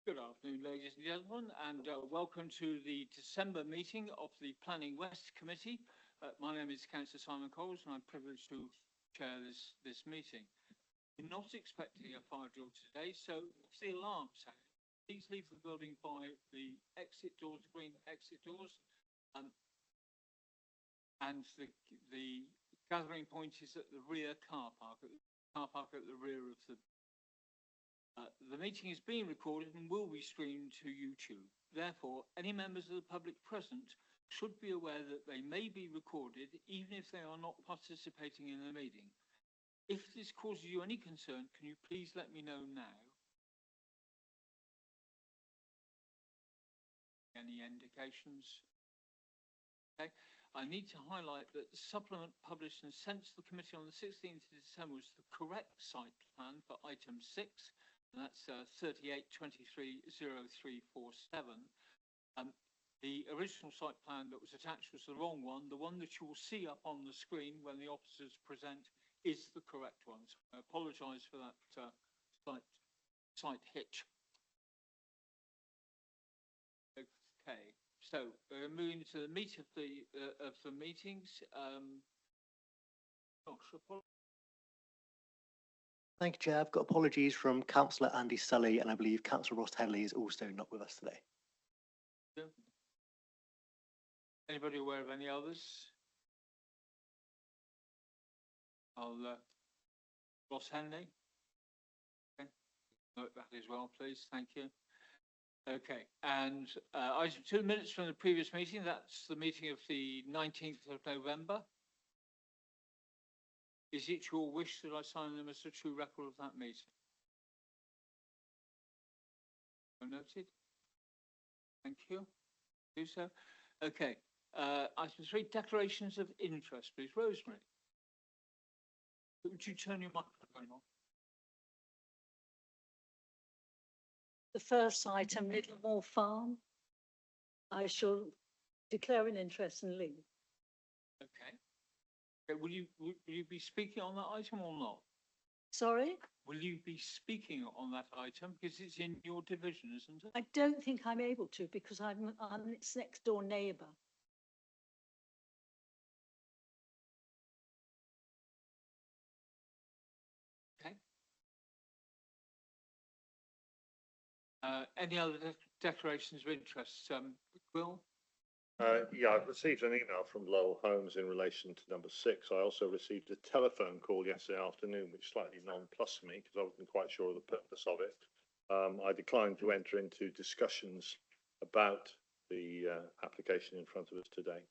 Good afternoon, ladies and gentlemen, and welcome to the December meeting of the Planning West Committee. My name is Councillor Simon Coles, and I'm privileged to chair this meeting. We're not expecting a fire drill today, so if the alarm sounds, please leave the building by the exit doors, green exit doors, and the gathering point is at the rear car park, at the rear of the. The meeting is being recorded and will be streamed to YouTube. Therefore, any members of the public present should be aware that they may be recorded, even if they are not participating in the meeting. If this causes you any concern, can you please let me know now? Any indications? Okay. I need to highlight that the supplement published and sent to the committee on the 16th of December was the correct site plan for item 6. And that's 38230347. The original site plan that was attached was the wrong one. The one that you will see up on the screen when the officers present is the correct one. So I apologise for that slight hitch. Okay, so we're moving to the meat of the meetings. Thank you, Chair. I've got apologies from Councillor Andy Sully, and I believe Councillor Ross Headley is also not with us today. Anybody aware of any others? I'll Ross Henley. Okay. Note that as well, please. Thank you. Okay, and item 2 minutes from the previous meeting. That's the meeting of the 19th of November. Is it your wish that I sign them as a true record of that meeting? Noted. Thank you. Do so. Okay. Item 3, declarations of interest, please. Rosemary, would you turn your microphone on? The first item, Littlemore Farm. I shall declare an interest and leave. Okay. Will you be speaking on that item or not? Sorry? Will you be speaking on that item because it's in your division, isn't it? I don't think I'm able to because I'm its next door neighbour. Okay. Any other declarations of interest? Will? Yeah, I've received an email from Lowell Holmes in relation to number 6. I also received a telephone call yesterday afternoon, which slightly nonplussed me because I wasn't quite sure of the purpose of it. I declined to enter into discussions about the application in front of us today.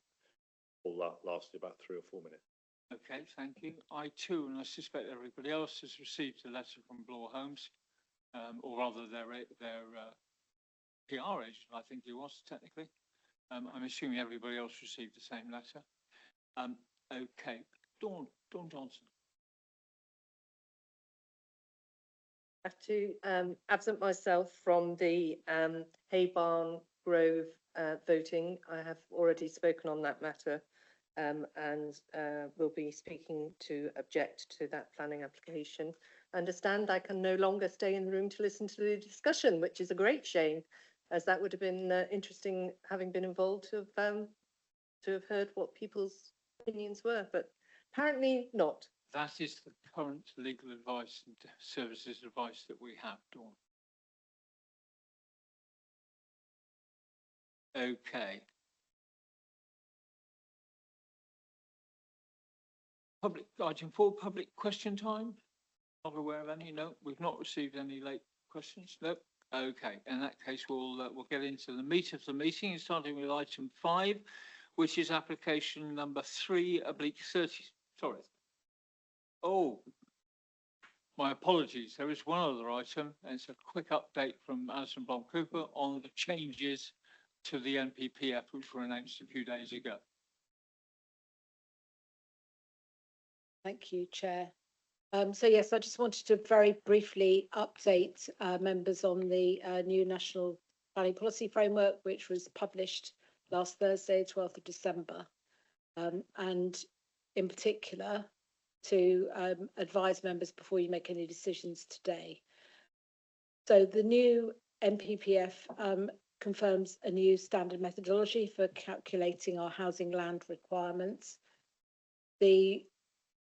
All that lasted about 3 or 4 minutes. Okay, thank you. I too, and I suspect everybody else, has received a letter from Bloor Holmes, or rather their PR agent, I think he was technically. I'm assuming everybody else received the same letter. Okay, Dawn Johnson. I have to absent myself from the Haybarn Grove voting. I have already spoken on that matter and will be speaking to object to that planning application. I understand I can no longer stay in the room to listen to the discussion, which is a great shame, as that would have been interesting, having been involved, to have heard what people's opinions were, but apparently not. That is the current legal advice and services advice that we have, Dawn. Okay. Item 4, public question time. Not aware of any. No, we've not received any late questions. No. Okay, in that case, we'll get into the meat of the meeting, starting with item 5, which is application number 3/30. Sorry. Oh, my apologies. There is one other item, and it's a quick update from Alison Blom-Cooper on the changes to the NPPF, which were announced a few days ago. Thank you, Chair. So yes, I just wanted to very briefly update members on the new National Planning Policy Framework, which was published last Thursday, 12th of December, and in particular to advise members before you make any decisions today. So the new NPPF confirms a new standard methodology for calculating our housing land requirements. The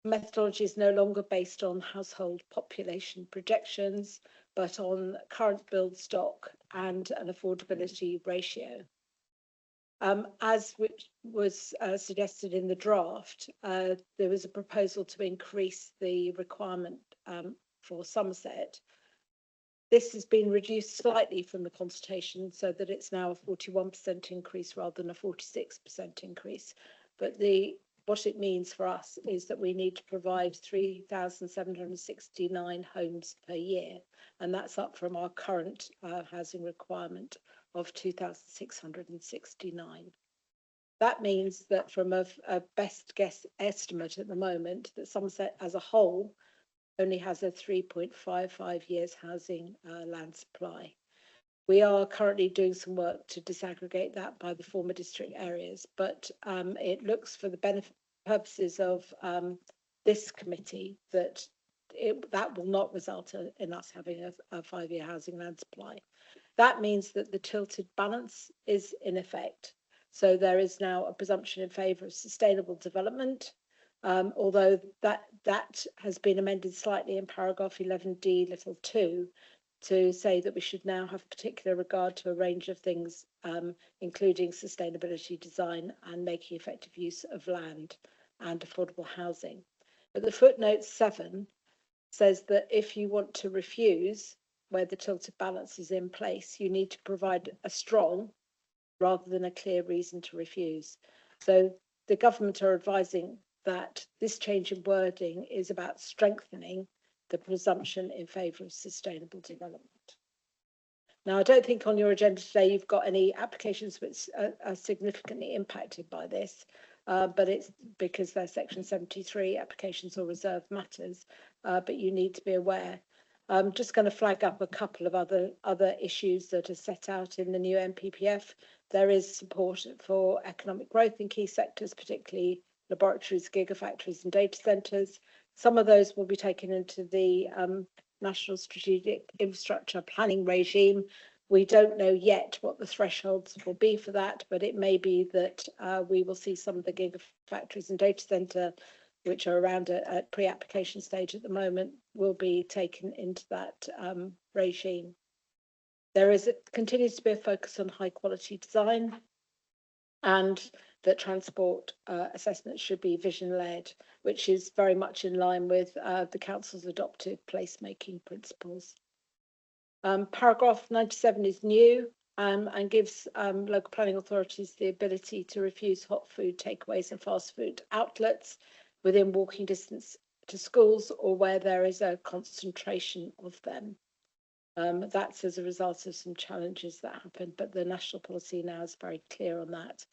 methodology is no longer based on household population projections, but on current build stock and an affordability ratio. As which was suggested in the draft, there was a proposal to increase the requirement for Somerset. This has been reduced slightly from the consultation so that it's now a 41% increase rather than a 46% increase. But what it means for us is that we need to provide 3,769 homes per year, and that's up from our current housing requirement of 2,669. That means that from a best guess estimate at the moment, that Somerset as a whole only has a 3.55 years housing land supply. We are currently doing some work to disaggregate that by the former district areas, but it looks for the purposes of this committee that that will not result in us having a 5-year housing land supply. That means that the tilted balance is in effect. So there is now a presumption in favour of sustainable development, although that has been amended slightly in paragraph 11D little 2 to say that we should now have particular regard to a range of things, including sustainability design and making effective use of land and affordable housing. But the footnote 7 says that if you want to refuse where the tilted balance is in place, you need to provide a strong rather than a clear reason to refuse. So the government are advising that this change in wording is about strengthening the presumption in favour of sustainable development. Now, I don't think on your agenda today you've got any applications which are significantly impacted by this, but it's because they're Section 73 applications or reserved matters, but you need to be aware. I'm just going to flag up a couple of other issues that are set out in the new NPPF. There is support for economic growth in key sectors, particularly laboratories, gigafactories and data centres. Some of those will be taken into the National Strategic Infrastructure Planning regime. We don't know yet what the thresholds will be for that, but it may be that we will see some of the gigafactories and data centre, which are around at pre-application stage at the moment, will be taken into that regime. There continues to be a focus on high quality design, and that transport assessment should be vision led, which is very much in line with the council's adopted placemaking principles. Paragraph 97 is new and gives local planning authorities the ability to refuse hot food takeaways and fast food outlets within walking distance to schools or where there is a concentration of them. That's as a result of some challenges that happened, but the national policy now is very clear on that.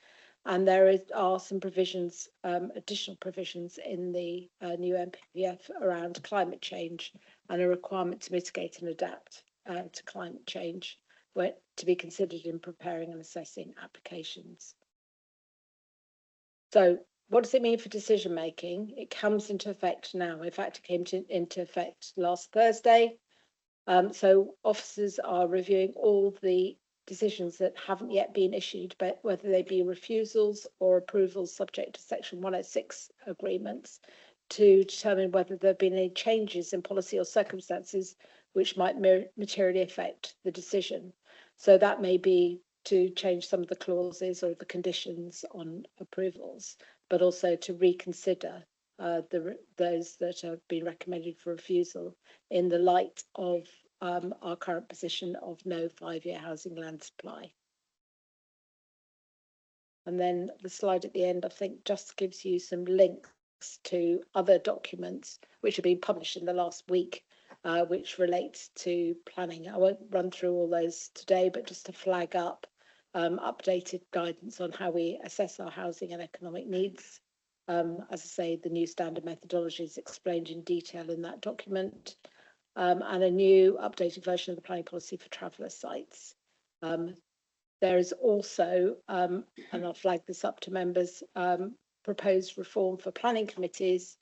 And there are some provisions, additional provisions in the new NPPF around climate change and a requirement to mitigate and adapt to climate change to be considered in preparing and assessing applications. So what does it mean for decision making? It comes into effect now. In fact, it came into effect last Thursday. So officers are reviewing all the decisions that haven't yet been issued, but whether they be refusals or approvals subject to Section 106 agreements, to determine whether there have been any changes in policy or circumstances which might materially affect the decision. So that may be to change some of the clauses or the conditions on approvals, but also to reconsider those that have been recommended for refusal in the light of our current position of no 5-year housing land supply. And then the slide at the end, I think, just gives you some links to other documents which have been published in the last week, which relates to planning. I won't run through all those today, but just to flag up updated guidance on how we assess our housing and economic needs. As I say, the new standard methodology is explained in detail in that document, and a new updated version of the planning policy for traveller sites. There is also, and I'll flag this up to members, proposed reform for planning committees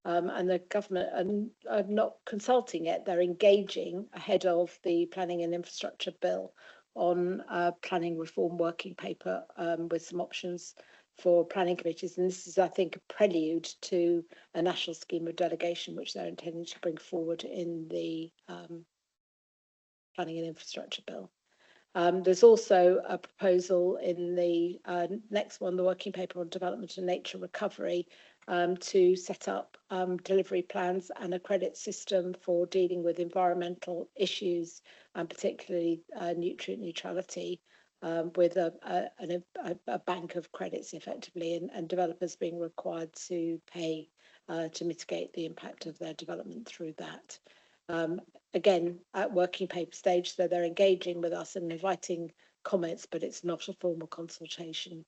and the government are not consulting it. They're engaging ahead of the Planning and Infrastructure Bill on a planning reform working paper with some options for planning committees. And this is, I think, a prelude to a national scheme of delegation, which they're intending to bring forward in the Planning and Infrastructure Bill. There's also a proposal in the next one, the working paper on development and nature recovery, to set up delivery plans and a credit system for dealing with environmental issues, and particularly nutrient neutrality, with a bank of credits effectively, and developers being required to pay to mitigate the impact of their development through that. Again, at working paper stage, so they're engaging with us and inviting comments, but it's not a formal consultation.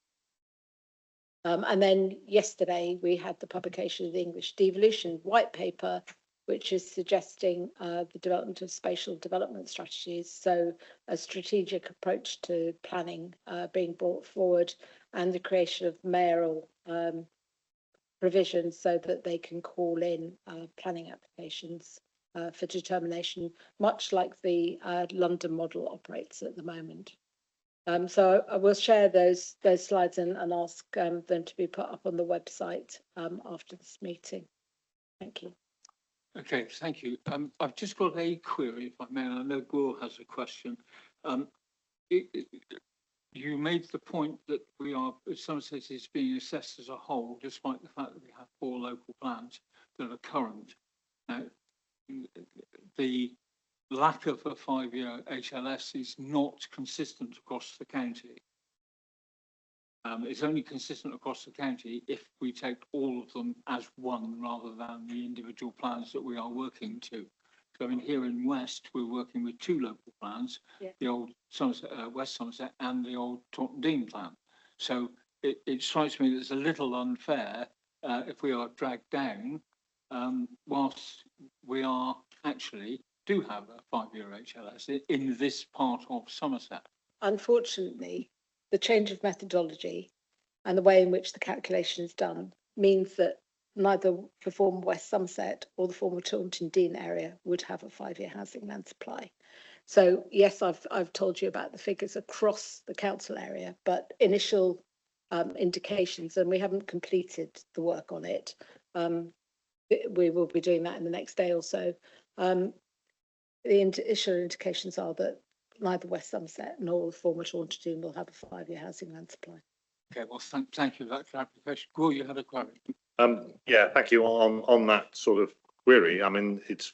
And then yesterday we had the publication of the English devolution white paper, which is suggesting the development of spatial development strategies. So a strategic approach to planning being brought forward, and the creation of mayoral provisions so that they can call in planning applications for determination, much like the London model operates at the moment. So I will share those slides and ask them to be put up on the website after this meeting. Thank you. Okay, thank you. I've just got a query, if I may, and I know Will has a question. You made the point that Somerset is being assessed as a whole, despite the fact that we have 4 local plans that are current. Now, the lack of a 5-year HLS is not consistent across the county. It's only consistent across the county if we take all of them as one rather than the individual plans that we are working to. So I mean, here in West, we're working with 2 local plans, yeah. The old Somerset, West Somerset, and the old Taunton Deane plan. So it strikes me that it's a little unfair if we are dragged down whilst we are actually do have a 5-year HLS in this part of Somerset. Unfortunately, the change of methodology and the way in which the calculation is done means that neither the former West Somerset or the former Taunton Deane area would have a 5-year housing land supply. So yes, I've told you about the figures across the council area, but initial indications, and we haven't completed the work on it. We will be doing that in the next day or so. The initial indications are that neither West Somerset nor the former Taunton Deane will have a 5-year housing land supply. Okay, well, thank you for that clarification. Will, you had a query? Yeah, thank you. On that sort of query, I mean, it's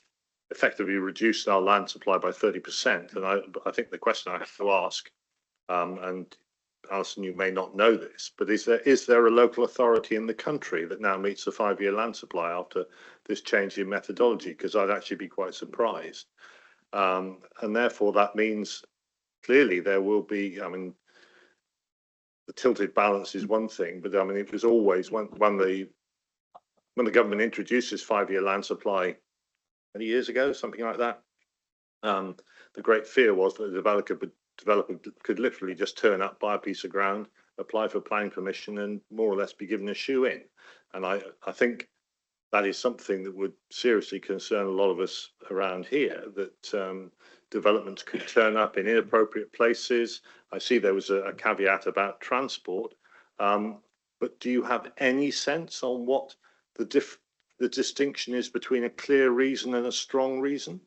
effectively reduced our land supply by 30%. And I think the question I have to ask, and Alison, you may not know this, but is there a local authority in the country that now meets the 5-year land supply after this change in methodology? Because I'd actually be quite surprised. And therefore, that means clearly there will be, I mean, the tilted balance is one thing, but I mean, it was always when the government introduced this 5-year land supply many years ago, something like that, the great fear was that the developer could literally just turn up, buy a piece of ground, apply for planning permission, and more or less be given a shoe in. And I think that is something that would seriously concern a lot of us around here, that developments could turn up in inappropriate places. I see there was a caveat about transport, but do you have any sense on what the distinction is between a clear reason and a strong reason?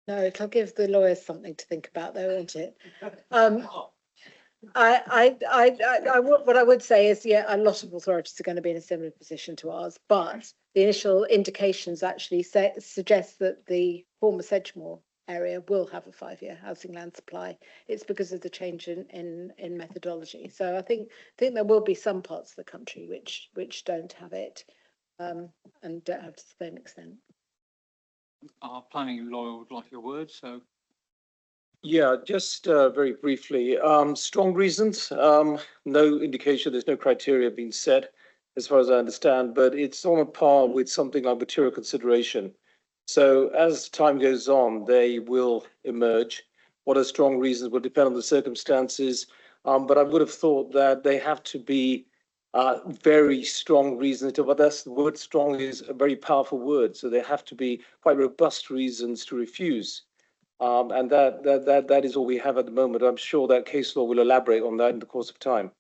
No, it'll give the lawyers something to think about, though, won't it? What I would say is, yeah, a lot of authorities are going to be in a similar position to ours, but the initial indications actually suggest that the former Sedgemoor area will have a 5-year housing land supply. It's because of the change in methodology. So I think there will be some parts of the country which don't have it, and don't have to the same extent. Our planning lawyer would like a word, so. Yeah, just very briefly, strong reasons, no indication, there's no criteria being set as far as I understand, but it's on a par with something like material consideration. So as time goes on, they will emerge. What are strong reasons will depend on the circumstances, but I would have thought that they have to be very strong reasons to, but that's the word strong is a very powerful word. So there have to be quite robust reasons to refuse. And that is all we have at the moment. I'm sure that case law will elaborate on that in the course of time.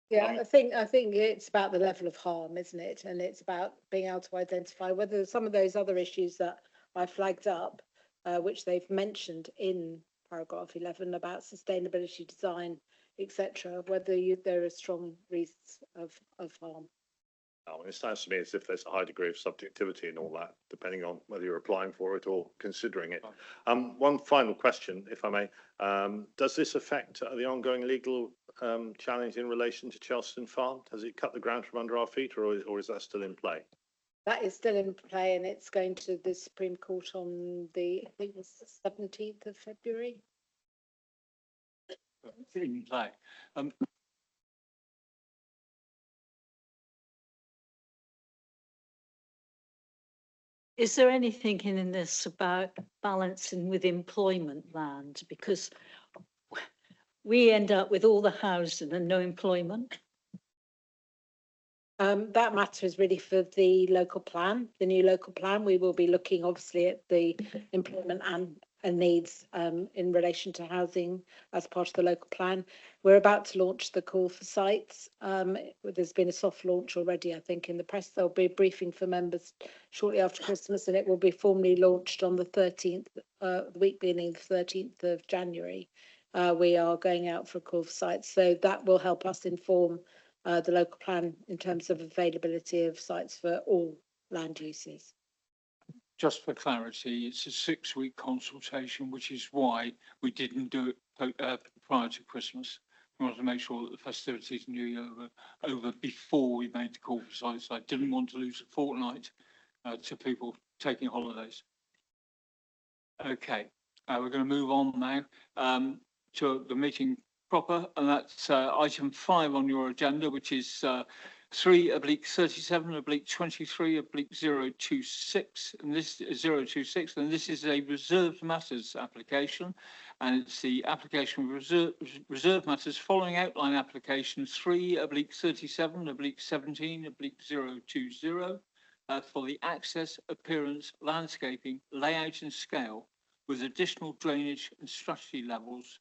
Yeah, I think it's about the level of harm, isn't it? And it's about being able to identify whether some of those other issues that I flagged up, which they've mentioned in paragraph 11 about sustainability, design, etc., whether there are strong risks of harm. It sounds to me as if there's a high degree of subjectivity in all that, depending on whether you're applying for it or considering it. One final question, if I may. Does this affect the ongoing legal challenge in relation to Chelston Farm? Has it cut the ground from under our feet, or is that still in play? That is still in play, and it's going to the Supreme Court on I think it's the 17th of February. In play. Is there anything in this about balancing with employment land? Because we end up with all the housing and no employment. That matter is really for the local plan, the new local plan. We will be looking obviously at the employment and needs in relation to housing as part of the local plan. We're about to launch the call for sites. There's been a soft launch already, I think, in the press. There'll be a briefing for members shortly after Christmas, and it will be formally launched on the 13th, the week beginning the 13th of January. We are going out for a call for sites, so that will help us inform the local plan in terms of availability of sites for all land uses. Just for clarity, it's a 6-week consultation, which is why we didn't do it prior to Christmas. We wanted to make sure that the festivities and New Year were over before we made the call for sites. I didn't want to lose a fortnight to people taking holidays. Okay, we're going to move on now to the meeting proper, and that's item 5 on your agenda, which is 3/37/23/026, and this is 026, and this is a reserved matters application, and it's the application of reserved matters following outline application 3/37/17/020 for the access, appearance, landscaping, layout and scale with additional drainage and strategy levels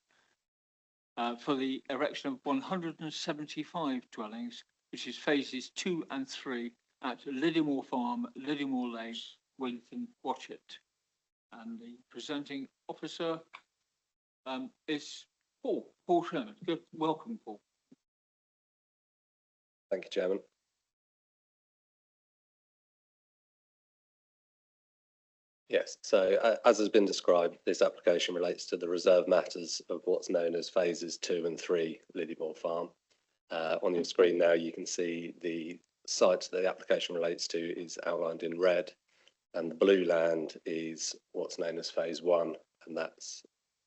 for the erection of 175 dwellings, which is phases 2 and 3 at Liddymore Farm, Liddymore Lane, Wellington, Watchet. And the presenting officer is Paul Sherman. Good, welcome, Paul. Thank you, Chairman. Yes, so as has been described, this application relates to the reserve matters of what's known as phases 2 and 3 Liddymore Farm. On your screen now, you can see the site that the application relates to is outlined in red, and the blue land is what's known as phase 1, and that's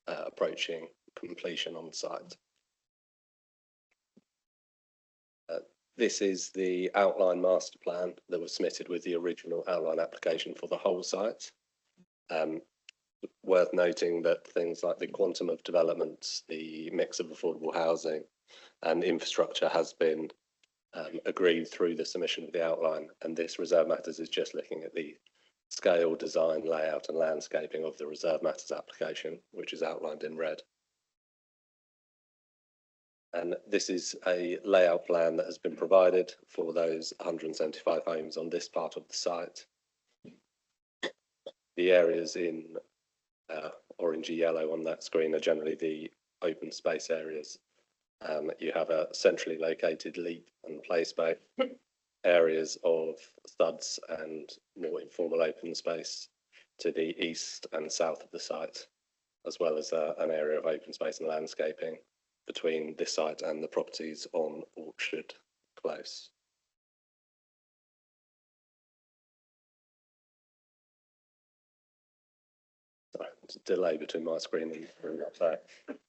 approaching completion on site. This is the outline master plan that was submitted with the original outline application for the whole site. Worth noting that things like the quantum of developments, the mix of affordable housing and infrastructure has been agreed through the submission of the outline, and this reserve matters is just looking at the scale, design, layout and landscaping of the reserve matters application, which is outlined in red. And this is a layout plan that has been provided for those 175 homes on this part of the site. The areas in orangey yellow on that screen are generally the open space areas. You have a centrally located leap and play space, areas of studs and more informal open space to the east and south of the site, as well as an area of open space and landscaping between this site and the properties on Orchard Close. Sorry, there's a delay between my screen and up there.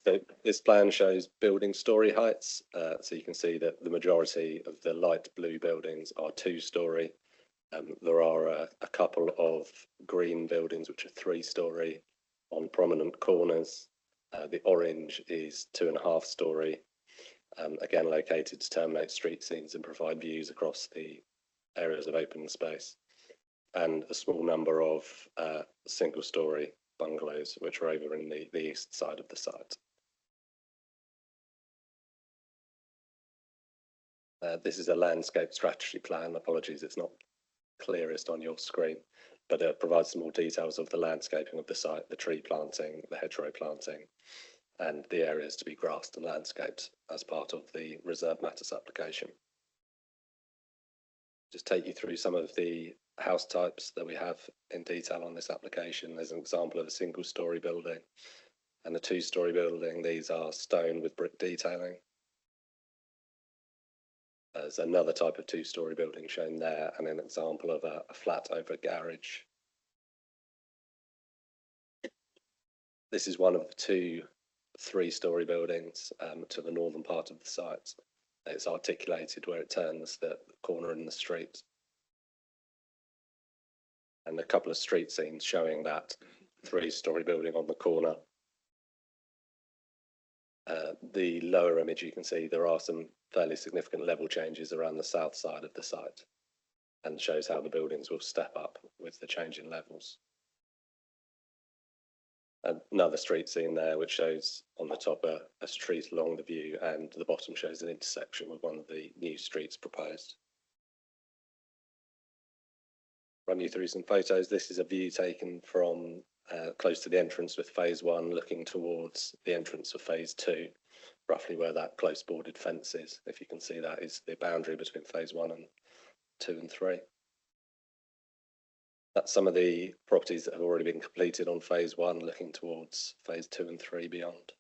So this plan shows building story heights. So you can see that the majority of the light blue buildings are 2-story. There are a couple of green buildings which are 3-story on prominent corners. The orange is 2.5-story, again located to terminate street scenes and provide views across the areas of open space, and a small number of single-storey bungalows, which are over in the east side of the site. This is a landscape strategy plan. Apologies, it's not clearest on your screen, but it provides some more details of the landscaping of the site, the tree planting, the hedgerow planting, and the areas to be grassed and landscaped as part of the Reserve Matters application. Just take you through some of the house types that we have in detail on this application. There's an example of a single-storey building and a two-storey building. These are stone with brick detailing. There's another type of two-storey building shown there, and an example of a flat over a garage. This is one of the two three-storey buildings to the northern part of the site. It's articulated where it turns the corner in the street. And a couple of street scenes showing that three-storey building on the corner. The lower image, you can see there are some fairly significant level changes around the south side of the site, and shows how the buildings will step up with the change in levels. Another street scene there, which shows on the top a street along the view, and the bottom shows an intersection with one of the new streets proposed. Run you through some photos. This is a view taken from close to the entrance with phase 1, looking towards the entrance of phase 2, roughly where that close boarded fence is. If you can see, that is the boundary between phase 1 and 2 and 3. That's some of the properties that have already been completed on phase 1, looking towards phase 2 and 3 beyond.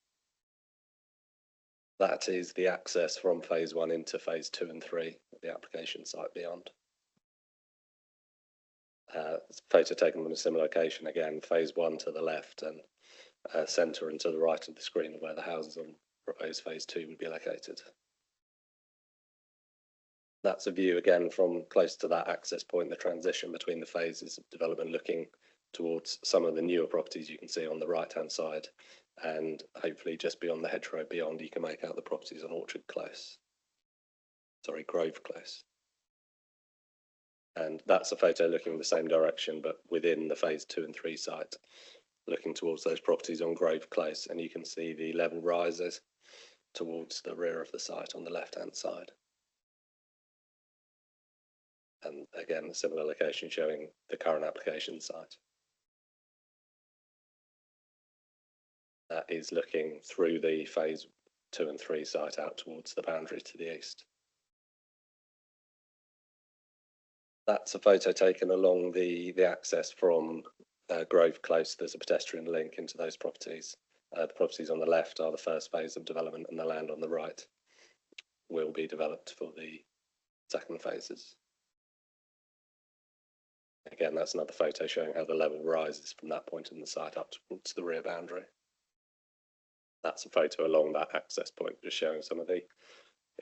That is the access from phase 1 into phase 2 and 3, the application site beyond. Photo taken from a similar location, again, phase 1 to the left, and centre and to the right of the screen of where the houses on proposed phase 2 would be located. That's a view again from close to that access point, the transition between the phases of development, looking towards some of the newer properties you can see on the right-hand side, and hopefully just beyond the hedgerow beyond, you can make out the properties on Grove Close. And that's a photo looking in the same direction, but within the phase 2 and 3 site, looking towards those properties on Grove Close, and you can see the level rises towards the rear of the site on the left-hand side. And again, a similar location showing the current application site. That is looking through the phase 2 and 3 site out towards the boundary to the east. That's a photo taken along the access from Grove Close. There's a pedestrian link into those properties. The properties on the left are the first phase of development, and the land on the right will be developed for the second phases. Again, that's another photo showing how the level rises from that point in the site up towards the rear boundary. That's a photo along that access point, just showing some of the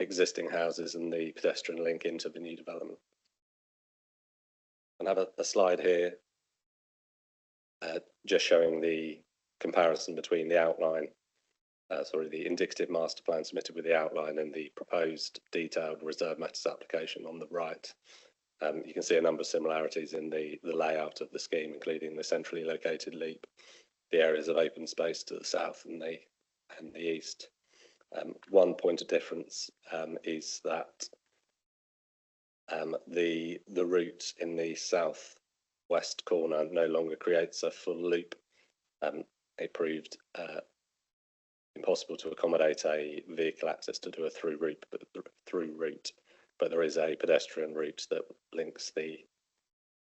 existing houses and the pedestrian link into the new development. And have a slide here just showing the comparison between the outline, the indicative master plan submitted with the outline, and the proposed detailed Reserve Matters application on the right. You can see a number of similarities in the layout of the scheme, including the centrally located leap, the areas of open space to the south and the east. One point of difference is that the route in the south-west corner no longer creates a full loop. It proved impossible to accommodate a vehicle access to do a through route, but there is a pedestrian route that links the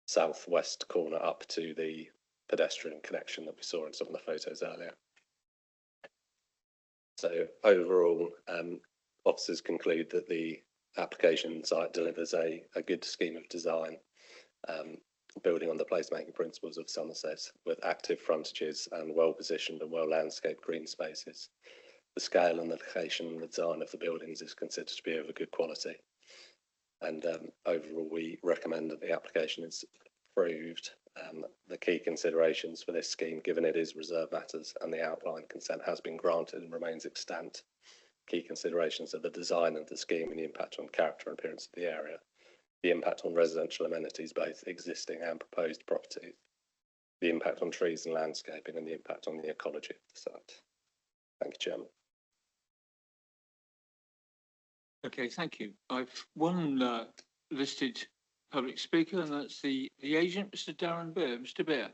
southwest corner up to the pedestrian connection that we saw in some of the photos earlier. So overall, officers conclude that the application site delivers a good scheme of design, building on the placemaking principles of Somerset, with active frontages and well-positioned and well-landscaped green spaces. The scale and the location and the design of the buildings is considered to be of a good quality. And overall, we recommend that the application is approved. The key considerations for this scheme, given it is Reserve Matters and the outline consent has been granted and remains extant, key considerations are the design of the scheme and the impact on character and appearance of the area, the impact on residential amenities, both existing and proposed properties, the impact on trees and landscaping, and the impact on the ecology of the site. Thank you, Chairman. Okay, thank you. I've one listed public speaker, and that's the agent, Mr. Darren Beer. Mr. Beer.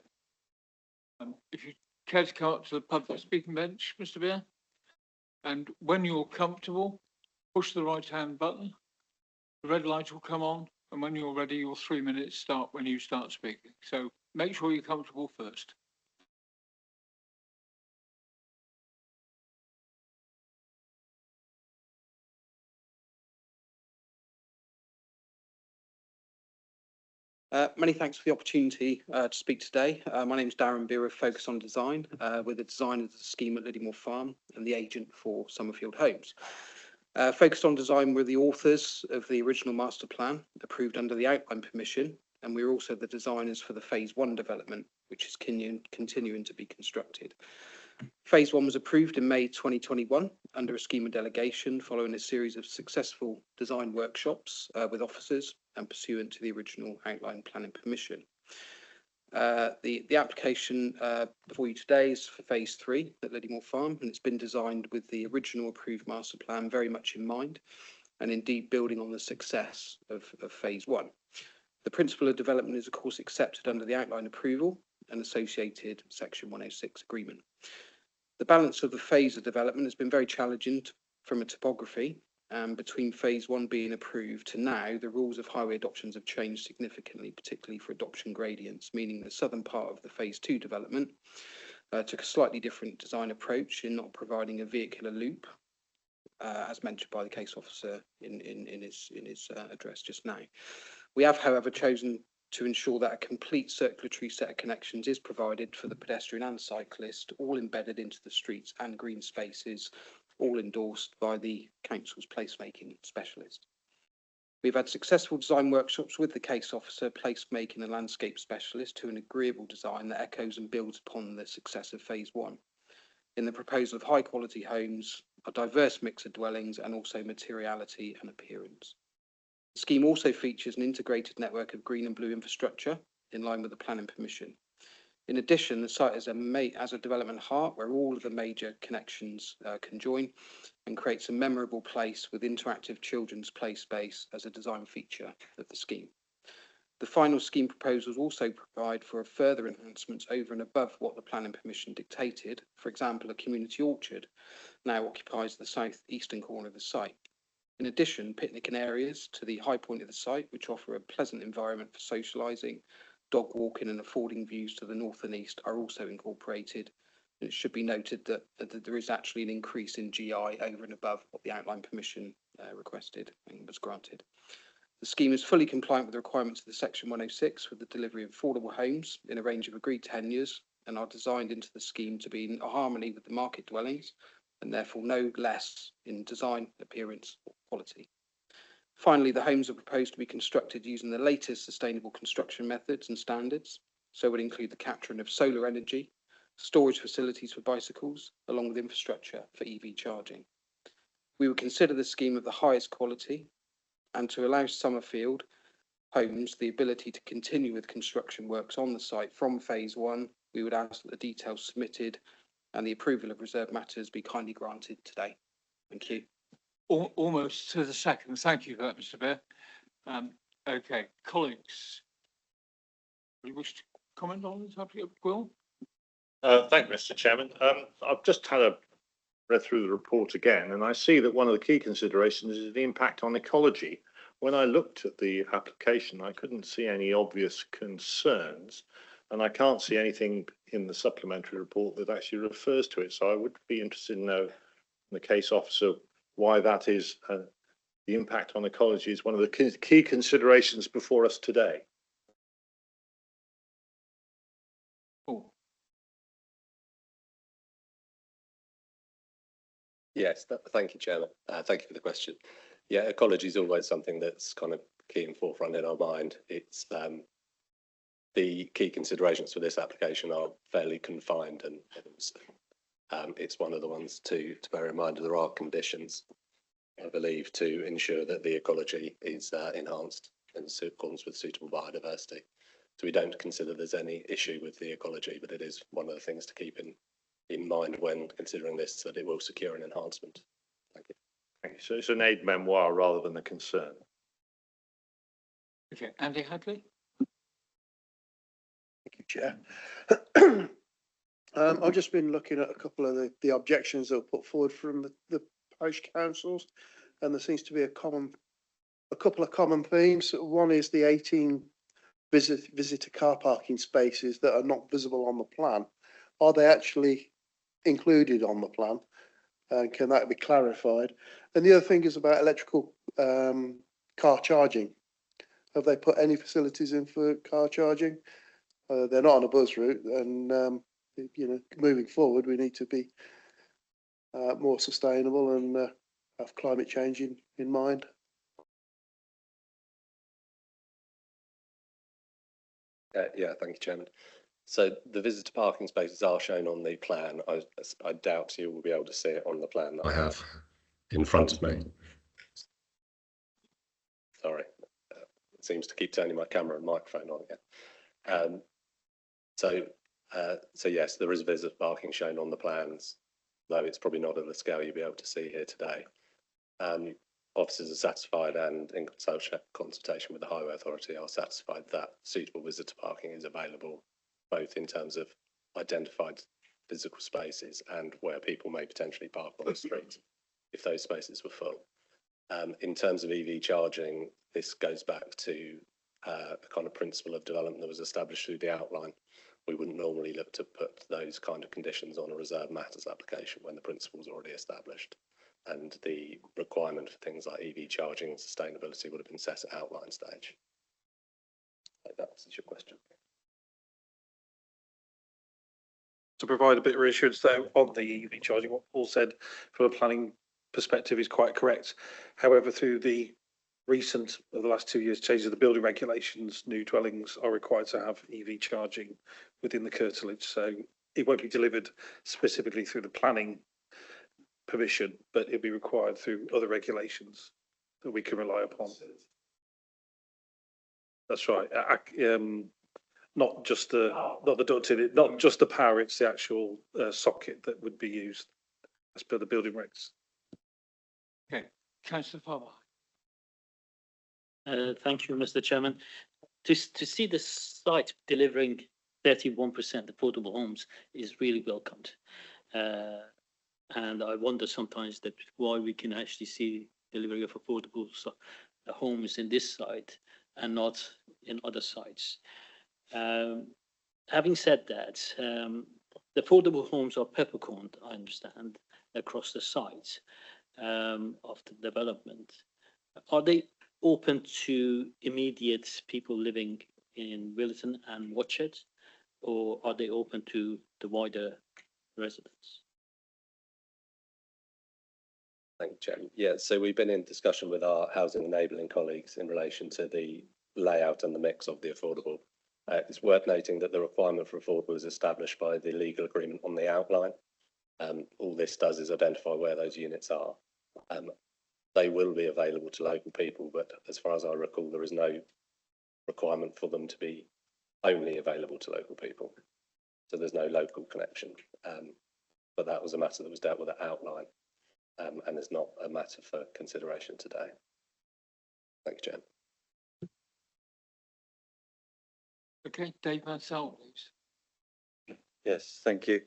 If you care to come up to the public speaking bench, Mr. Beer, and when you're comfortable, push the right-hand button. The red light will come on, and when you're ready, your 3 minutes start when you start speaking. So make sure you're comfortable first. Many thanks for the opportunity to speak today. My name is Darren Beer of Focus on Design. We're the designers of the scheme at Liddymore Farm and the agent for Summerfield Homes. Focused on Design, we're the authors of the original master plan approved under the outline permission, and we're also the designers for the phase 1 development, which is continuing to be constructed. Phase 1 was approved in May 2021 under a scheme of delegation following a series of successful design workshops with officers and pursuant to the original outline planning permission. The application before you today is for phase 3 at Liddymore Farm, and it's been designed with the original approved master plan very much in mind, and indeed building on the success of phase 1. The principle of development is of course accepted under the outline approval and associated section 106 agreement. The balance of the phase of development has been very challenging from a topography, and between phase 1 being approved to now, the rules of highway adoptions have changed significantly, particularly for adoption gradients, meaning the southern part of the phase 2 development took a slightly different design approach in not providing a vehicular loop, as mentioned by the case officer in his address just now. We have, however, chosen to ensure that a complete circulatory set of connections is provided for the pedestrian and cyclist, all embedded into the streets and green spaces, all endorsed by the council's placemaking specialist. We've had successful design workshops with the case officer, placemaking and landscape specialist to an agreeable design that echoes and builds upon the success of phase 1. In the proposal of high quality homes, a diverse mix of dwellings and also materiality and appearance. The scheme also features an integrated network of green and blue infrastructure in line with the planning permission. In addition, the site is a development heart where all of the major connections can join and creates a memorable place with interactive children's play space as a design feature of the scheme. The final scheme proposals also provide for a further enhancements over and above what the planning permission dictated. For example, a community orchard now occupies the southeastern corner of the site. In addition, picnicking areas to the high point of the site, which offer a pleasant environment for socialising, dog walking and affording views to the north and east, are also incorporated. And it should be noted that there is actually an increase in GI over and above what the outline permission requested and was granted. The scheme is fully compliant with the requirements of the section 106 with the delivery of affordable homes in a range of agreed tenures and are designed into the scheme to be in harmony with the market dwellings and therefore no less in design, appearance or quality. Finally, the homes are proposed to be constructed using the latest sustainable construction methods and standards. So it would include the capturing of solar energy, storage facilities for bicycles, along with infrastructure for EV charging. We would consider the scheme of the highest quality and to allow Summerfield Homes the ability to continue with construction works on the site from phase 1, we would ask that the details submitted and the approval of reserved matters be kindly granted today. Thank you. Almost to the second. Thank you for that, Mr. Bear. Okay, colleagues. Do you wish to comment on this subject, Will? Thank you, Mr. Chairman. I've just read through the report again, and I see that one of the key considerations is the impact on ecology. When I looked at the application, I couldn't see any obvious concerns, and I can't see anything in the supplementary report that actually refers to it. So I would be interested to know from the case officer why that is. The impact on ecology is one of the key considerations before us today. Yes, thank you, Chairman. Thank you for the question. Yeah, ecology is always something that's kind of key and forefront in our mind. It's the key considerations for this application are fairly confined and It's one of the ones to bear in mind. There are conditions, I believe, to ensure that the ecology is enhanced in accordance with suitable biodiversity. So we don't consider there's any issue with the ecology, but it is one of the things to keep in mind when considering this, that it will secure an enhancement. Thank you. Thank you. So it's an aid memoir rather than a concern. Okay, Andy Hadley? Thank you, Chair. I've just been looking at a couple of the objections that were put forward from the parish councils, and there seems to be a couple of common themes. One is the 18 visitor car parking spaces that are not visible on the plan. Are they actually included on the plan? And can that be clarified? And the other thing is about electrical car charging. Have they put any facilities in for car charging? They're not on a bus route, and you know, moving forward, we need to be more sustainable and have climate change in mind. Yeah, thank you, Chairman. So the visitor parking spaces are shown on the plan. I doubt you will be able to see it on the plan that I have in front of me. Sorry, it seems to keep turning my camera and microphone on again. So yes, there is visitor parking shown on the plans, though it's probably not at the scale you'll be able to see here today. Officers are satisfied, and in consultation with the Highway Authority are satisfied that suitable visitor parking is available, both in terms of identified physical spaces and where people may potentially park on the street if those spaces were full. In terms of EV charging, this goes back to the kind of principle of development that was established through the outline. We wouldn't normally look to put those kind of conditions on a reserved matters application when the principle is already established. And the requirement for things like EV charging and sustainability would have been set at outline stage. I hope that answers your question. To provide a bit of reassurance though on the EV charging, what Paul said from a planning perspective is quite correct. However, through the recent, of the last 2 years, changes of the building regulations, new dwellings are required to have EV charging within the curtilage. So it won't be delivered specifically through the planning permission, but it'll be required through other regulations that we can rely upon. That's right. Not just the duct in it, not just the power, it's the actual socket that would be used as per the building regs. Okay, Councillor Farmer. Thank you, Mr. Chairman. To see the site delivering 31% affordable homes is really welcomed. And I wonder sometimes that why we can actually see delivery of affordable homes in this site and not in other sites. Having said that, the affordable homes are peppercorned, I understand, across the sites of the development. Are they open to immediate people living in Williton and Watchet, or are they open to the wider residents? Thank you, Chairman. Yeah, so we've been in discussion with our housing enabling colleagues in relation to the layout and the mix of the affordable. It's worth noting that the requirement for affordable is established by the legal agreement on the outline. All this does is identify where those units are. They will be available to local people, but as far as I recall, there is no requirement for them to be only available to local people. So there's no local connection. But that was a matter that was dealt with at outline, and is not a matter for consideration today. Thank you, Chairman. Okay, Dave Mansell, please. Yes, thank you.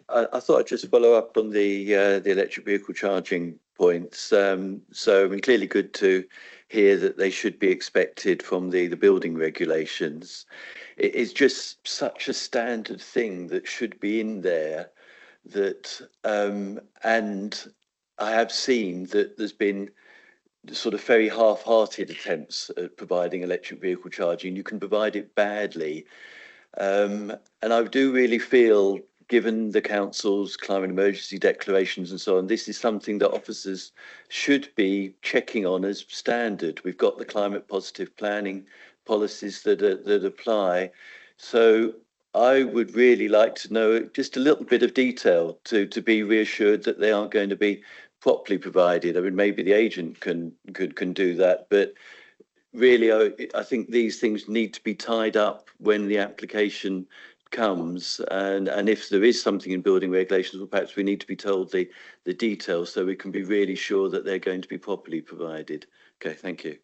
I thought I'd just follow up on the electric vehicle charging points. So I mean, clearly good to hear that they should be expected from the building regulations. It is just such a standard thing that should be in there that, and I have seen that there's been sort of very half-hearted attempts at providing electric vehicle charging. You can provide it badly. And I do really feel, given the council's climate emergency declarations and so on, this is something that officers should be checking on as standard. We've got the climate positive planning policies that apply. So I would really like to know just a little bit of detail to be reassured that they aren't going to be properly provided. I mean, maybe the agent can do that, but really, I think these things need to be tied up when the application comes, and if there is something in building regulations, well, perhaps we need to be told the details so we can be really sure that they're going to be properly provided. Okay, thank you.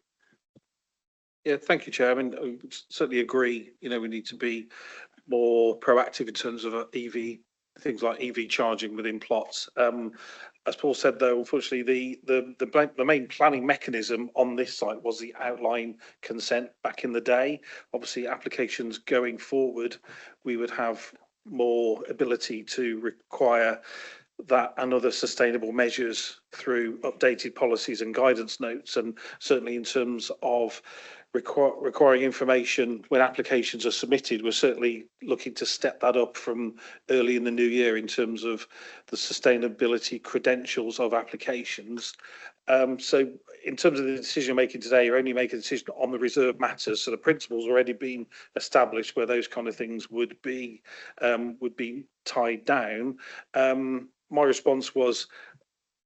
Yeah, thank you, Chair. I mean, I certainly agree, you know, we need to be more proactive in terms of EV, things like EV charging within plots. As Paul said, though, unfortunately, the main planning mechanism on this site was the outline consent back in the day. Obviously, applications going forward, we would have more ability to require that and other sustainable measures through updated policies and guidance notes, and certainly in terms of requiring information when applications are submitted, we're certainly looking to step that up from early in the new year in terms of the sustainability credentials of applications. So in terms of the decision making today, you're only making a decision on the reserved matters, so the principles already been established where those kind of things would be tied down. My response was,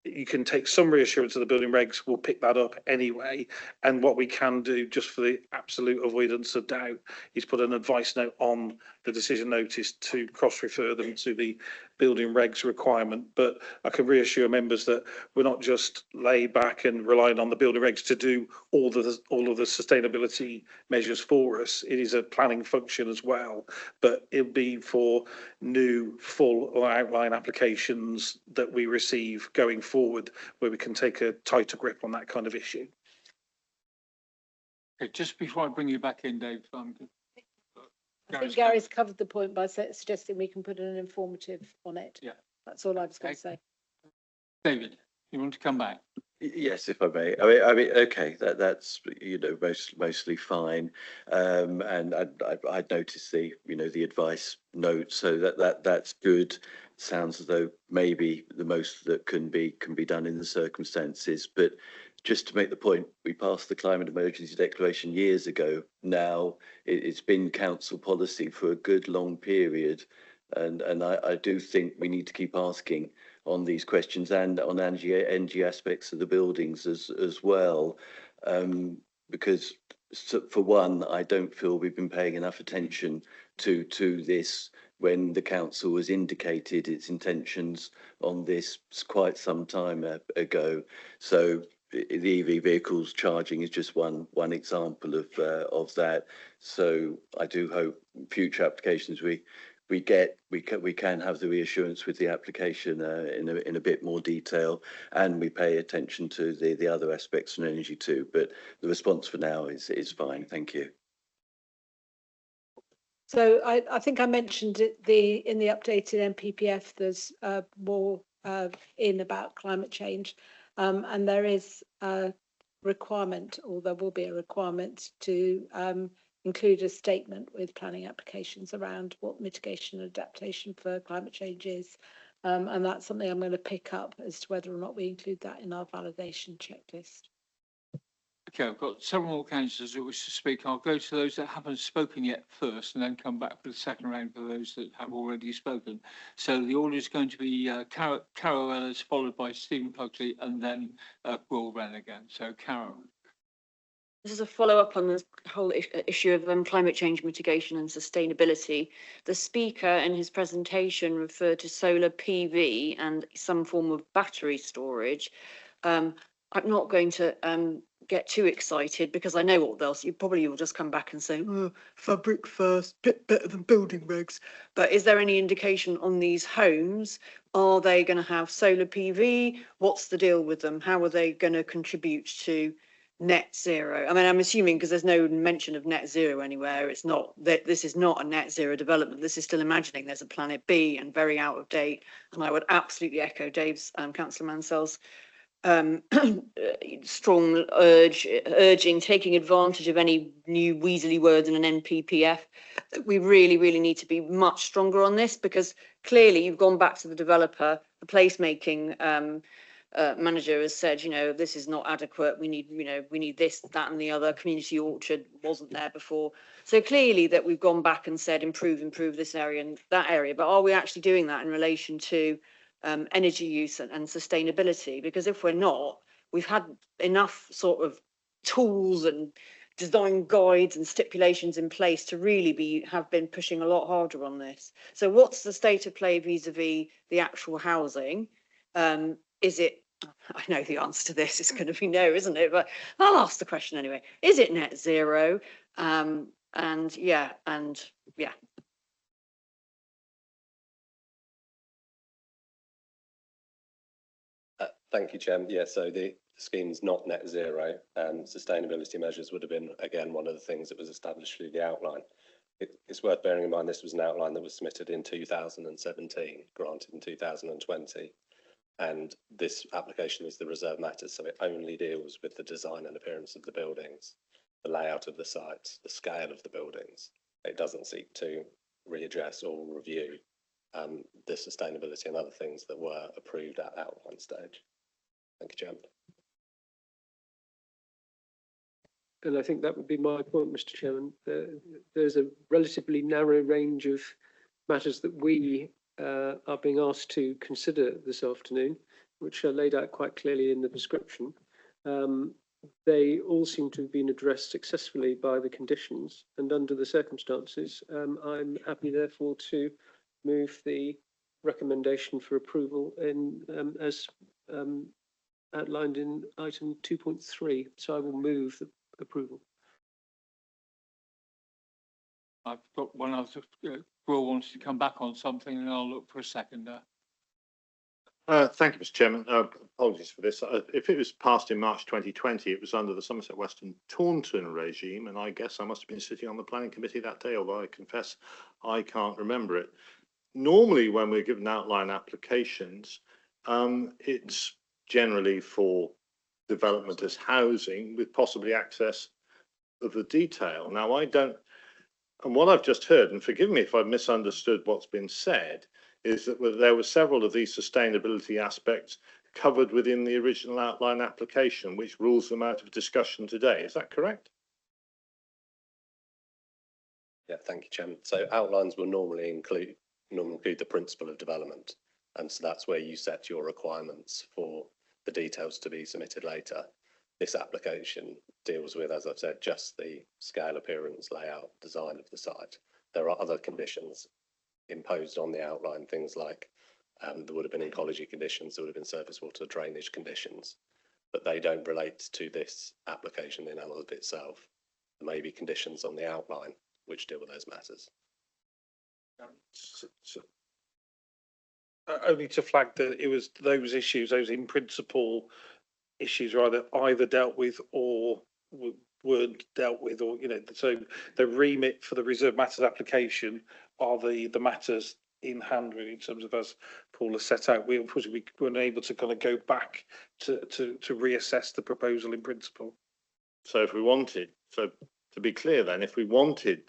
you can take some reassurance of the building regs, we'll pick that up anyway. And what we can do, just for the absolute avoidance of doubt, is put an advice note on the decision notice to cross-refer them to the building regs requirement. But I can reassure members that we're not just laid back and relying on the building regs to do all of the sustainability measures for us. It is a planning function as well, but it'll be for new full or outline applications that we receive going forward, where we can take a tighter grip on that kind of issue. Okay, just before I bring you back in, Dave, I think Gary's covered the point by suggesting we can put an informative on it. Yeah. That's all I was going to say. David, you want to come back? Yes, if I may. I mean, okay, that's, you know, mostly fine. And I'd noticed the, you know, the advice note, so that's good. Sounds as though maybe the most that can be done in the circumstances. But just to make the point, we passed the climate emergency declaration years ago. Now it's been council policy for a good long period, and I do think we need to keep asking on these questions and on energy aspects of the buildings as well, because for one, I don't feel we've been paying enough attention to this when the council has indicated its intentions on this quite some time ago. So the EV vehicles charging is just one example of that. So I do hope future applications we can have the reassurance with the application in a bit more detail, and we pay attention to the other aspects of energy too. But the response for now is fine. Thank you. So I think I mentioned it in the updated NPPF. There's more in about climate change, and there is a requirement, or there will be a requirement to include a statement with planning applications around what mitigation and adaptation for climate change is. And that's something I'm going to pick up as to whether or not we include that in our validation checklist. Okay, I've got several more councillors who wish to speak. I'll go to those that haven't spoken yet first, and then come back for the second round for those that have already spoken. So the order is going to be Carol Ellis, followed by Stephen Pugsley, and then Will Wrenn. So Carol. This is a follow-up on the whole issue of climate change mitigation and sustainability. The speaker in his presentation referred to solar PV and some form of battery storage. I'm not going to get too excited because I know what else. You probably will just come back and say, oh, fabric first, bit better than building regs. But is there any indication on these homes? Are they going to have solar PV? What's the deal with them? How are they going to contribute to net zero? I mean, I'm assuming because there's no mention of net zero anywhere. It's not that this is not a net zero development. This is still imagining there's a planet B and very out of date. And I would absolutely echo Dave's, Councillor Mansell's strong urging taking advantage of any new weaselly words in an NPPF. We really need to be much stronger on this, because clearly you've gone back to the developer, the placemaking manager has said, you know, this is not adequate. We need, you know, we need this, that and the other. Community orchard wasn't there before. So clearly that we've gone back and said, improve this area and that area. But are we actually doing that in relation to energy use and sustainability? Because if we're not, we've had enough sort of tools and design guides and stipulations in place to really have been pushing a lot harder on this. So what's the state of play vis-a-vis the actual housing? Is it, I know the answer to this is going to be no, isn't it? But I'll ask the question anyway. Is it net zero? And yeah. Thank you, Chair. Yeah, so the scheme's not net zero, and sustainability measures would have been, again, one of the things that was established through the outline. It's worth bearing in mind this was an outline that was submitted in 2017, granted in 2020, and this application is the reserve matters, so it only deals with the design and appearance of the buildings, the layout of the sites, the scale of the buildings. It doesn't seek to readdress or review the sustainability and other things that were approved at outline stage. Thank you, Chairman. And I think that would be my point, Mr. Chairman. There's a relatively narrow range of matters that we are being asked to consider this afternoon, which are laid out quite clearly in the description. They all seem to have been addressed successfully by the conditions, and under the circumstances, I'm happy therefore to move the recommendation for approval in as outlined in item 2.3. So I will move the approval. I've got one other, Will wants to come back on something and I'll look for a seconder. Thank you, Mr. Chairman. Apologies for this. If it was passed in March 2020, it was under the Somerset Western Taunton regime, and I guess I must have been sitting on the planning committee that day, although I confess I can't remember it. Normally, when we're given outline applications, it's generally for development as housing with possibly access of the detail. Now, I don't, and what I've just heard, and forgive me if I've misunderstood what's been said, is that there were several of these sustainability aspects covered within the original outline application, which rules them out of discussion today. Is that correct? Yeah, thank you, Chairman. So outlines will normally include the principle of development, and so that's where you set your requirements for the details to be submitted later. This application deals with, as I've said, just the scale, appearance, layout, design of the site. There are other conditions imposed on the outline, things like there would have been ecology conditions, there would have been surface water drainage conditions, but they don't relate to this application in and of itself. There may be conditions on the outline which deal with those matters. Only to flag that it was those issues, those in principle issues, are either dealt with or weren't dealt with, or so the remit for the reserve matters application are the matters in hand, really, in terms of, as Paul has set out. We unfortunately weren't able to kind of go back to reassess the proposal in principle. So if we wanted, so to be clear then, if we wanted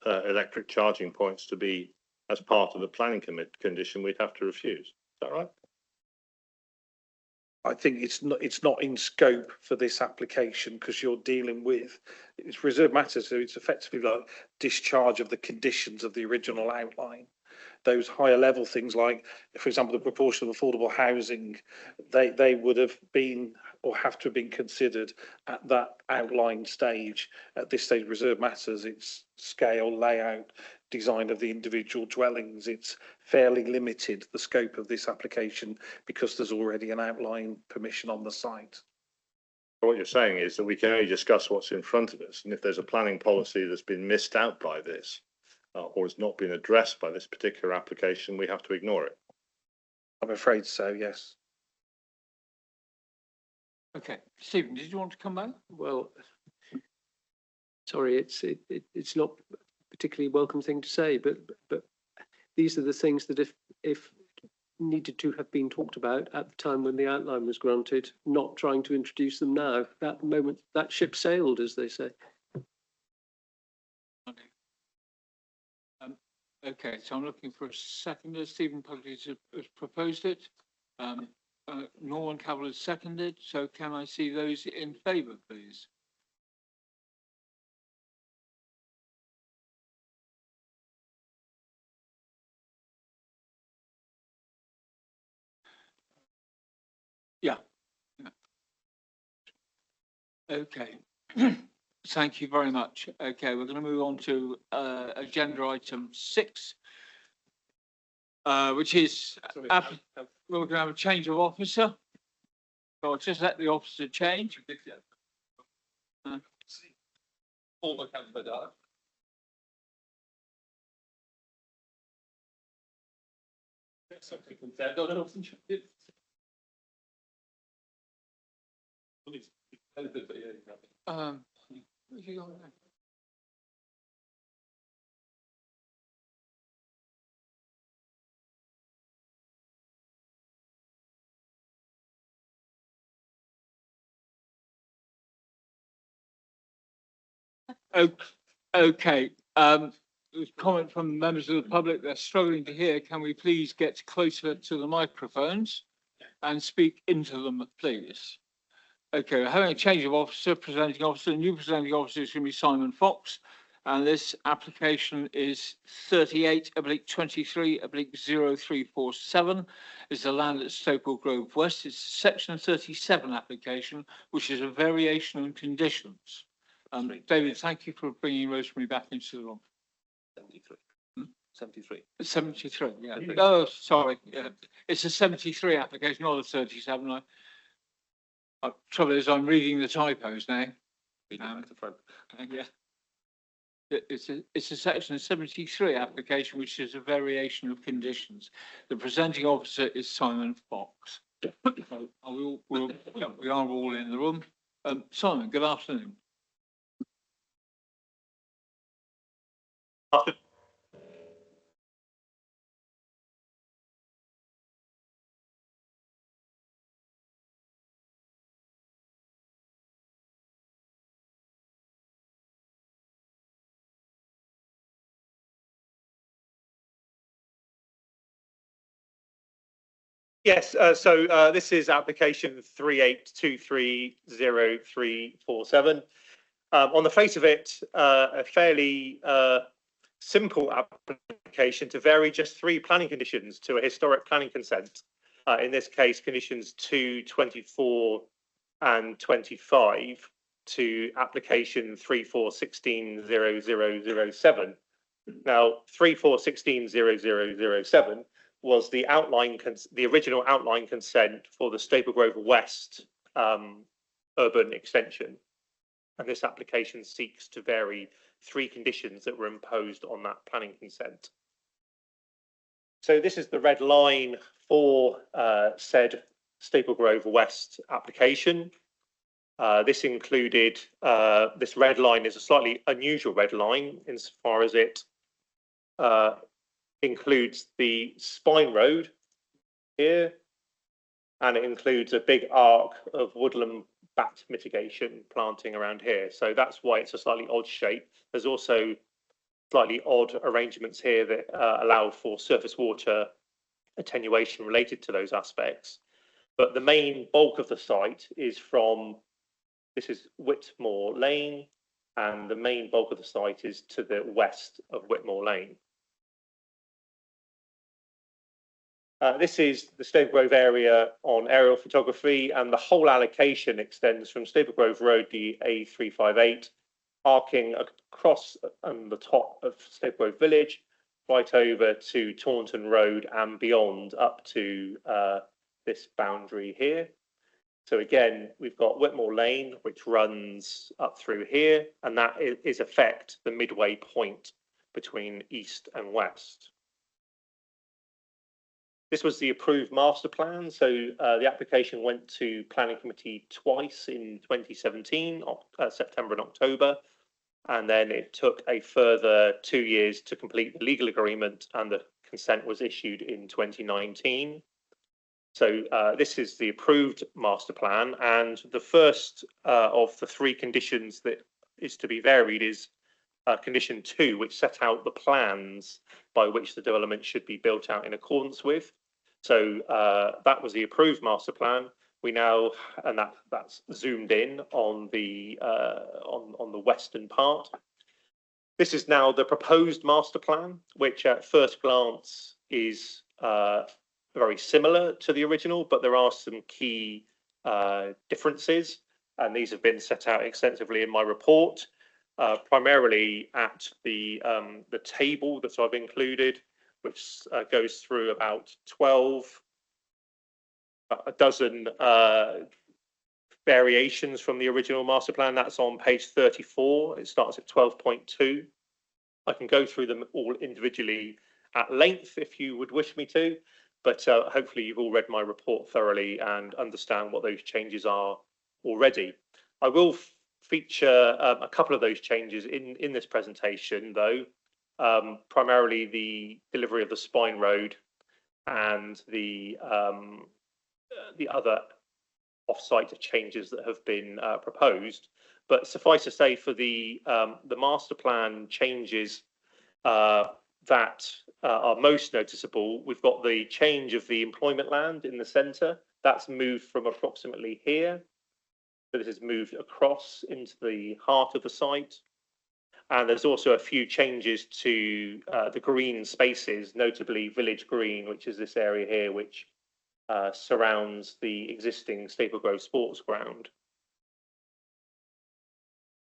electric charging points to be as part of the planning condition, we'd have to refuse. Is that right? I think it's not in scope for this application, because you're dealing with, it's reserve matters, so it's effectively like discharge of the conditions of the original outline. Those higher level things, like, for example, the proportion of affordable housing, they would have been or have to have been considered at that outline stage. At this stage, reserve matters, it's scale, layout, design of the individual dwellings. It's fairly limited, the scope of this application, because there's already an outline permission on the site. What you're saying is that we can only discuss what's in front of us, and if there's a planning policy that's been missed out by this, or has not been addressed by this particular application, we have to ignore it. I'm afraid so, yes. Okay, Stephen, did you want to come back? Well, sorry, it's not a particularly welcome thing to say, but these are the things that if needed to have been talked about at the time when the outline was granted, not trying to introduce them now. That moment, that ship sailed, as they say. Okay, so I'm looking for a seconder. Stephen Puggley has proposed it. Norman Cavill has seconded, so can I see those in favour, please? Yeah. Okay. Thank you very much. Okay, we're going to move on to agenda item 6, which is we're going to have a change of officer. So I'll just let the officer change. Where's he going now? Okay, there's comment from members of the public, they're struggling to hear. Can we please get closer to the microphones and speak into them, please? Okay, we're having a change of officer, presenting officer. The new presenting officer is going to be Simon Fox. And this application is 38/23/0347. Is the land at Stapel Grove West. It's a section 37 application, which is a variation on conditions. David, thank you for bringing Rosemary back into the room. 73. Hmm? 73. 73, yeah. Oh, sorry. Yeah. It's a 73 application, not a 37. Trouble is, I'm reading the typos now. At the front. Yeah. It's a section 73 application, which is a variation of conditions. The presenting officer is Simon Fox. So we are all in the room. Simon, good afternoon. Yes, this is application 38230347. On the face of it, a fairly simple application to vary just 3 planning conditions to a historic planning consent. In this case, conditions 2, 24 and 25 to application 34160007. Now, 34160007 was the original outline consent for the Stapel Grove West urban extension. And this application seeks to vary 3 conditions that were imposed on that planning consent. So this is the red line for said Stapel Grove West application. This included, this red line is a slightly unusual red line insofar as it includes the spine road here, and it includes a big arc of woodland bat mitigation planting around here. So that's why it's a slightly odd shape. There's also slightly odd arrangements here that allow for surface water attenuation related to those aspects. But the main bulk of the site is from, this is Whitmore Lane, and the main bulk of the site is to the west of Whitmore Lane. This is the Stapel Grove area on aerial photography, and the whole allocation extends from Stapel Grove Road, the A358, arcing across the top of Stapel Grove Village, right over to Taunton Road and beyond up to this boundary here. So again, we've got Whitmore Lane, which runs up through here, and that is effect the midway point between east and west. This was the approved master plan. So the application went to planning committee twice in 2017, September and October. And then it took a further 2 years to complete the legal agreement, and the consent was issued in 2019. So this is the approved master plan. And the first of the 3 conditions that is to be varied is condition 2, which set out the plans by which the development should be built out in accordance with. So that was the approved master plan. We now, and that's zoomed in on the western part. This is now the proposed master plan, which at first glance is very similar to the original, but there are some key differences, and these have been set out extensively in my report, primarily at the table that I've included, which goes through about a dozen variations from the original master plan. That's on page 34. It starts at 12.2. I can go through them all individually at length if you would wish me to, but hopefully you've all read my report thoroughly and understand what those changes are already. I will feature a couple of those changes in this presentation, though, primarily the delivery of the spine road and the other off-site changes that have been proposed. But suffice to say, for the master plan changes that are most noticeable, we've got the change of the employment land in the centre. That's moved from approximately here. So this has moved across into the heart of the site. And there's also a few changes to the green spaces, notably Village Green, which is this area here, which surrounds the existing Staple Grove Sports Ground.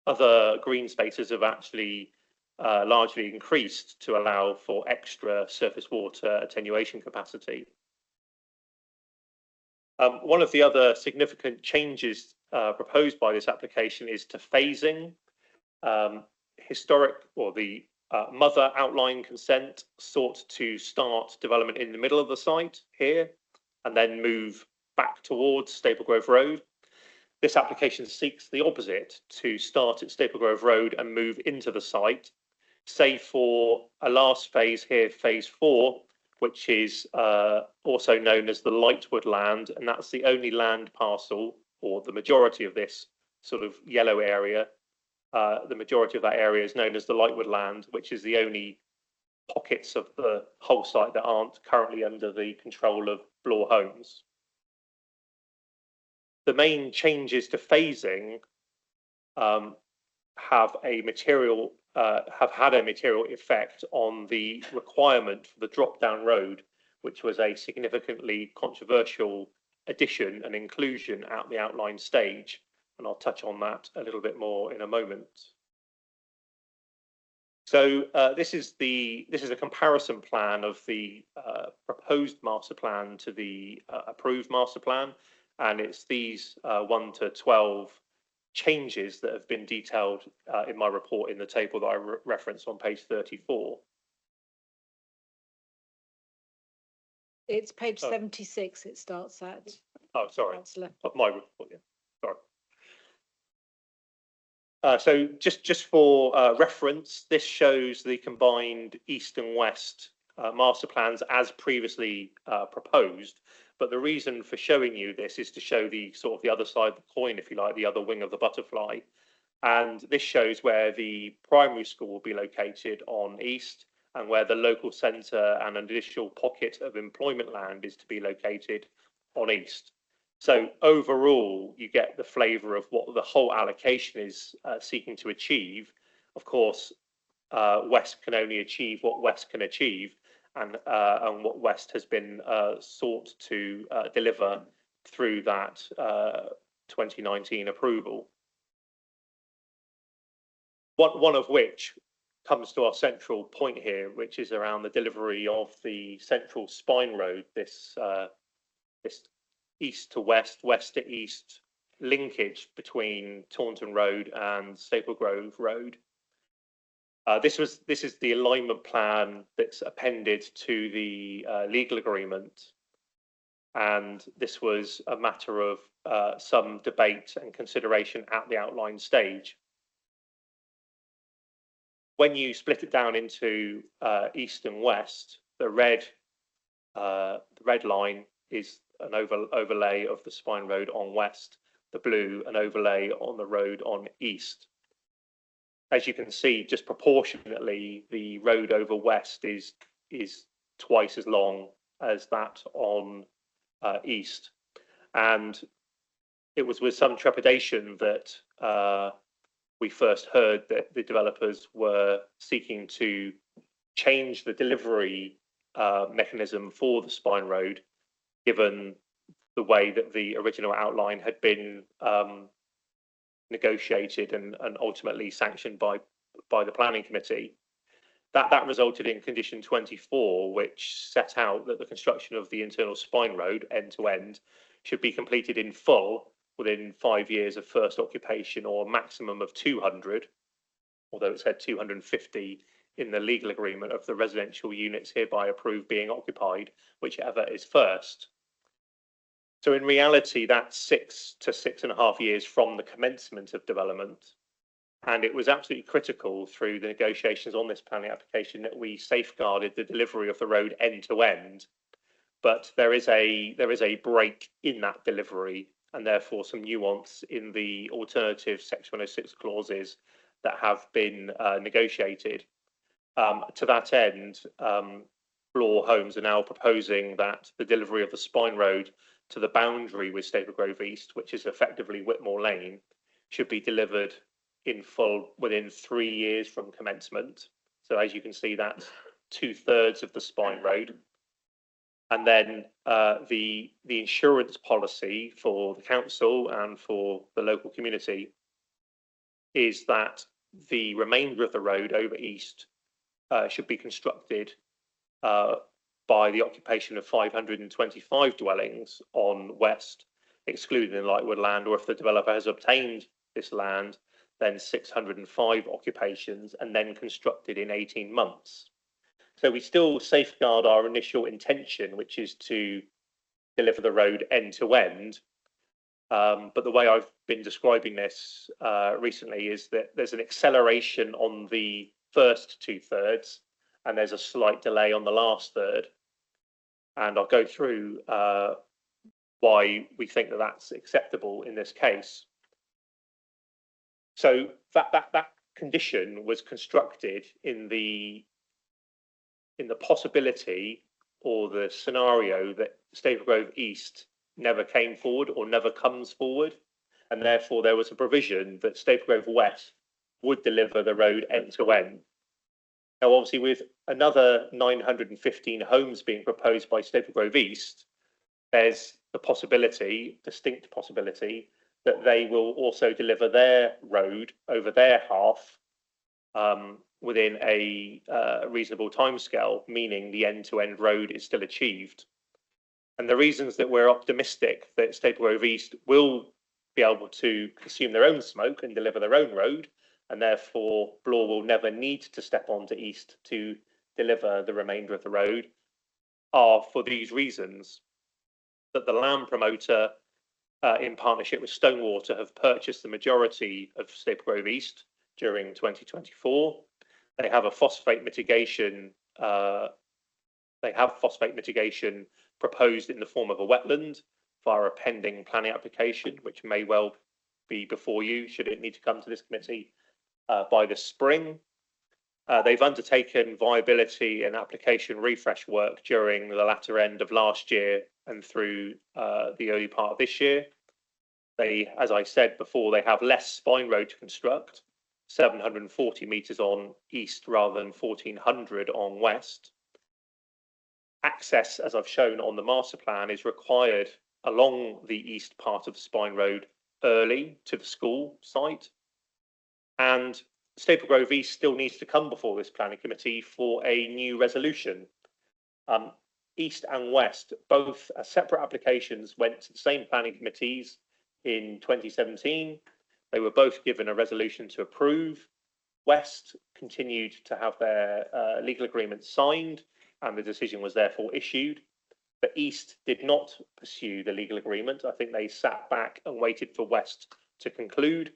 Other green spaces have actually largely increased to allow for extra surface water attenuation capacity. One of the other significant changes proposed by this application is to phasing. The mother outline consent sought to start development in the middle of the site here and then move back towards Staple Grove Road. This application seeks the opposite, to start at Staple Grove Road and move into the site, save for a last phase here, phase 4, which is also known as the Lightwood land, and that's the only land parcel, or the majority of this sort of yellow area. The majority of that area is known as the Lightwood land, which is the only pockets of the whole site that aren't currently under the control of Bloor Homes. The main changes to phasing have had a material effect on the requirement for the drop-down road, which was a significantly controversial addition and inclusion at the outline stage, and I'll touch on that a little bit more in a moment. So this is a comparison plan of the proposed master plan to the approved master plan, and it's these 1 to 12 changes that have been detailed in my report in the table that I referenced on page 34. It's page 76 it starts at. Oh, sorry. That's left. Of my report, yeah. Sorry. So just for reference, this shows the combined east and west master plans as previously proposed. But the reason for showing you this is to show the sort of the other side of the coin, if you like, the other wing of the butterfly. And this shows where the primary school will be located on east, and where the local centre and an additional pocket of employment land is to be located on east. So overall, you get the flavour of what the whole allocation is seeking to achieve. Of course, West can only achieve what West can achieve, and what West has been sought to deliver through that 2019 approval. One of which comes to our central point here, which is around the delivery of the central spine road, this east to west, west to east linkage between Taunton Road and Staple Grove Road. This is the alignment plan that's appended to the legal agreement, and this was a matter of some debate and consideration at the outline stage. When you split it down into east and west, the red line is an overlay of the spine road on west, the blue an overlay on the road on east. As you can see, just proportionately, the road over west is twice as long as that on East. And it was with some trepidation that we first heard that the developers were seeking to change the delivery mechanism for the spine road, given the way that the original outline had been negotiated and ultimately sanctioned by the planning committee. That resulted in condition 24, which set out that the construction of the internal spine road end to end should be completed in full within 5 years of first occupation, or a maximum of 200, although it said 250 in the legal agreement, of the residential units hereby approved being occupied, whichever is first. So in reality, that's 6 to 6.5 years from the commencement of development. And it was absolutely critical through the negotiations on this planning application that we safeguarded the delivery of the road end to end. But there is a break in that delivery, and therefore some nuance in the alternative Section 106 clauses that have been negotiated. To that end, Bloor Homes are now proposing that the delivery of the spine road to the boundary with Stapleford Grove East, which is effectively Whitmore Lane, should be delivered in full within 3 years from commencement. So as you can see, that's 2/3 of the spine road. And then the insurance policy for the council and for the local community is that the remainder of the road over East should be constructed by the occupation of 525 dwellings on West, excluding the Lightwood land, or if the developer has obtained this land, then 605 occupations, and then constructed in 18 months. So we still safeguard our initial intention, which is to deliver the road end to end. But the way I've been describing this recently is that there's an acceleration on the first 2/3, and there's a slight delay on the last third. And I'll go through why we think that that's acceptable in this case. So that condition was constructed in the possibility or the scenario that Stapleford Grove East never came forward or never comes forward, and therefore there was a provision that Stapleford Grove West would deliver the road end to end. Now, obviously, with another 915 homes being proposed by Stapleford Grove East, there's the possibility, distinct possibility, that they will also deliver their road over their half within a reasonable timescale, meaning the end-to-end road is still achieved. And the reasons that we're optimistic that Stapleford Grove East will be able to consume their own smoke and deliver their own road, and therefore Bloor will never need to step onto East to deliver the remainder of the road, are for these reasons: that the land promoter, in partnership with Stonewater, have purchased the majority of Stapleford Grove East during 2024. They have a phosphate mitigation. Proposed in the form of a wetland via a pending planning application, which may well be before you, should it need to come to this committee by the spring. They've undertaken viability and application refresh work during the latter end of last year and through the early part of this year. They, as I said before, they have less spine road to construct, 740 metres on East rather than 1,400 on West. Access, as I've shown on the master plan, is required along the east part of the spine road early to the school site. And Stapleford Grove East still needs to come before this planning committee for a new resolution. East and West, both as separate applications, went to the same planning committees in 2017. They were both given a resolution to approve. West continued to have their legal agreement signed, and the decision was therefore issued. But East did not pursue the legal agreement. I think they sat back and waited for West to conclude.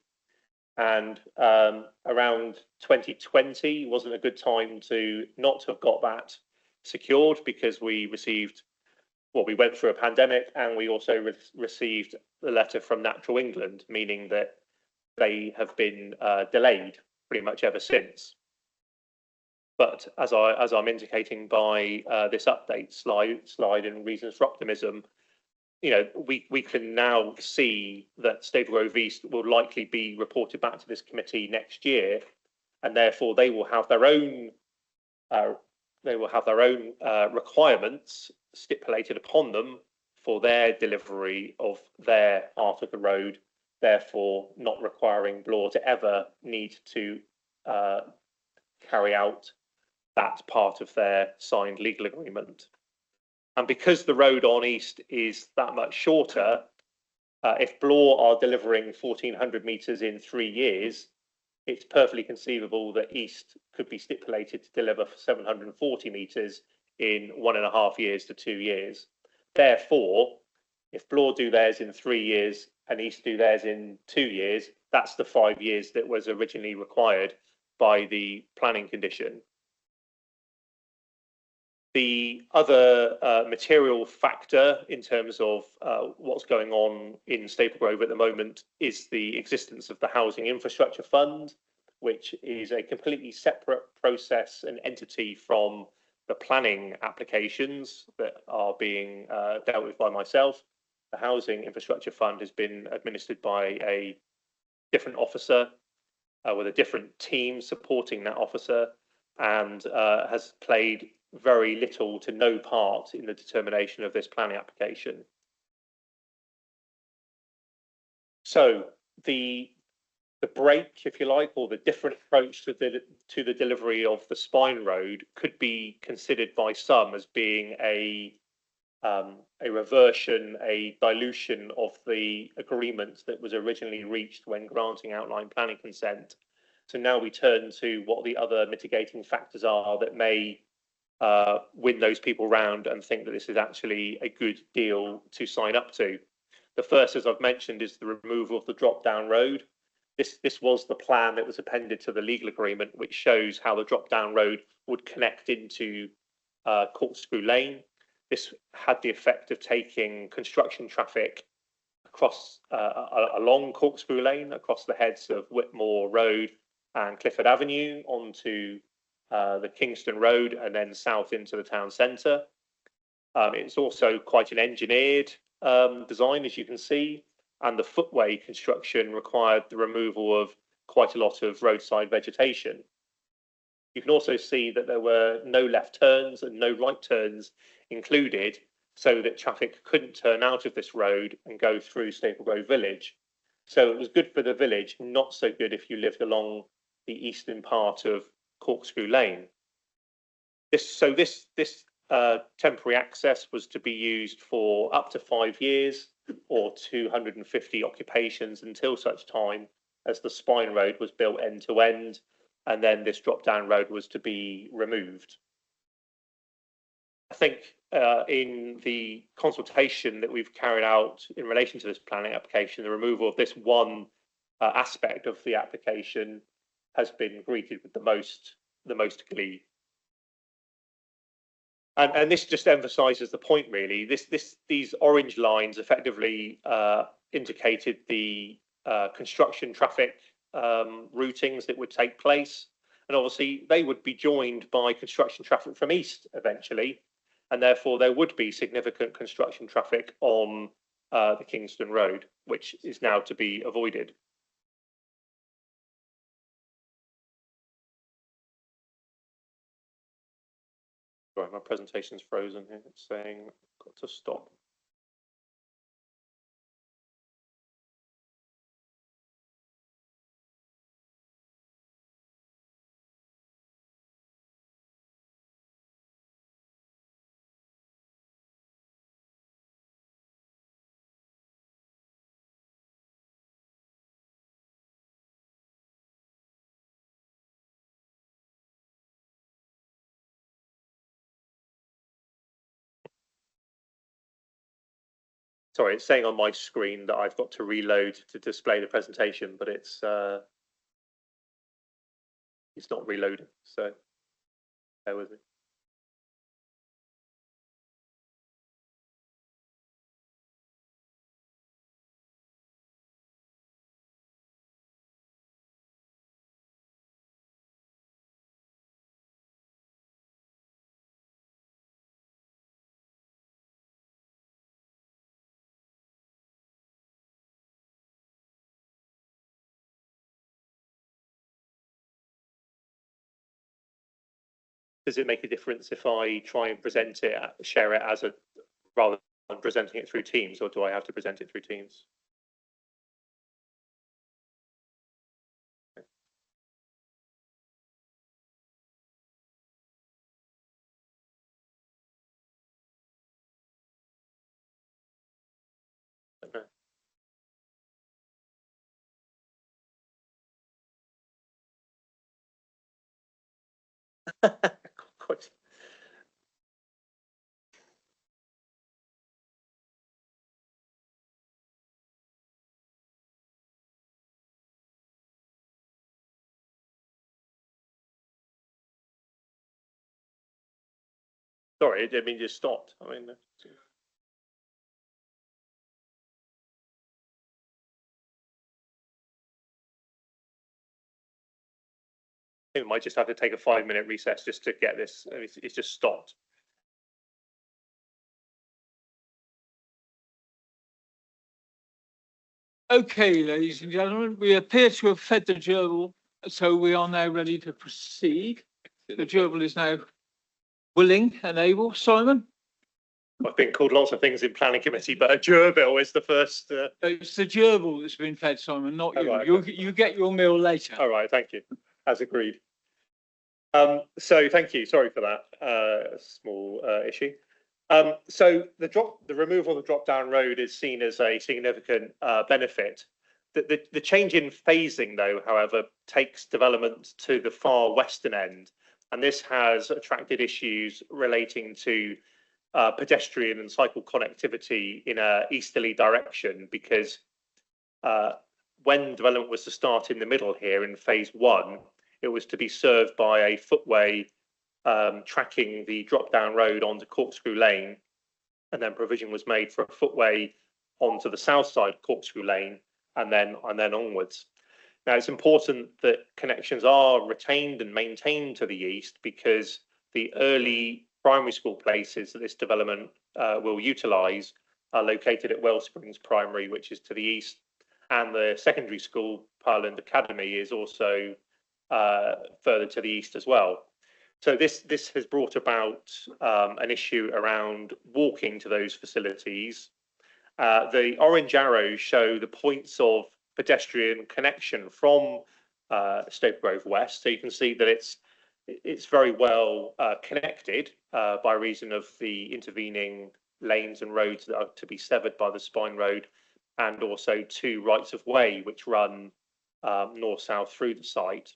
And around 2020 wasn't a good time to not have got that secured, because we went through a pandemic, and we also received the letter from Natural England, meaning that they have been delayed pretty much ever since. But as I'm indicating by this update slide and reasons for optimism, you know, we can now see that Staple Grove East will likely be reported back to this committee next year, and therefore they will have their own requirements stipulated upon them for their delivery of their part of the road, therefore not requiring Bloor to ever need to carry out that part of their signed legal agreement. And because the road on East is that much shorter, if Bloor are delivering 1,400 metres in 3 years, it's perfectly conceivable that East could be stipulated to deliver 740 metres in 1.5 years to 2 years. Therefore, if Bloor do theirs in 3 years and East do theirs in 2 years, that's the 5 years that was originally required by the planning condition. The other material factor in terms of what's going on in Staple Grove at the moment is the existence of the Housing Infrastructure Fund, which is a completely separate process and entity from the planning applications that are being dealt with by myself. The Housing Infrastructure Fund has been administered by a different officer with a different team supporting that officer, and has played very little to no part in the determination of this planning application. So the break, if you like, or the different approach to the delivery of the spine road could be considered by some as being a reversion, a dilution of the agreement that was originally reached when granting outline planning consent. So now we turn to what the other mitigating factors are that may win those people round and think that this is actually a good deal to sign up to. The first, as I've mentioned, is the removal of the drop-down road. This was the plan that was appended to the legal agreement, which shows how the drop-down road would connect into Corkscrew Lane. This had the effect of taking construction traffic across along Corkscrew Lane, across the heads of Whitmore Road and Clifford Avenue onto the Kingston Road and then south into the town centre. It's also quite an engineered design, as you can see, and the footway construction required the removal of quite a lot of roadside vegetation. You can also see that there were no left turns and no right turns included, so that traffic couldn't turn out of this road and go through Staple Grove Village. So it was good for the village, not so good if you lived along the eastern part of Corkscrew Lane. This temporary access was to be used for up to 5 years or 250 occupations until such time as the spine road was built end to end, and then this drop down road was to be removed. I think in the consultation that we've carried out in relation to this planning application, the removal of this one aspect of the application has been greeted with the most glee. And this just emphasises the point, really. These orange lines effectively indicated the construction traffic routings that would take place, and obviously they would be joined by construction traffic from east eventually, and therefore there would be significant construction traffic on the Kingston Road, which is now to be avoided. Sorry, my presentation's frozen here. It's saying got to stop. Sorry, it's saying on my screen that I've got to reload to display the presentation, but it's not reloading, so bear with me. does it make a difference if I try and present it, share it as a, rather than presenting it through Teams, or do I have to present it through Teams? Okay. Quite. Sorry, I didn't mean just stopped. I mean, I might just have to take a 5-minute recess just to get this. It's just stopped. Okay, ladies and gentlemen, we appear to have fed the gerbil, so we are now ready to proceed. The gerbil is now willing and able. Simon? I've been called lots of things in planning committee, but a gerbil is the first. It's the gerbil that's been fed, Simon, not you. Right, You get your meal later. All right, thank you. As agreed. So thank you. Sorry for that small issue. So the removal of the drop down road is seen as a significant benefit. The change in phasing, though, however, takes development to the far western end, and this has attracted issues relating to pedestrian and cycle connectivity in a easterly direction, because when development was to start in the middle here in phase 1, it was to be served by a footway tracking the drop down road onto Corkscrew Lane, and then provision was made for a footway onto the south side of Corkscrew Lane, and then onwards. Now, it's important that connections are retained and maintained to the east, because the early primary school places that this development will utilise are located at Wellsprings Primary, which is to the east, and the secondary school, Parland Academy, is also further to the east as well. So this has brought about an issue around walking to those facilities. The orange arrows show the points of pedestrian connection from Stoke Grove West. So you can see that it's very well connected by reason of the intervening lanes and roads that are to be severed by the Spine Road, and also 2 rights of way which run north-south through the site.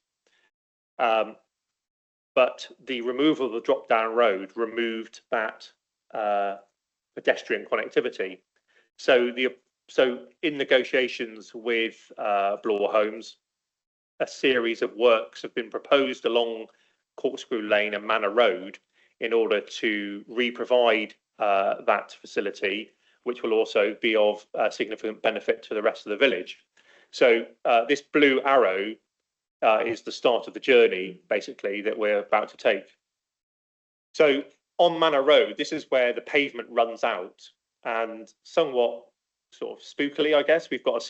But the removal of the drop-down road removed that pedestrian connectivity. So in negotiations with Bloor Homes, a series of works have been proposed along Corkscrew Lane and Manor Road in order to re-provide that facility, which will also be of significant benefit to the rest of the village. So this blue arrow is the start of the journey, basically, that we're about to take. So on Manor Road, this is where the pavement runs out, and somewhat sort of spookily, I guess, we've got a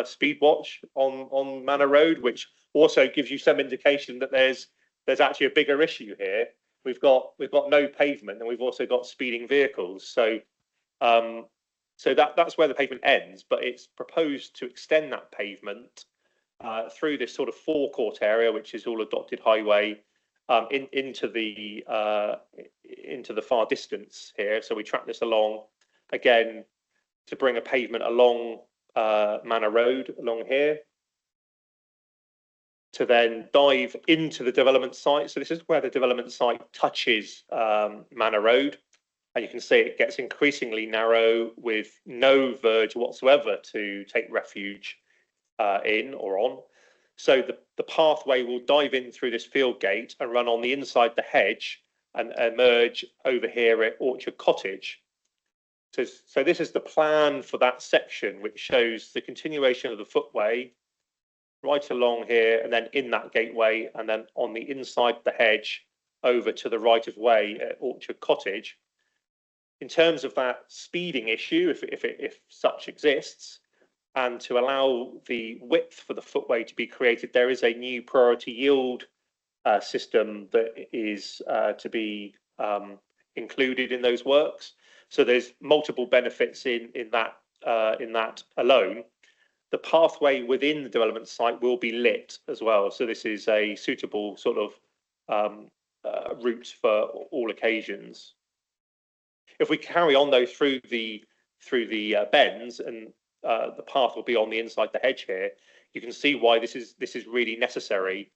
speed watch on Manor Road, which also gives you some indication that there's actually a bigger issue here. We've got no pavement, and we've also got speeding vehicles. So that's where the pavement ends, but it's proposed to extend that pavement through this sort of forecourt area, which is all adopted highway, into the far distance here. So we track this along again to bring a pavement along Manor Road along here, to then dive into the development site. So this is where the development site touches Manor Road, and you can see it gets increasingly narrow with no verge whatsoever to take refuge in or on. So the pathway will dive in through this field gate and run on the inside the hedge and emerge over here at Orchard Cottage. So this is the plan for that section, which shows the continuation of the footway right along here, and then in that gateway, and then on the inside the hedge over to the right of way at Orchard Cottage. In terms of that speeding issue, if such exists, and to allow the width for the footway to be created, there is a new priority yield system that is to be included in those works. So there's multiple benefits in that alone. The pathway within the development site will be lit as well. So this is a suitable sort of route for all occasions. If we carry on though through the bends, and the path will be on the inside the hedge here, you can see why this is really necessary.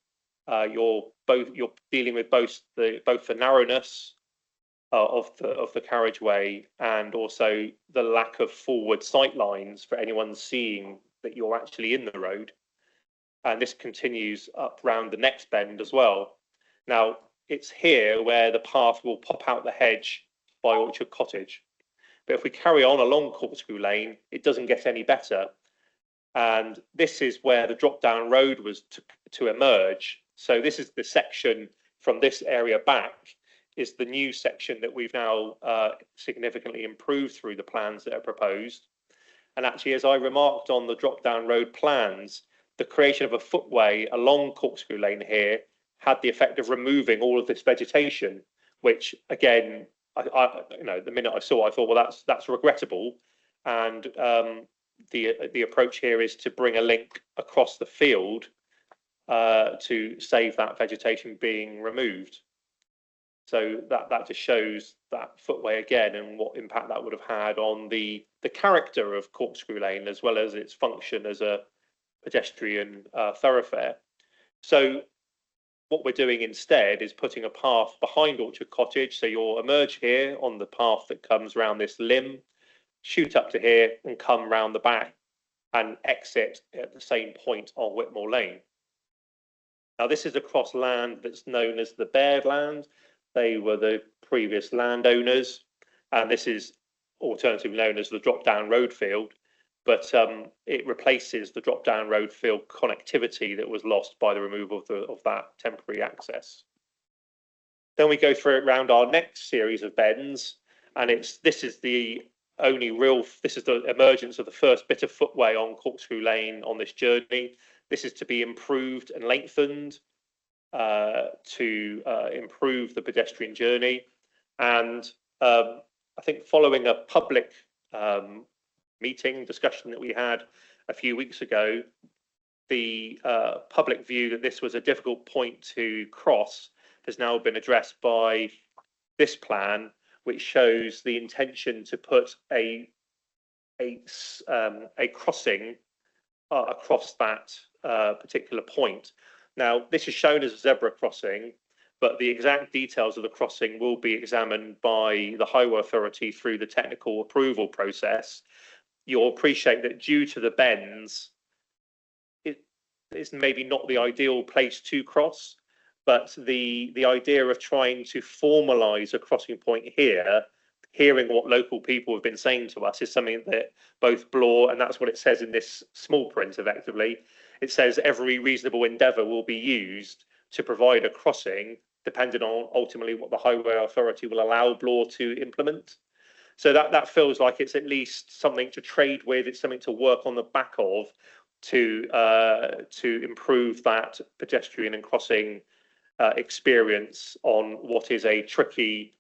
You're dealing with both the narrowness of the carriageway and also the lack of forward sight lines for anyone seeing that you're actually in the road. And this continues up round the next bend as well. Now, it's here where the path will pop out the hedge by Orchard Cottage. But if we carry on along Corkscrew Lane, it doesn't get any better. And this is where the drop-down road was to emerge. So this is the section from this area back is the new section that we've now significantly improved through the plans that are proposed. And actually, as I remarked on the drop-down road plans, the creation of a footway along Corkscrew Lane here had the effect of removing all of this vegetation, which again, the minute I saw, I thought, well, that's regrettable. And the approach here is to bring a link across the field to save that vegetation being removed. So that just shows that footway again and what impact that would have had on the character of Corkscrew Lane as well as its function as a pedestrian thoroughfare. So what we're doing instead is putting a path behind Orchard Cottage. So you'll emerge here on the path that comes around this limb, shoot up to here and come round the back and exit at the same point on Whitmore Lane. Now this is across land that's known as the Baird land. They were the previous landowners, and this is alternatively known as the drop-down road field, but it replaces the drop-down road field connectivity that was lost by the removal of that temporary access. Then we go through it around our next series of bends, and this is the emergence of the first bit of footway on Corkscrew Lane on this journey. This is to be improved and lengthened to improve the pedestrian journey. And I think following a public discussion that we had a few weeks ago, the public view that this was a difficult point to cross has now been addressed by this plan, which shows the intention to put a crossing across that particular point. Now, this is shown as a zebra crossing, but the exact details of the crossing will be examined by the Highway Authority through the technical approval process. You'll appreciate that due to the bends, it is maybe not the ideal place to cross, but the idea of trying to formalise a crossing point here, hearing what local people have been saying to us, is something that both Bloor, and that's what it says in this small print effectively, it says every reasonable endeavour will be used to provide a crossing, depending on ultimately what the Highway Authority will allow Bloor to implement. So that feels like it's at least something to trade with, it's something to work on the back of to improve that pedestrian and crossing experience on what is a tricky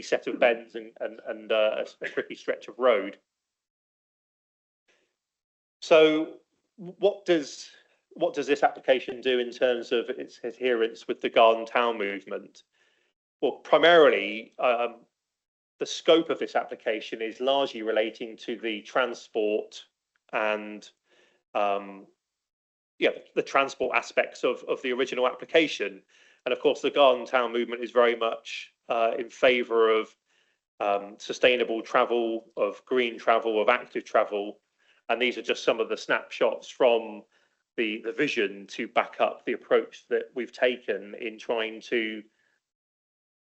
set of bends and a tricky stretch of road. So what does this application do in terms of its adherence with the Garden Town movement? Well, primarily, the scope of this application is largely relating to the transport and the transport aspects of the original application. And of course, the Garden Town movement is very much in favour of sustainable travel, of green travel, of active travel. And these are just some of the snapshots from the vision to back up the approach that we've taken in trying to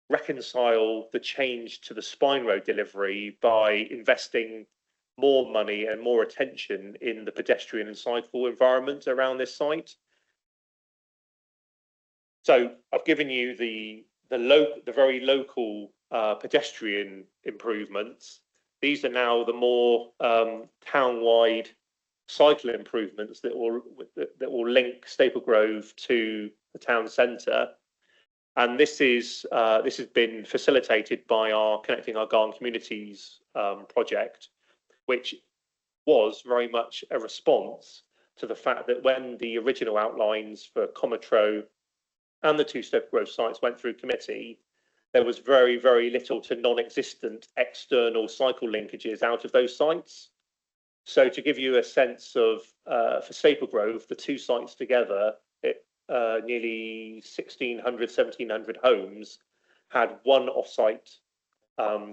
reconcile the change to the spine road delivery by investing more money and more attention in the pedestrian and cycle environment around this site. So I've given you the very local pedestrian improvements. These are now the more town-wide cycle improvements that will link Staple Grove to the town centre. And this has been facilitated by our Connecting Argyle Communities project, which was very much a response to the fact that when the original outlines for Cometro and the two Stoke Grove sites went through committee, there was very, very little to non-existent external cycle linkages out of those sites. So to give you a sense of, for Staple Grove, the two sites together, nearly 1,600, 1,700 homes had one off-site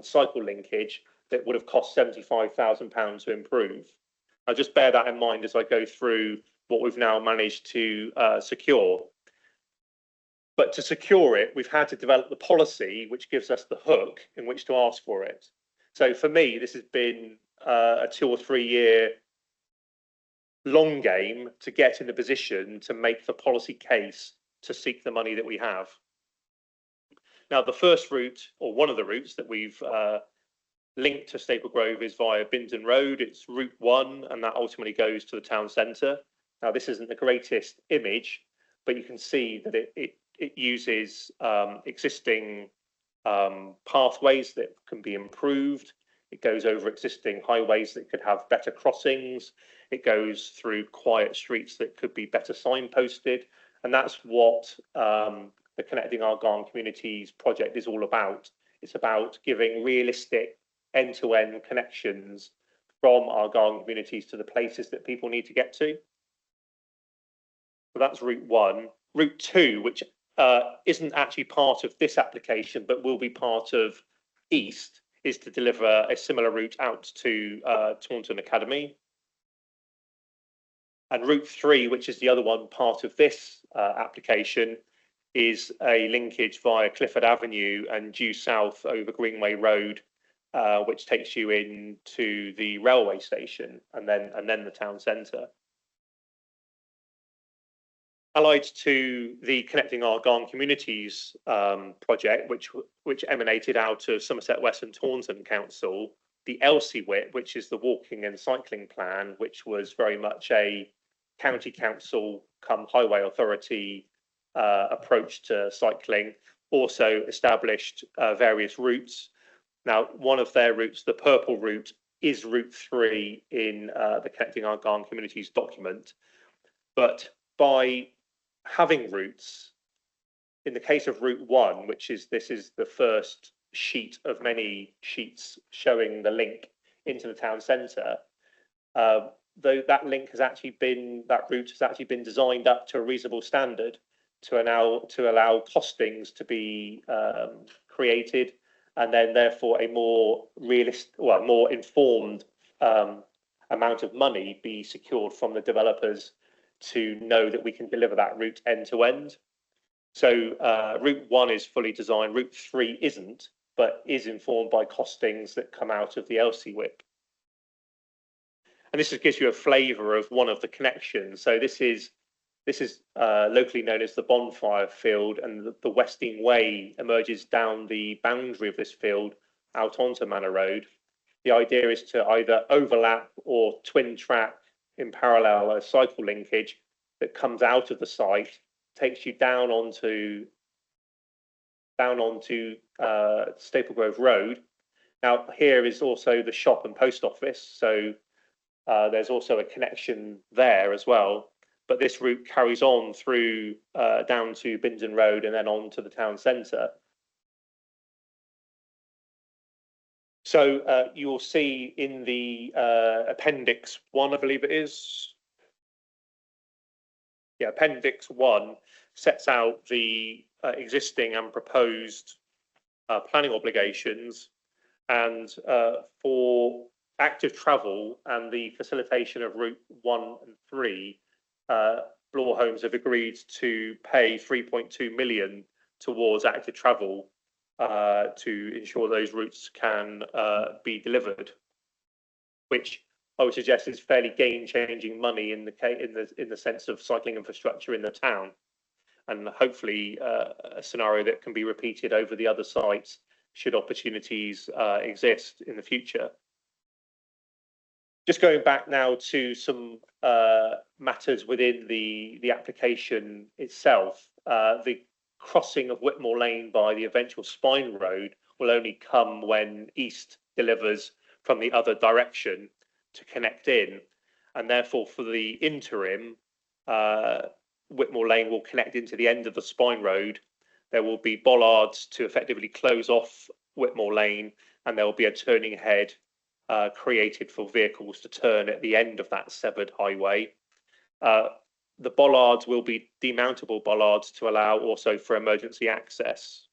cycle linkage that would have cost £75,000 to improve. I'll just bear that in mind as I go through what we've now managed to secure. But to secure it, we've had to develop the policy which gives us the hook in which to ask for it. So for me, this has been a 2 or 3 year long game to get in a position to make the policy case to seek the money that we have. Now, the first route, or one of the routes that we've linked to Staple Grove, is via Bindon Road. It's Route 1, and that ultimately goes to the town centre. Now, this isn't the greatest image, but you can see that it uses existing pathways that can be improved. It goes over existing highways that could have better crossings. It goes through quiet streets that could be better signposted. And that's what the Connecting Argyle Communities project is all about. It's about giving realistic end-to-end connections from Argyle communities to the places that people need to get to. So that's Route 1. Route 2, which isn't actually part of this application, but will be part of East, is to deliver a similar route out to Taunton Academy. And Route 3, which is the other one part of this application, is a linkage via Clifford Avenue and due south over Greenway Road, which takes you into the railway station and then the town centre. Allied to the Connecting Argyle Communities project, which emanated out of Somerset West and Taunton Council, the LCWIP, which is the walking and cycling plan, which was very much a county council come highway authority approach to cycling, also established various routes. Now, one of their routes, the purple route, is Route 3 in the Connecting Argyle Communities document. But by having routes, in the case of Route 1, this is the first sheet of many sheets showing the link into the town centre, though that route has actually been designed up to a reasonable standard to allow costings to be created, and then therefore a more more informed amount of money be secured from the developers to know that we can deliver that route end to end. So Route 1 is fully designed, Route 3 isn't, but is informed by costings that come out of the LCWIP. And this just gives you a flavour of one of the connections. So this is locally known as the Bonfire Field, and the Westing Way emerges down the boundary of this field out onto Manor Road. The idea is to either overlap or twin track in parallel a cycle linkage that comes out of the site, takes you down onto Staple Grove Road. Now, here is also the shop and post office, so there's also a connection there as well. But this route carries on through down to Bindon Road and then on to the town centre. So you will see in the Appendix 1, I believe it is. Yeah, Appendix 1 sets out the existing and proposed planning obligations, and for active travel and the facilitation of Route 1 and 3, Bloor Homes have agreed to pay 3.2 million towards active travel to ensure those routes can be delivered, which I would suggest is fairly game-changing money in the sense of cycling infrastructure in the town, and hopefully a scenario that can be repeated over the other sites should opportunities exist in the future. Just going back now to some matters within the application itself. the crossing of Whitmore Lane by the eventual Spine Road will only come when East delivers from the other direction to connect in. And therefore, for the interim, Whitmore Lane will connect into the end of the Spine Road. There will be bollards to effectively close off Whitmore Lane, and there will be a turning head created for vehicles to turn at the end of that severed highway. The bollards will be demountable bollards to allow also for emergency access.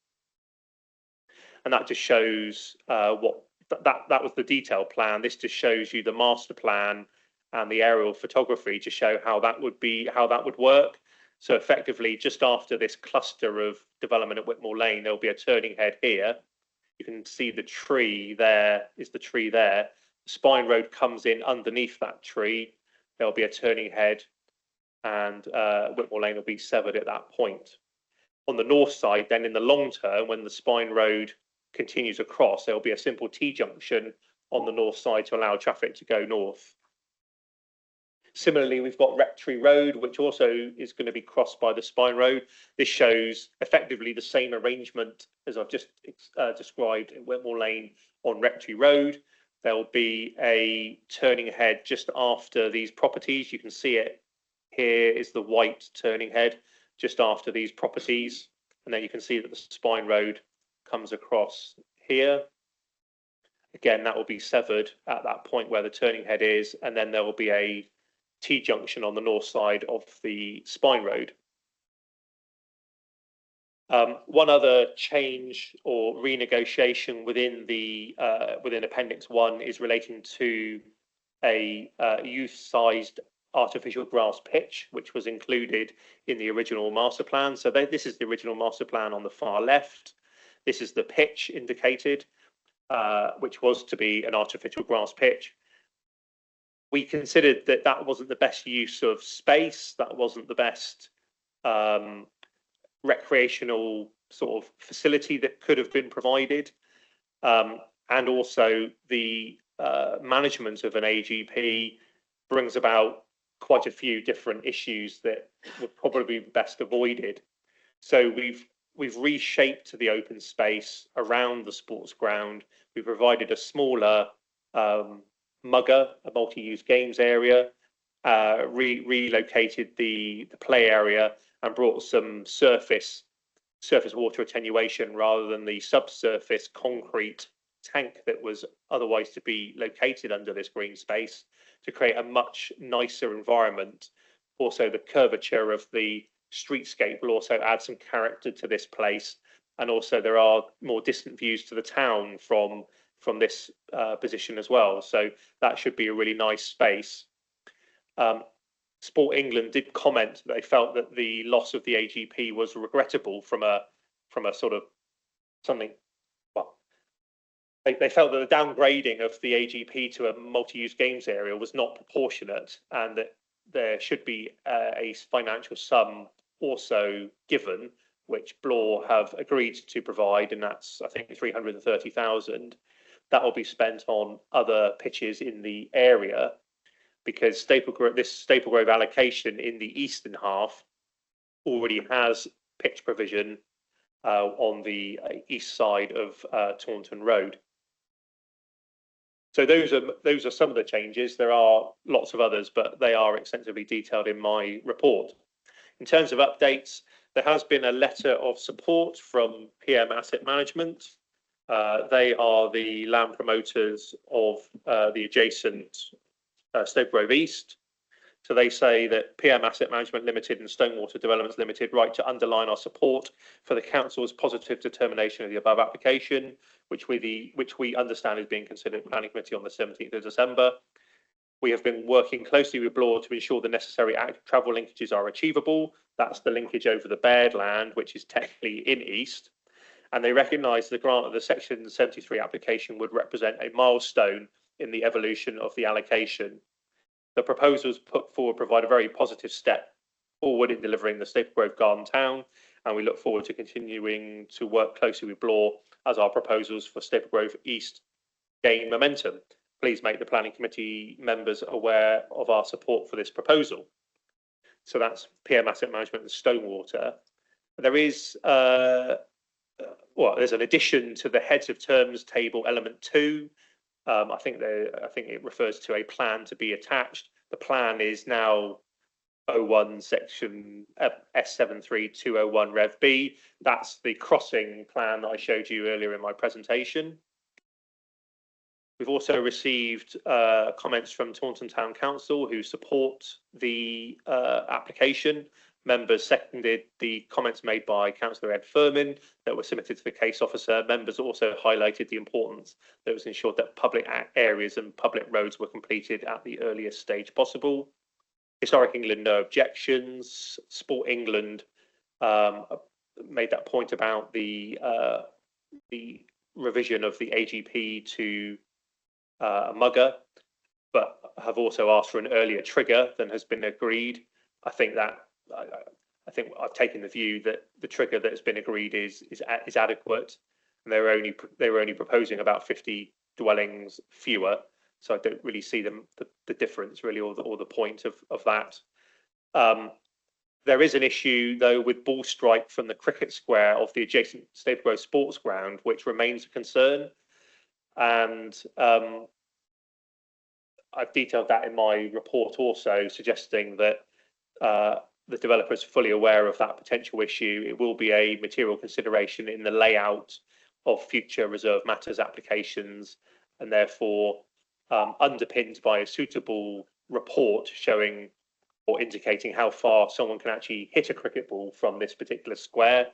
And that just shows what that was the detailed plan. This just shows you the master plan and the aerial photography to show how that would work. So effectively, just after this cluster of development at Whitmore Lane, there'll be a turning head here. You can see the tree there is the tree there. The Spine Road comes in underneath that tree. There'll be a turning head, and Whitmore Lane will be severed at that point. On the north side, then in the long term, when the Spine Road continues across, there will be a simple T-junction on the north side to allow traffic to go north. Similarly, we've got Rectory Road, which also is going to be crossed by the Spine Road. This shows effectively the same arrangement as I've just described in Whitmore Lane on Rectory Road. There will be a turning head just after these properties. You can see it here is the white turning head just after these properties. And then you can see that the Spine Road comes across here. Again, that will be severed at that point where the turning head is, and then there will be a T-junction on the north side of the Spine Road. One other change or renegotiation within the within Appendix 1 is relating to a youth-sized artificial grass pitch, which was included in the original master plan. So this is the original master plan on the far left. This is the pitch indicated, which was to be an artificial grass pitch. We considered that that wasn't the best use of space, that wasn't the best recreational sort of facility that could have been provided. And also the management of an AGP brings about quite a few different issues that would probably be best avoided. So we've reshaped the open space around the sports ground. We've provided a smaller mugger, a multi-use games area, relocated the play area and brought some surface water attenuation rather than the subsurface concrete tank that was otherwise to be located under this green space to create a much nicer environment. Also, the curvature of the streetscape will also add some character to this place. And also there are more distant views to the town from this position as well. So that should be a really nice space. Sport England did comment that they felt that the loss of the AGP was regrettable from a sort of something. Well, they felt that the downgrading of the AGP to a multi-use games area was not proportionate, and that there should be a financial sum also given, which Blore have agreed to provide, and that's I think 330,000. That will be spent on other pitches in the area, because this Staple Grove allocation in the eastern half already has pitch provision on the east side of Taunton Road. So those are some of the changes. There are lots of others, but they are extensively detailed in my report. In terms of updates, there has been a letter of support from PM Asset Management. They are the land promoters of the adjacent Staple Grove East. So they say that PM Asset Management Limited and Stonewater Developments Limited write to underline our support for the council's positive determination of the above application, which we understand is being considered in Planning Committee on the 17th of December. We have been working closely with Blore to ensure the necessary active travel linkages are achievable. That's the linkage over the Baird land, which is technically in East. And they recognise the grant of the Section 73 application would represent a milestone in the evolution of the allocation. The proposals put forward provide a very positive step forward in delivering the Staple Grove Garden Town, and we look forward to continuing to work closely with Blore as our proposals for Staple Grove East gain momentum. Please make the Planning Committee members aware of our support for this proposal. So that's PM Asset Management and Stonewater. There is, well, there's an addition to the heads of terms table element 2. I think it refers to a plan to be attached. The plan is now 01 section S73201 Rev B. That's the crossing plan that I showed you earlier in my presentation. We've also received comments from Taunton Town Council who support the application. Members seconded the comments made by Councillor Ed Furman that were submitted to the case officer. Members also highlighted the importance that was ensured that public areas and public roads were completed at the earliest stage possible. Historic England, no objections. Sport England made that point about the revision of the AGP to a mugger, but have also asked for an earlier trigger than has been agreed. I think I've taken the view that the trigger that has been agreed is adequate, and they were only proposing about 50 dwellings fewer. So I don't really see the difference really, or the point of that. There is an issue though with ball strike from the cricket square of the adjacent Stapleford Grove Sports Ground, which remains a concern. And I've detailed that in my report also, suggesting that the developer is fully aware of that potential issue. It will be a material consideration in the layout of future reserve matters applications, and therefore underpinned by a suitable report showing or indicating how far someone can actually hit a cricket ball from this particular square.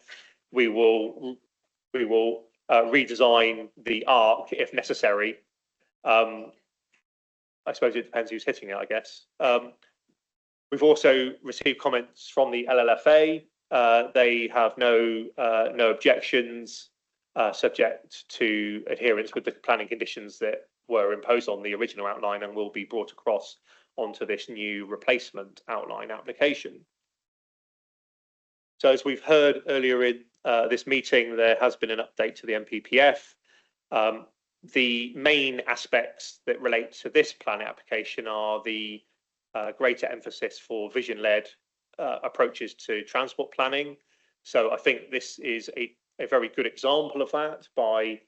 We will redesign the arc if necessary. I suppose it depends who's hitting it, I guess. We've also received comments from the LLFA. They have no objections, subject to adherence with the planning conditions that were imposed on the original outline and will be brought across onto this new replacement outline application. So as we've heard earlier in this meeting, there has been an update to the MPPF. The main aspects that relate to this plan application are the greater emphasis for vision-led approaches to transport planning. So I think this is a very good example of that, by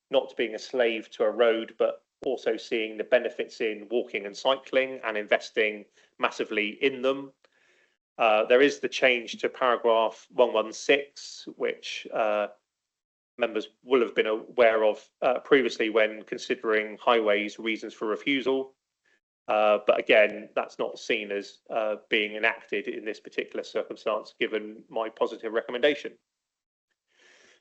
not being a slave to a road, but also seeing the benefits in walking and cycling and investing massively in them. There is the change to paragraph 116, which members will have been aware of previously when considering highways reasons for refusal. But again, that's not seen as being enacted in this particular circumstance, given my positive recommendation.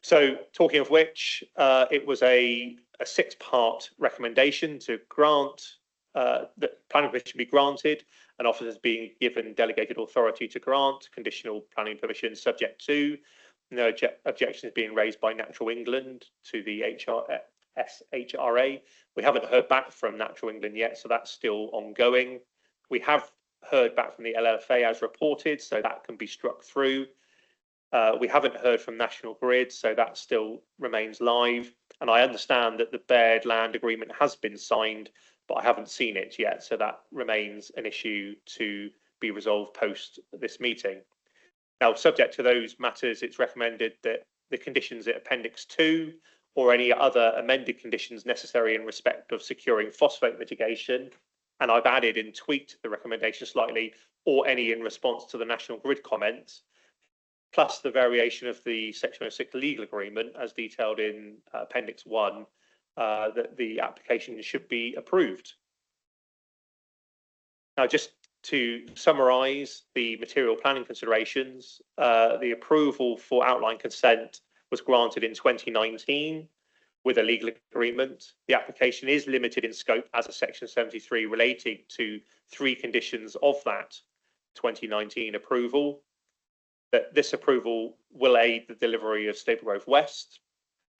So talking of which, it was a 6-part recommendation to grant that planning permission be granted, and officers being given delegated authority to grant conditional planning permission, subject to no objections being raised by Natural England to the SHRA. We haven't heard back from Natural England yet, so that's still ongoing. We have heard back from the LLFA as reported, so that can be struck through. We haven't heard from National Grid, so that still remains live. And I understand that the Baird Land Agreement has been signed, but I haven't seen it yet, so that remains an issue to be resolved post this meeting. Now, subject to those matters, it's recommended that the conditions in Appendix 2 or any other amended conditions necessary in respect of securing phosphate mitigation, and I've added and tweaked the recommendation slightly, or any in response to the National Grid comments, plus the variation of the Section 06 legal agreement as detailed in Appendix 1, that the application should be approved. Now, just to summarise the material planning considerations, the approval for outline consent was granted in 2019 with a legal agreement. The application is limited in scope as a Section 73 relating to 3 conditions of that 2019 approval. That this approval will aid the delivery of Stapleford Grove West,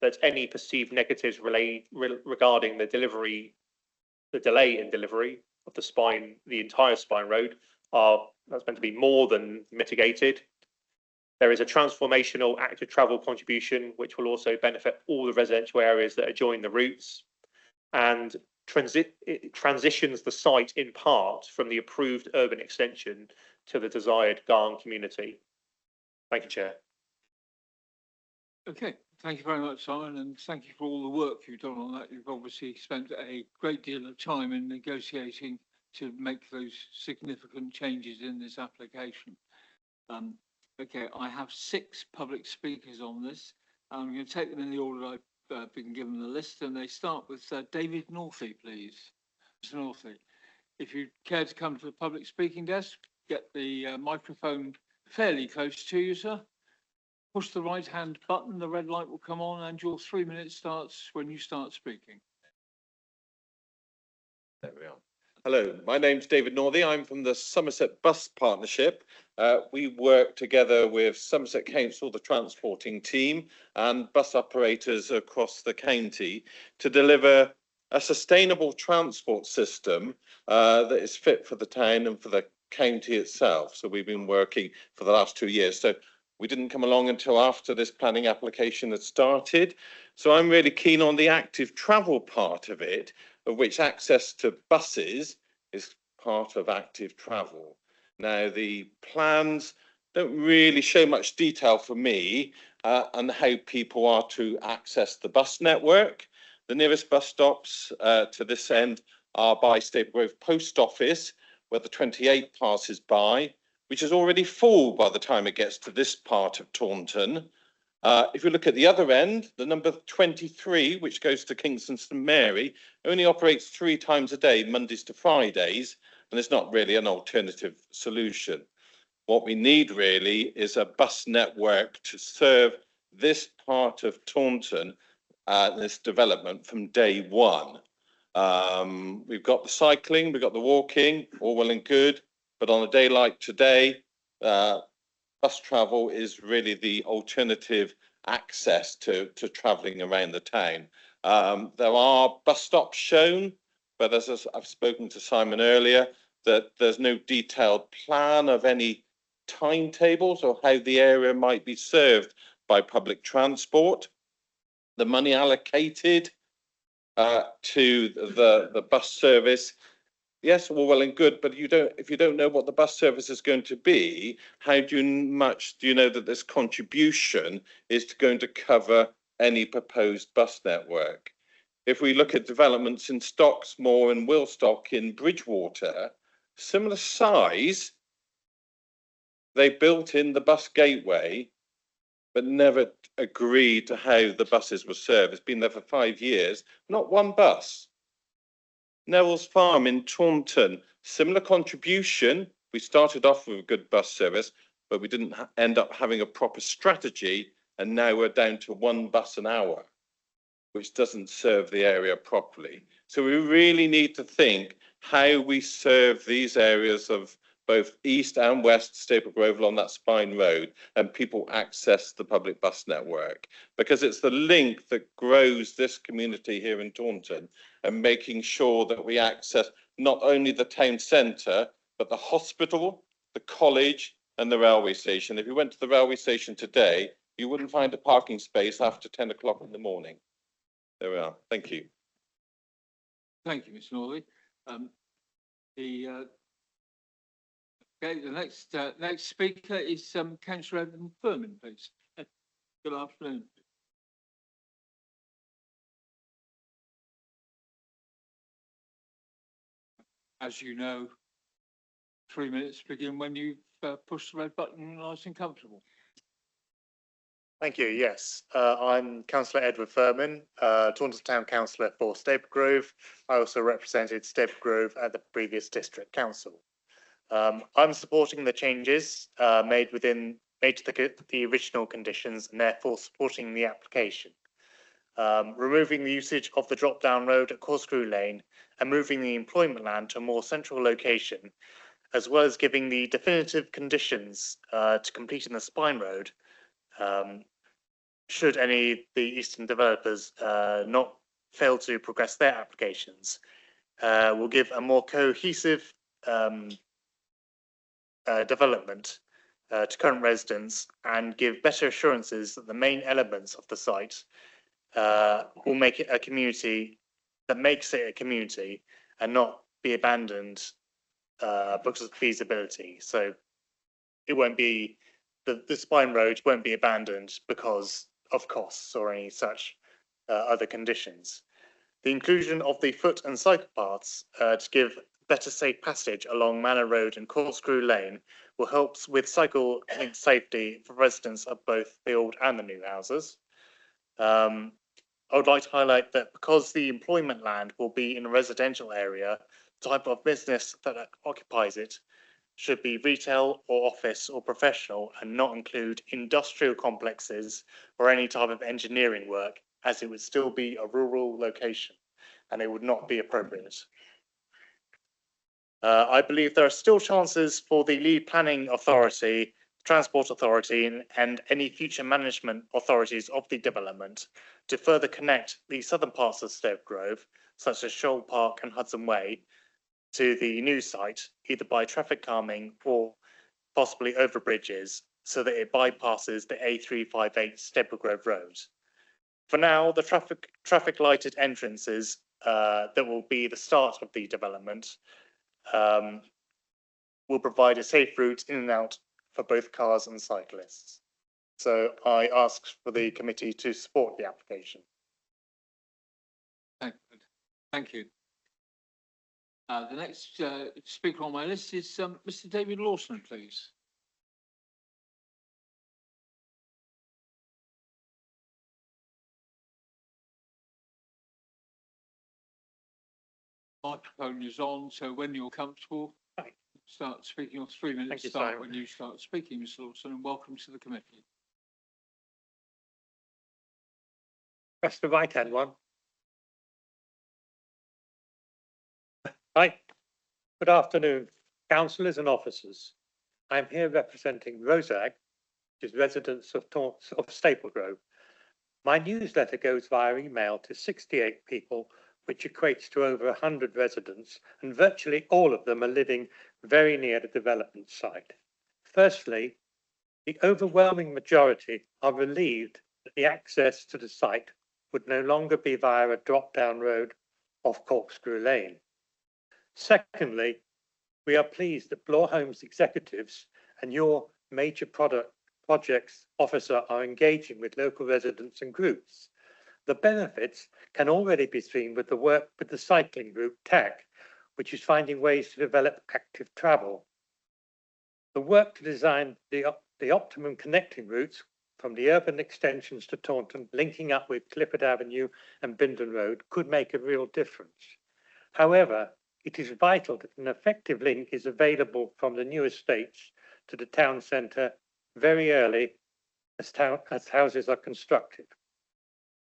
that any perceived negatives regarding the delay in delivery of the entire Spine Road that's meant to be more than mitigated. There is a transformational active travel contribution, which will also benefit all the residential areas that adjoin the routes, and it transitions the site in part from the approved urban extension to the desired Garn community. Thank you, Chair. Okay, thank you very much, Simon, and thank you for all the work you've done on that. You've obviously spent a great deal of time in negotiating to make those significant changes in this application. Okay, I have 6 public speakers on this. I'm going to take them in the order I've been given the list, and they start with David Northey, please. Mr. Northey, if you care to come to the public speaking desk, get the microphone fairly close to you, sir. Push the right hand button, the red light will come on, and your 3 minutes starts when you start speaking. There we are. Hello, my name's David Northey. I'm from the Somerset Bus Partnership. We work together with Somerset Council, the transporting team, and bus operators across the county to deliver a sustainable transport system that is fit for the town and for the county itself. So we've been working for the last 2 years. So we didn't come along until after this planning application had started. So I'm really keen on the active travel part of it, of which access to buses is part of active travel. Now, the plans don't really show much detail for me on how people are to access the bus network. The nearest bus stops to this end are by Staple Grove Post Office, where the 28 passes by, which is already full by the time it gets to this part of Taunton. If you look at the other end, the number 23, which goes to Kingston St Mary, only operates 3 times a day, Mondays to Fridays, and it's not really an alternative solution. What we need really is a bus network to serve this part of Taunton, this development from day one. We've got the cycling, we've got the walking, all well and good, but on a day like today, bus travel is really the alternative access to travelling around the town. There are bus stops shown, but as I've spoken to Simon earlier, that there's no detailed plan of any timetables or how the area might be served by public transport. The money allocated to the bus service, yes, all well and good, but if you don't know what the bus service is going to be, how much do you know that this contribution is going to cover any proposed bus network? If we look at developments in Stocksmoor and Wilstock in Bridgewater, similar size, they built in the bus gateway, but never agreed to how the buses were served. It's been there for 5 years, not one bus. Neville's Farm in Taunton, similar contribution. We started off with a good bus service, but we didn't end up having a proper strategy, and now we're down to 1 bus an hour, which doesn't serve the area properly. So we really need to think how we serve these areas of both east and west Staple Grove along that spine road, and people access the public bus network, because it's the link that grows this community here in Taunton, and making sure that we access not only the town centre, but the hospital, the college and the railway station. If you went to the railway station today, you wouldn't find a parking space after 10 o'clock in the morning. There we are. Thank you. Thank you, Mr. Northey. Okay, the next speaker is Councillor Edward Furman, please. Good afternoon. As you know, 3 minutes begin when you push the red button, nice and comfortable. Thank you. Yes, I'm Councillor Edward Furman, Taunton Town Councillor for Staple Grove. I also represented Staple Grove at the previous district council. I'm supporting the changes made to the original conditions, and therefore supporting the application. Removing the usage of the drop-down road at Corkscrew Lane and moving the employment land to a more central location, as well as giving the definitive conditions to completing the spine road, should any of the eastern developers not fail to progress their applications, will give a more cohesive development to current residents and give better assurances that the main elements of the site will make it a community that makes it a community and not be abandoned because of feasibility. So it won't be, the spine road won't be abandoned because of costs or any such other conditions. The inclusion of the foot and cycle paths to give better safe passage along Manor Road and Corkscrew Lane will help with cycle link safety for residents of both the old and the new houses. I would like to highlight that because the employment land will be in a residential area, the type of business that occupies it should be retail or office or professional and not include industrial complexes or any type of engineering work, as it would still be a rural location and it would not be appropriate. I believe there are still chances for the lead planning authority, transport authority, and any future management authorities of the development to further connect the southern parts of Staple Grove, such as Shoal Park and Hudson Way, to the new site, either by traffic calming or possibly over bridges, so that it bypasses the A358 Staple Grove Road. For now, the traffic lighted entrances that will be the start of the development will provide a safe route in and out for both cars and cyclists. So I ask for the committee to support the application. Thank you. The next speaker on my list is Mr. David Lawson, please. Microphone is on, so when you're comfortable, start speaking. Your 3 minutes Thank you, start Simon. when you start speaking, Mr. Lawson, and welcome to the committee. Press the right hand one. Hi, good afternoon, councillors and officers. I'm here representing Rosag, which is residents of Staple Grove. My newsletter goes via email to 68 people, which equates to over 100 residents, and virtually all of them are living very near the development site. Firstly, the overwhelming majority are relieved that the access to the site would no longer be via a drop-down road off Corkscrew Lane. Secondly, we are pleased that Bloor Homes executives and your major projects officer are engaging with local residents and groups. The benefits can already be seen with the work with the cycling group TAC, which is finding ways to develop active travel. The work to design the optimum connecting routes from the urban extensions to Taunton, linking up with Clifford Avenue and Bindon Road, could make a real difference. However, it is vital that an effective link is available from the new estates to the town centre very early as houses are constructed.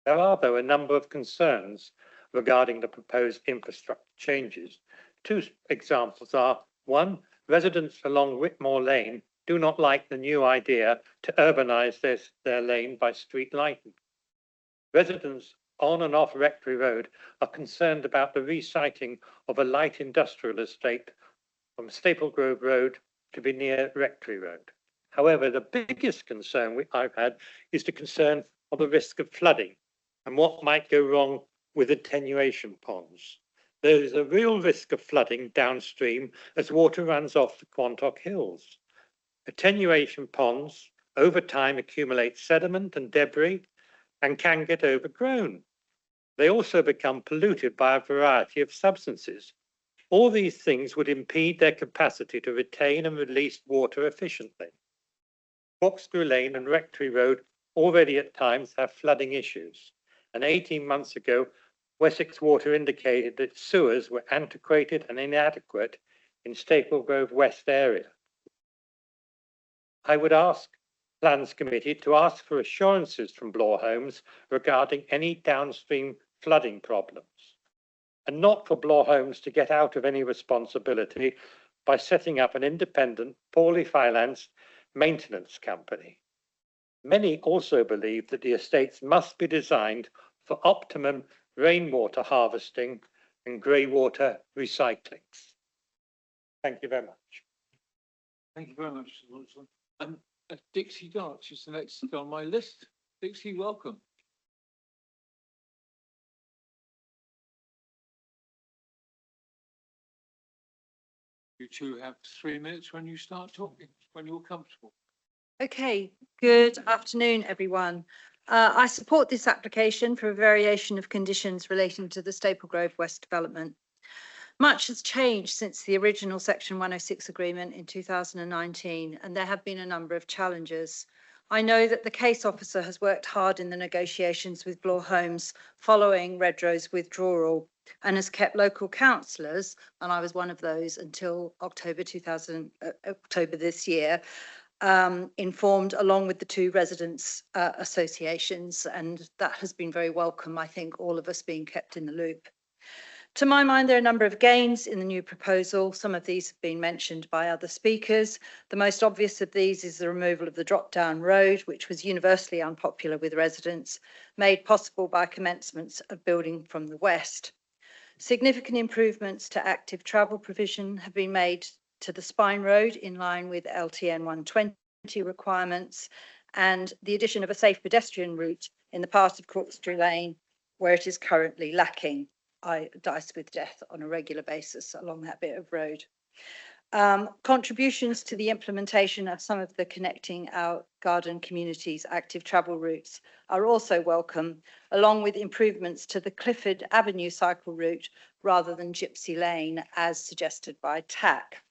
There are, though, a number of concerns regarding the proposed infrastructure changes. Two examples are: one, residents along Whitmore Lane do not like the new idea to urbanise their lane by street lighting. Residents on and off Rectory Road are concerned about the resiting of a light industrial estate from Staple Grove Road to be near Rectory Road. However, the biggest concern I've had is the concern of the risk of flooding and what might go wrong with attenuation ponds. There is a real risk of flooding downstream as water runs off the Quantock Hills. Attenuation ponds over time accumulate sediment and debris and can get overgrown. They also become polluted by a variety of substances. All these things would impede their capacity to retain and release water efficiently. Corkscrew Lane and Rectory Road already at times have flooding issues, and 18 months ago, Wessex Water indicated that sewers were antiquated and inadequate in Staple Grove West area. I would ask Plans Committee to ask for assurances from Bloor Homes regarding any downstream flooding problems, and not for Bloor Homes to get out of any responsibility by setting up an independent, poorly financed maintenance company. Many also believe that the estates must be designed for optimum rainwater harvesting and grey water recycling. Thank you very much. Thank you very much, Mr. Lawson. Dixie Darch is the next on my list. Dixie, welcome. You two have 3 minutes when you start talking, when you're comfortable. Okay, good afternoon, everyone. I support this application for a variation of conditions relating to the Staple Grove West development. Much has changed since the original Section 106 agreement in 2019, and there have been a number of challenges. I know that the case officer has worked hard in the negotiations with Bloor Homes following Redrow's withdrawal and has kept local councillors, and I was one of those until October this year, informed, along with the two residents' associations, and that has been very welcome. I think all of us being kept in the loop. To my mind, there are a number of gains in the new proposal. Some of these have been mentioned by other speakers. The most obvious of these is the removal of the drop-down road, which was universally unpopular with residents, made possible by commencements of building from the west. Significant improvements to active travel provision have been made to the Spine Road in line with LTN 120 requirements, and the addition of a safe pedestrian route in the part of Corkscrew Lane where it is currently lacking. I dice with death on a regular basis along that bit of road. Contributions to the implementation of some of the Connecting Our Garden Communities active travel routes are also welcome, along with improvements to the Clifford Avenue cycle route rather than Gypsy Lane as suggested by TAC.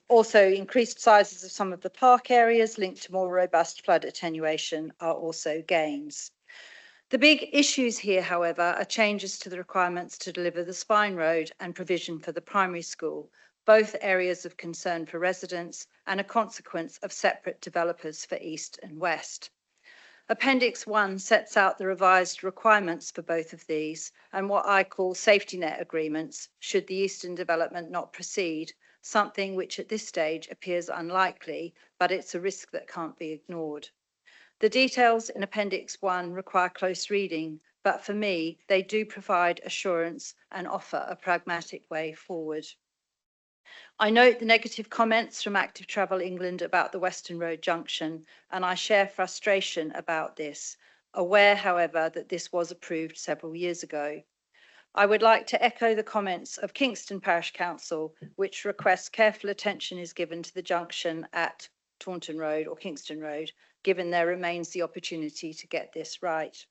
Also, increased sizes of some of the park areas linked to more robust flood attenuation are also gains. The big issues here, however, are changes to the requirements to deliver the Spine Road and provision for the primary school, both areas of concern for residents and a consequence of separate developers for East and West. Appendix 1 sets out the revised requirements for both of these and what I call safety net agreements should the Eastern development not proceed, something which at this stage appears unlikely, but it's a risk that can't be ignored. The details in Appendix 1 require close reading, but for me, they do provide assurance and offer a pragmatic way forward. I note the negative comments from Active Travel England about the Western Road junction, and I share frustration about this, aware, however, that this was approved several years ago. I would like to echo the comments of Kingston Parish Council, which requests careful attention is given to the junction at Taunton Road or Kingston Road, given there remains the opportunity to get this right.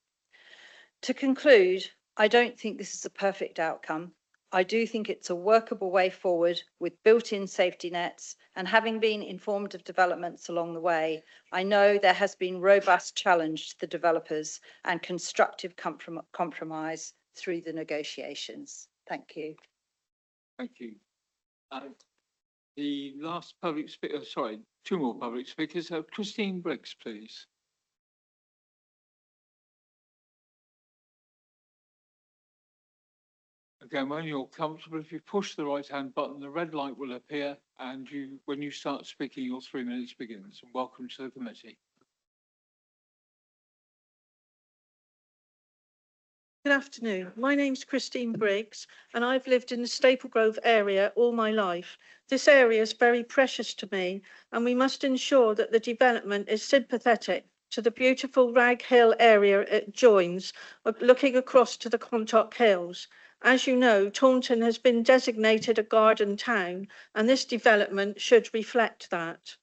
To conclude, I don't think this is a perfect outcome. I do think it's a workable way forward with built-in safety nets, and having been informed of developments along the way, I know there has been robust challenge to the developers and constructive compromise through the negotiations. Thank you. Thank you. The last public speaker, sorry, two more public speakers. Christine Briggs, please. Again, when you're comfortable, if you push the right-hand button, the red light will appear, and when you start speaking, your 3 minutes begins. And welcome to the committee. Good afternoon. My name's Christine Briggs, and I've lived in the Staple Grove area all my life. This area is very precious to me, and we must ensure that the development is sympathetic to the beautiful Rag Hill area it joins, looking across to the Quantock Hills. As you know, Taunton has been designated a garden town, and this development should reflect that.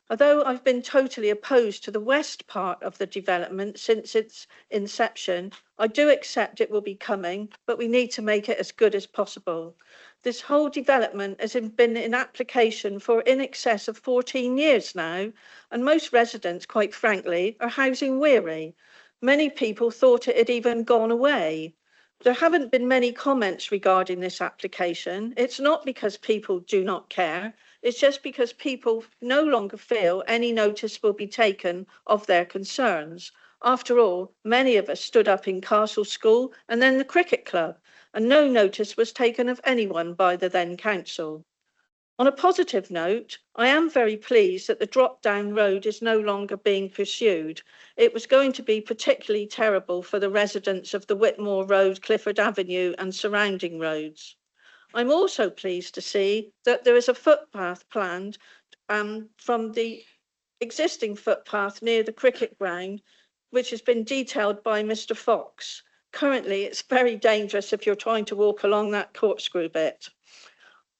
Although I've been totally opposed to the west part of the development since its inception, I do accept it will be coming, but we need to make it as good as possible. This whole development has been in application for in excess of 14 years now, and most residents, quite frankly, are housing weary. Many people thought it had even gone away. There haven't been many comments regarding this application. It's not because people do not care. It's just because people no longer feel any notice will be taken of their concerns. After all, many of us stood up in Castle School and then the cricket club, and no notice was taken of anyone by the then council. On a positive note, I am very pleased that the drop-down road is no longer being pursued. It was going to be particularly terrible for the residents of the Whitmore Road, Clifford Avenue and surrounding roads. I'm also pleased to see that there is a footpath planned from the existing footpath near the cricket ground, which has been detailed by Mr. Fox. Currently, it's very dangerous if you're trying to walk along that corkscrew bit.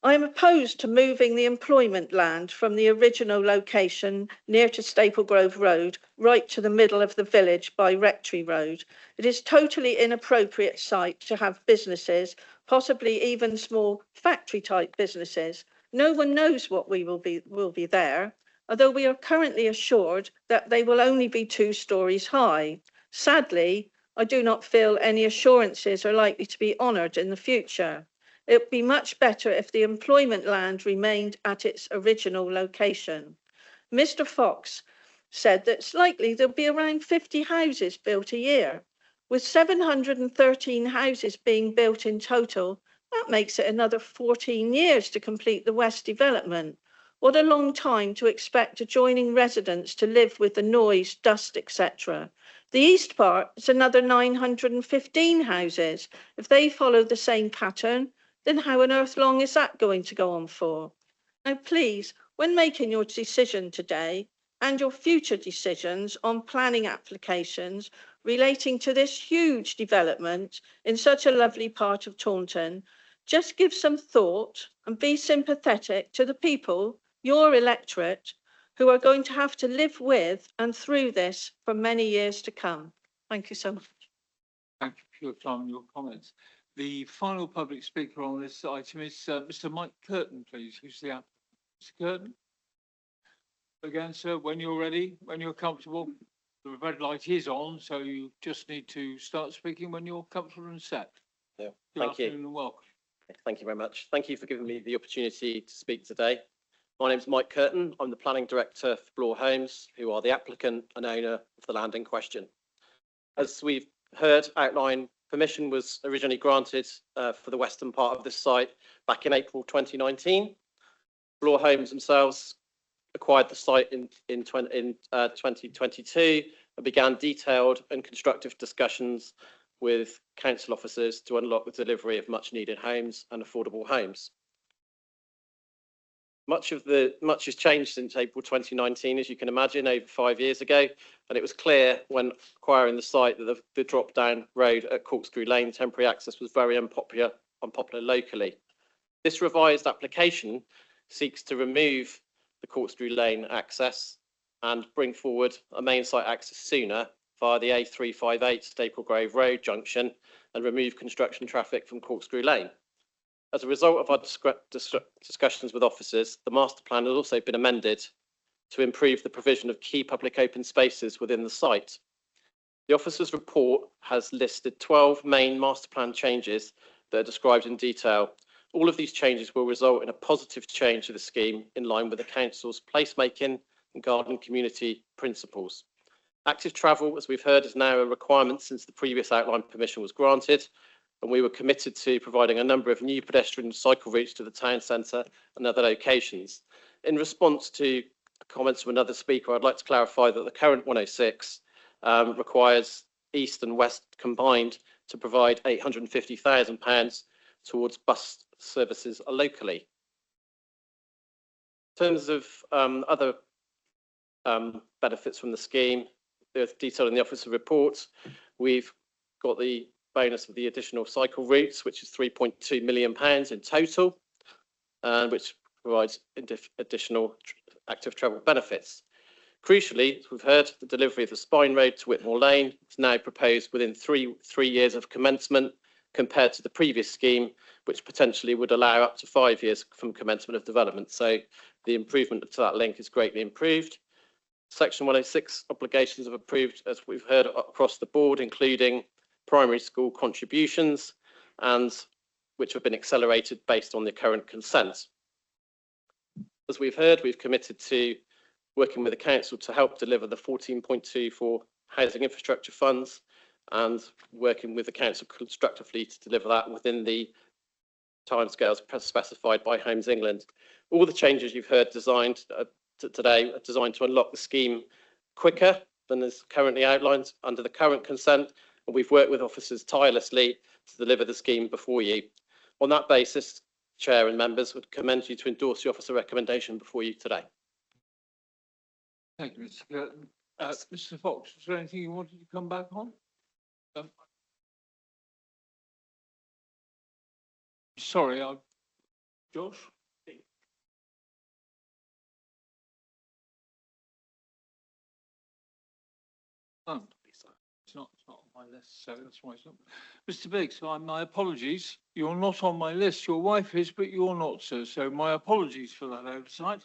I am opposed to moving the employment land from the original location near to Staple Grove Road right to the middle of the village by Rectory Road. It is totally inappropriate site to have businesses, possibly even small factory type businesses. No one knows what will be there, although we are currently assured that they will only be 2 stories high. Sadly, I do not feel any assurances are likely to be honoured in the future. It would be much better if the employment land remained at its original location. Mr. Fox said that it's likely there'll be around 50 houses built a year. With 713 houses being built in total, that makes it another 14 years to complete the West development. What a long time to expect adjoining residents to live with the noise, dust, etc. The east part is another 915 houses. If they follow the same pattern, then how on earth long is that going to go on for? Now, please, when making your decision today and your future decisions on planning applications relating to this huge development in such a lovely part of Taunton, just give some thought and be sympathetic to the people, your electorate, who are going to have to live with and through this for many years to come. Thank you so much. Thank you for your time and your comments. The final public speaker on this item is Mr. Mike Curtin, please. Who's the applicant? Mr. Curtin? Again, sir, when you're ready, when you're comfortable, the red light is on, so you just need to start speaking when you're comfortable and set. Yeah, Good thank you. afternoon and welcome. Thank you very much. Thank you for giving me the opportunity to speak today. My name is Mike Curtin. I'm the Planning Director for Bloor Homes, who are the applicant and owner of the land in question. As we've heard, outline permission was originally granted for the western part of this site back in April 2019. Bloor Homes themselves acquired the site in 2022 and began detailed and constructive discussions with council officers to unlock the delivery of much needed homes and affordable homes. Much has changed since April 2019, as you can imagine, over 5 years ago, and it was clear when acquiring the site that the drop-down road at Corkscrew Lane temporary access was very unpopular locally. This revised application seeks to remove the Corkscrew Lane access and bring forward a main site access sooner via the A358 Staple Grove Road junction and remove construction traffic from Corkscrew Lane. As a result of our discussions with officers, the master plan has also been amended to improve the provision of key public open spaces within the site. The officers' report has listed 12 main master plan changes that are described in detail. All of these changes will result in a positive change to the scheme in line with the council's placemaking and garden community principles. Active travel, as we've heard, is now a requirement since the previous outline permission was granted, and we were committed to providing a number of new pedestrian cycle routes to the town centre and other locations. In response to comments from another speaker, I'd like to clarify that the current 106 requires east and west combined to provide £850,000 towards bus services locally. In terms of other benefits from the scheme, they're detailed in the officer report. We've got the bonus of the additional cycle routes, which is £3.2 million in total, and which provides additional active travel benefits. Crucially, as we've heard, the delivery of the Spine Road to Whitmore Lane is now proposed within three years of commencement, compared to the previous scheme, which potentially would allow up to 5 years from commencement of development. So the improvement to that link is greatly improved. Section 106 obligations have approved, as we've heard, across the board, including primary school contributions, and which have been accelerated based on the current consent. As we've heard, we've committed to working with the council to help deliver the 14.24 housing infrastructure funds and working with the council constructively to deliver that within the timescales specified by Homes England. All the changes you've heard designed today are designed to unlock the scheme quicker than is currently outlined under the current consent, and we've worked with officers tirelessly to deliver the scheme before you. On that basis, Chair and members would commend you to endorse the officer recommendation before you today. Thank you, Mr. Curtin. Mr. Fox, is there anything you wanted to come back on? Sorry, I Josh? Oh, it's not on my list, so that's why it's not. Mr. Biggs, my apologies. You're not on my list. Your wife is, but you're not, sir. So my apologies for that oversight.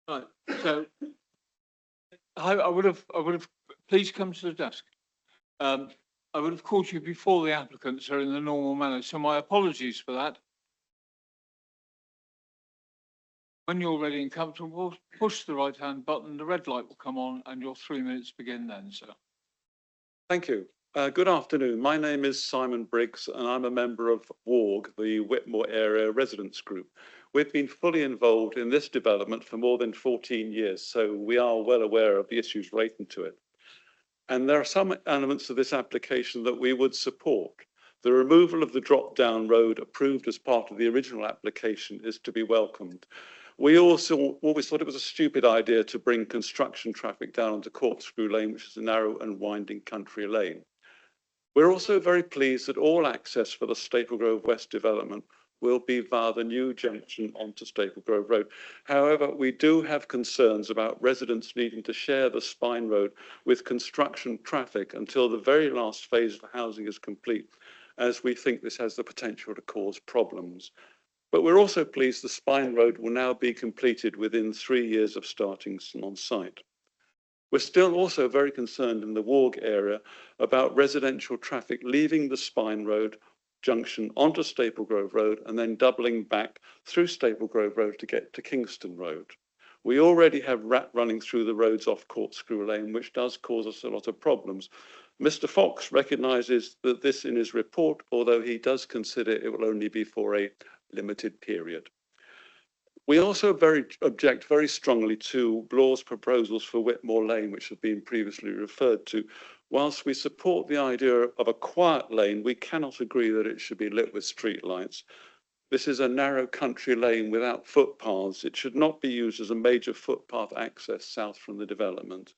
Right, so I would have, please come to the desk. I would have called you before the applicants are in the normal manner, so my apologies for that. When you're ready and comfortable, push the right-hand button, the red light will come on and your 3 minutes begin then, sir. Thank you. Good afternoon. My name is Simon Briggs and I'm a member of WARG, the Whitmore Area Residents Group. We've been fully involved in this development for more than 14 years, so we are well aware of the issues relating to it. And there are some elements of this application that we would support. The removal of the drop-down road approved as part of the original application is to be welcomed. We also always thought it was a stupid idea to bring construction traffic down onto Corkscrew Lane, which is a narrow and winding country lane. We're also very pleased that all access for the Staple Grove West development will be via the new junction onto Staple Grove Road. However, we do have concerns about residents needing to share the spine road with construction traffic until the very last phase of housing is complete, as we think this has the potential to cause problems. But we're also pleased the spine road will now be completed within 3 years of starting on site. We're still also very concerned in the WARG area about residential traffic leaving the spine road junction onto Staple Grove Road and then doubling back through Staple Grove Road to get to Kingston Road. We already have rat running through the roads off Corkscrew Lane, which does cause us a lot of problems. Mr. Fox recognises that this in his report, although he does consider it will only be for a limited period. We also object very strongly to Blaw's proposals for Whitmore Lane, which have been previously referred to. Whilst we support the idea of a quiet lane, we cannot agree that it should be lit with street lights. This is a narrow country lane without footpaths. It should not be used as a major footpath access south from the development.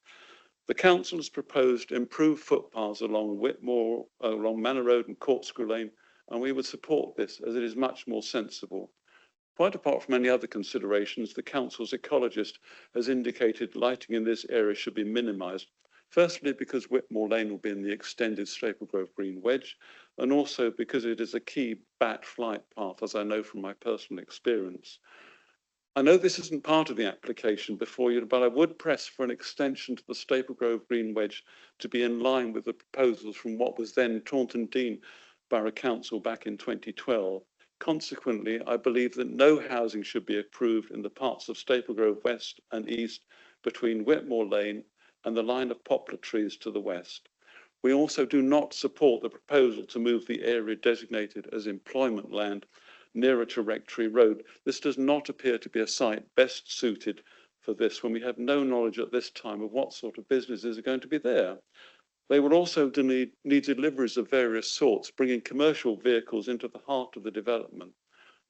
The council has proposed improved footpaths along Whitmore, along Manor Road and Corkscrew Lane, and we would support this as it is much more sensible. Quite apart from any other considerations, the council's ecologist has indicated lighting in this area should be minimised. Firstly, because Whitmore Lane will be in the extended Staple Grove Green Wedge, and also because it is a key bat flight path, as I know from my personal experience. I know this isn't part of the application before you, but I would press for an extension to the Staple Grove Green Wedge to be in line with the proposals from what was then Taunton Deane Borough Council back in 2012. Consequently, I believe that no housing should be approved in the parts of Staple Grove West and East between Whitmore Lane and the line of poplar trees to the west. We also do not support the proposal to move the area designated as employment land nearer to Rectory Road. This does not appear to be a site best suited for this when we have no knowledge at this time of what sort of businesses are going to be there. They will also need deliveries of various sorts, bringing commercial vehicles into the heart of the development.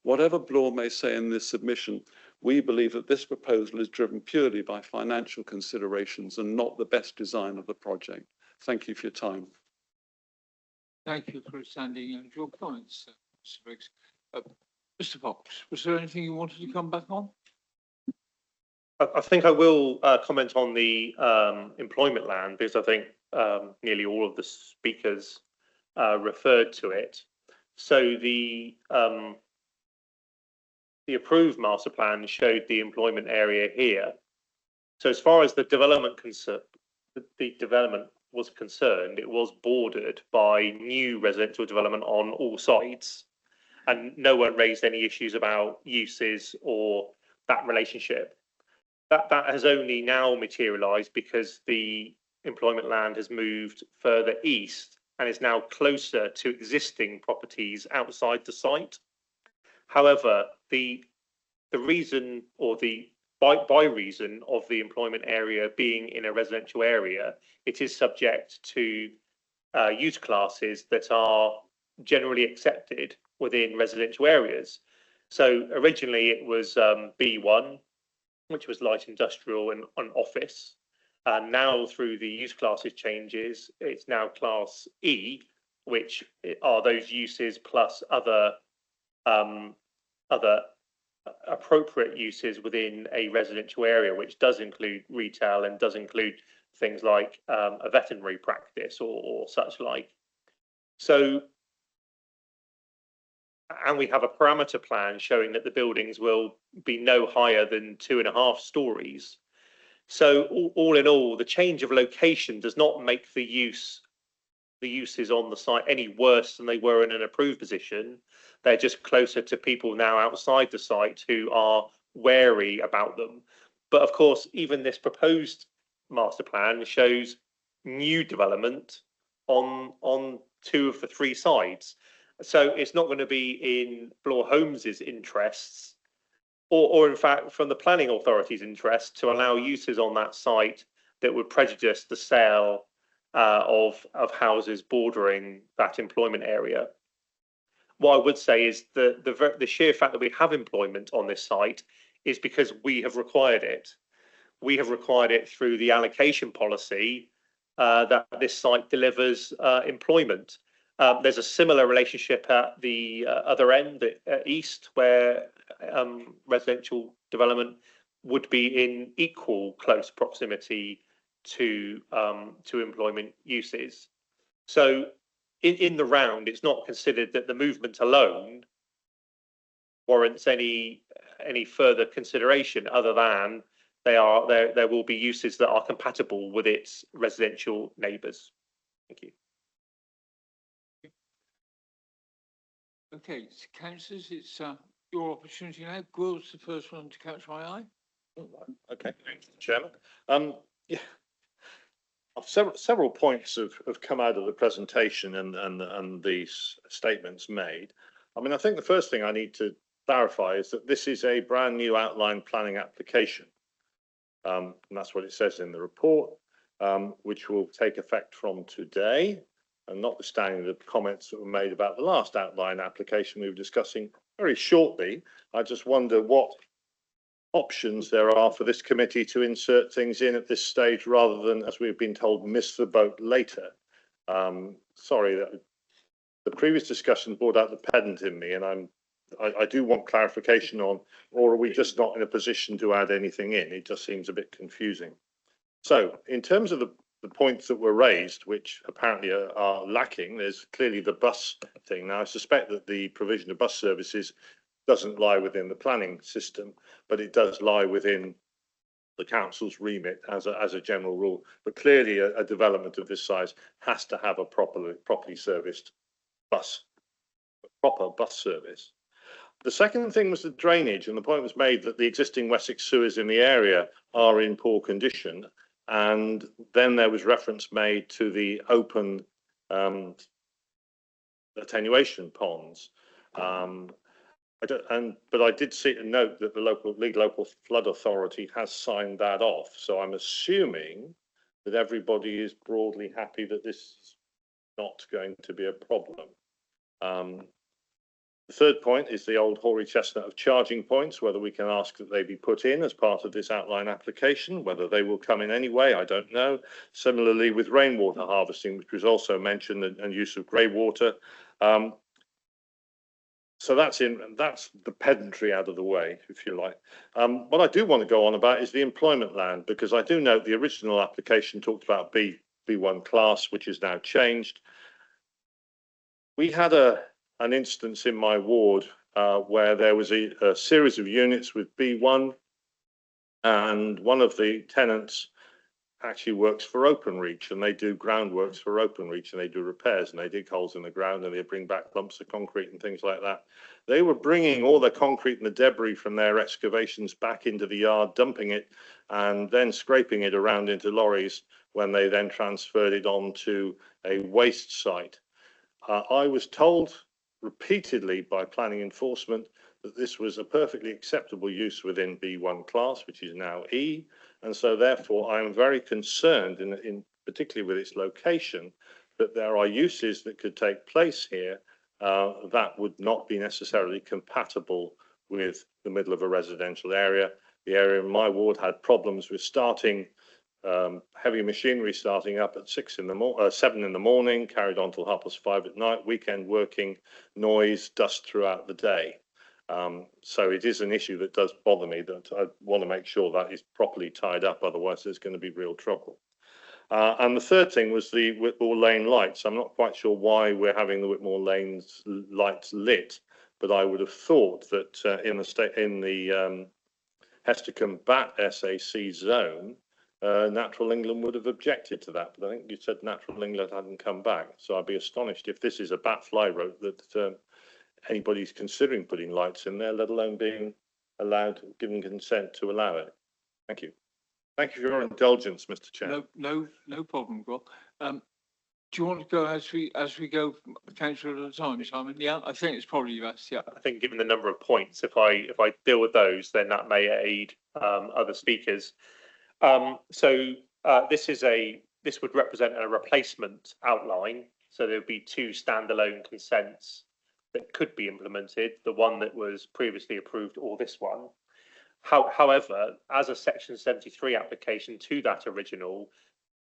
Whatever Blaw may say in this submission, we believe that this proposal is driven purely by financial considerations and not the best design of the project. Thank you for your time. Thank you for standing your comments, Mr. Briggs. Mr. Fox, was there anything you wanted to come back on? I think I will comment on the employment land because I think nearly all of the speakers referred to it. So the approved master plan showed the employment area here. So as far as the development was concerned, it was bordered by new residential development on all sides, and no one raised any issues about uses or that relationship. That has only now materialised because the employment land has moved further east and is now closer to existing properties outside the site. However, the reason or by reason of the employment area being in a residential area, it is subject to use classes that are generally accepted within residential areas. So originally it was B1, which was light industrial and office. And now through the use classes changes, it's now class E, which are those uses plus other other appropriate uses within a residential area, which does include retail and does include things like a veterinary practice or such like. So, and we have a parameter plan showing that the buildings will be no higher than 2.5 stories. So all in all, the change of location does not make the uses on the site any worse than they were in an approved position. They're just closer to people now outside the site who are wary about them. But of course, even this proposed master plan shows new development on 2 of the 3 sides. So it's not going to be in Bloor Holmes's interests, or in fact from the planning authority's interest, to allow uses on that site that would prejudice the sale of houses bordering that employment area. What I would say is the sheer fact that we have employment on this site is because we have required it. We have required it through the allocation policy that this site delivers employment. There's a similar relationship at the other end, at east, where residential development would be in equal close proximity to employment uses. So in the round, it's not considered that the movement alone warrants any further consideration, other than there will be uses that are compatible with its residential neighbours. Thank you. Okay, so councillors, it's your opportunity now. Gwil's the first one to catch my eye. Okay, thanks, Chairman. Yeah, several points have come out of the presentation and these statements made. I mean, I think the first thing I need to clarify is that this is a brand new outline planning application. And that's what it says in the report, which will take effect from today. And notwithstanding the comments that were made about the last outline application we were discussing very shortly, I just wonder what options there are for this committee to insert things in at this stage, rather than, as we've been told, miss the boat later. Sorry, that the previous discussion brought out the pedant in me, and I do want clarification on, or are we just not in a position to add anything in? It just seems a bit confusing. So in terms of the points that were raised, which apparently are lacking, there's clearly the bus thing. Now, I suspect that the provision of bus services doesn't lie within the planning system, but it does lie within the council's remit as a general rule. But clearly a development of this size has to have a properly serviced proper bus service. The second thing was the drainage, and the point was made that the existing Wessex sewers in the area are in poor condition. And then there was reference made to the open attenuation ponds. But I did see a note that the local flood authority has signed that off. So I'm assuming that everybody is broadly happy that this is not going to be a problem. The third point is the old hoary chestnut of charging points, whether we can ask that they be put in as part of this outline application. Whether they will come in anyway, I don't know. Similarly with rainwater harvesting, which was also mentioned, and use of grey water. So that's the pedantry out of the way, if you like. What I do want to go on about is the employment land, because I do note the original application talked about B1 class, which is now changed. We had an instance in my ward where there was a series of units with B1, and one of the tenants actually works for Openreach, and they do groundworks for Openreach, and they do repairs, and they dig holes in the ground, and they bring back lumps of concrete and things like that. They were bringing all the concrete and the debris from their excavations back into the yard, dumping it, and then scraping it around into lorries when they then transferred it onto a waste site. I was told repeatedly by planning enforcement that this was a perfectly acceptable use within B1 class, which is now E. And so therefore I am very concerned, in particularly with its location, that there are uses that could take place here that would not be necessarily compatible with the middle of a residential area. The area in my ward had problems with starting heavy machinery starting up at 7 in the morning, carried on till 5:30 at night, weekend working, noise, dust throughout the day. So it is an issue that does bother me, that I want to make sure that is properly tied up, otherwise there's going to be real trouble. And the third thing was the Whitmore Lane lights. I'm not quite sure why we're having the Whitmore Lane's lights lit, but I would have thought that in the Hestercombe Bat SAC zone, Natural England would have objected to that. But I think you said Natural England hadn't come back, so I'd be astonished if this is a bat fly route that anybody's considering putting lights in there, let alone being allowed, given consent to allow it. Thank you. Thank you for your indulgence, Mr. Chair. No problem, Rob. Do you want to go as we go, councillor at a time, Simon? Yeah, I think it's probably best. Yeah. I think given the number of points, if I deal with those, then that may aid other speakers. This would represent a replacement outline. So there would be two standalone consents that could be implemented, the one that was previously approved or this one. However, as a Section 73 application to that original,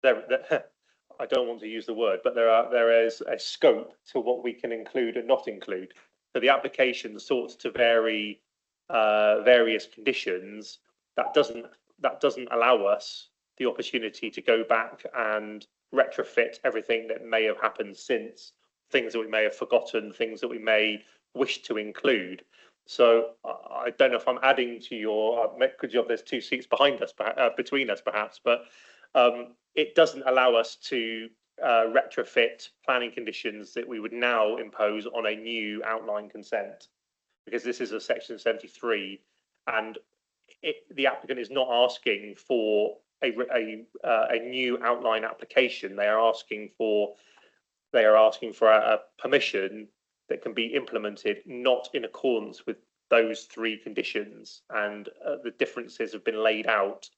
I don't want to use the word, but there is a scope to what we can include and not include. So the application sought to vary various conditions. That doesn't allow us the opportunity to go back and retrofit everything that may have happened since, things that we may have forgotten, things that we may wish to include. So I don't know if I'm adding to your good job. There's two seats behind us, between us perhaps, but it doesn't allow us to retrofit planning conditions that we would now impose on a new outline consent, because this is a Section 73, and the applicant is not asking for a new outline application. They are asking for a permission that can be implemented not in accordance with those three conditions, and the differences have been laid out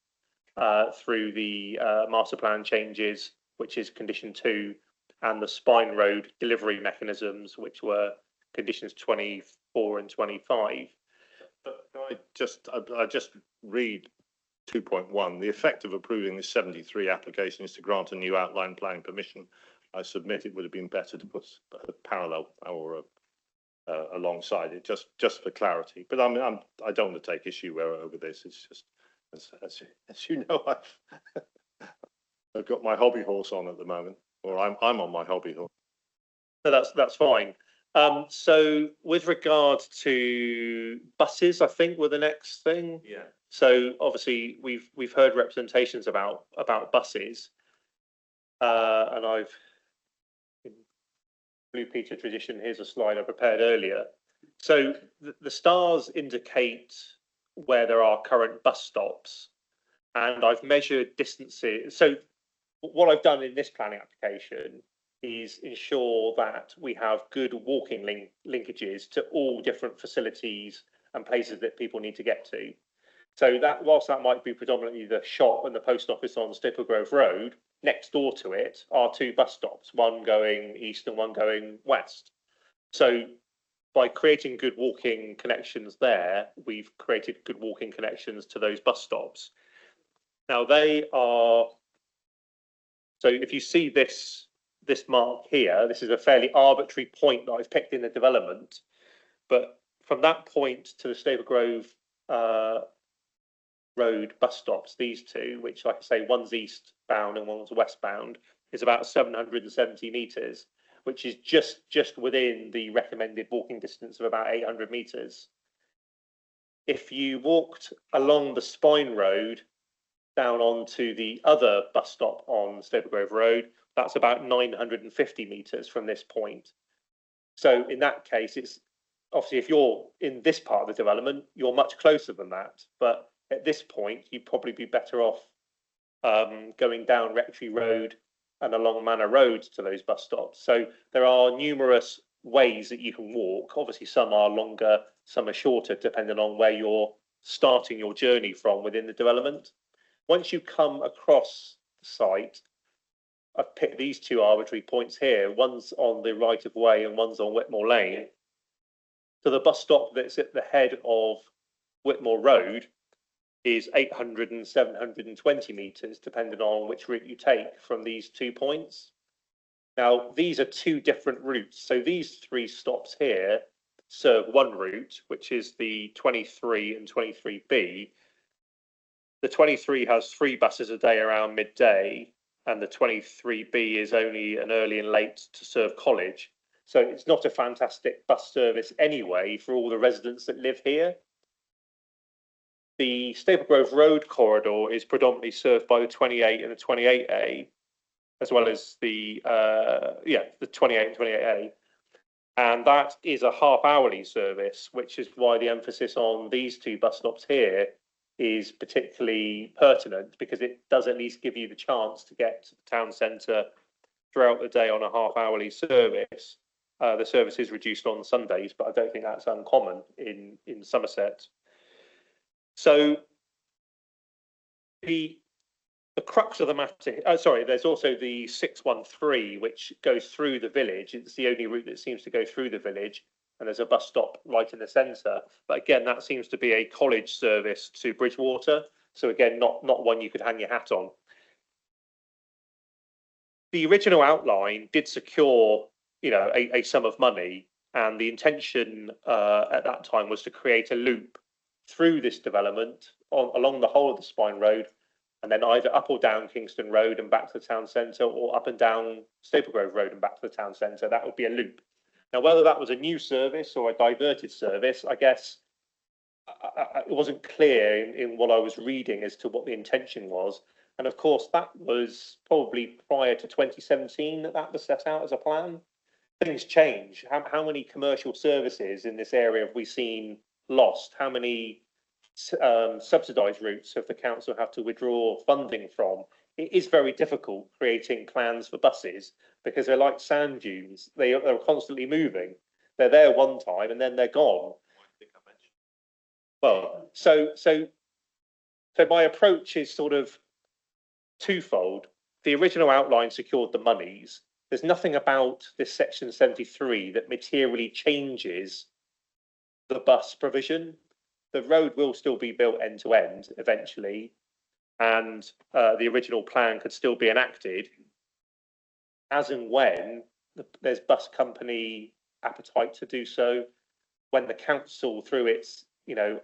through the master plan changes, which is condition 2, and the Spine Road delivery mechanisms, which were conditions 24 and 25. But I just read 2.1. The effect of approving the 73 application is to grant a new outline planning permission. I submit it would have been better to put a parallel or alongside it, just for clarity. But I don't want to take issue over this. It's just as you know, I've got my hobby horse on at the moment, or I'm on my hobby horse. So that's fine. So with regard to buses, I think were the next thing. Yeah. So obviously we've heard representations about buses, and I've, in Blue Peter tradition, here's a slide I prepared earlier. So the stars indicate where there are current bus stops, and I've measured distances. So what I've done in this planning application is ensure that we have good walking linkages to all different facilities and places that people need to get to. So that, whilst that might be predominantly the shop and the post office on Staple Grove Road, next door to it are two bus stops, one going east and one going west. So by creating good walking connections there, we've created good walking connections to those bus stops. Now they are, so if you see this mark here, this is a fairly arbitrary point that I've picked in the development, but from that point to the Staple Grove Road bus stops, these two, which like I say, one's eastbound and one's westbound, is about 770 metres, which is just within the recommended walking distance of about 800 metres. If you walked along the Spine Road down onto the other bus stop on Staple Grove Road, that's about 950 metres from this point. So in that case, it's obviously if you're in this part of the development, you're much closer than that. But at this point, you'd probably be better off going down Rectory Road and along Manor Road to those bus stops. So there are numerous ways that you can walk. Obviously, some are longer, some are shorter, depending on where you're starting your journey from within the development. Once you come across the site, I've picked these two arbitrary points here. One's on the right of way and one's on Whitmore Lane. So the bus stop that's at the head of Whitmore Road is 800 and 720 metres, depending on which route you take from these 2 points. Now, these are two different routes. So these three stops here serve one route, which is the 23 and 23B. The 23 has 3 buses a day around midday, and the 23B is only an early and late to serve college. So it's not a fantastic bus service anyway for all the residents that live here. The Staple Grove Road corridor is predominantly served by the 28 and the 28A, as well as the 28 and 28A. And that is a half-hourly service, which is why the emphasis on these 2 bus stops here is particularly pertinent, because it does at least give you the chance to get to the town centre throughout the day on a half-hourly service. The service is reduced on Sundays, but I don't think that's uncommon in Somerset. So the crux of the matter, there's also the 613, which goes through the village. It's the only route that seems to go through the village, and there's a bus stop right in the centre. But again, that seems to be a college service to Bridgewater. So again, not one you could hang your hat on. The original outline did secure, a sum of money, and the intention at that time was to create a loop through this development along the whole of the Spine Road, and then either up or down Kingston Road and back to the town centre, or up and down Staple Grove Road and back to the town centre. That would be a loop. Now, whether that was a new service or a diverted service, I guess it wasn't clear in what I was reading as to what the intention was. And of course, that was probably prior to 2017 that was set out as a plan. Things change. How many commercial services in this area have we seen lost? How many subsidised routes have the council had to withdraw funding from? It is very difficult creating plans for buses, because they're like sand dunes. They're constantly moving. They're there one time and then they're gone. Well, so my approach is sort of twofold. The original outline secured the monies. There's nothing about this section 73 that materially changes the bus provision. The road will still be built end to end eventually, and the original plan could still be enacted as and when there's bus company appetite to do so, when the council, through its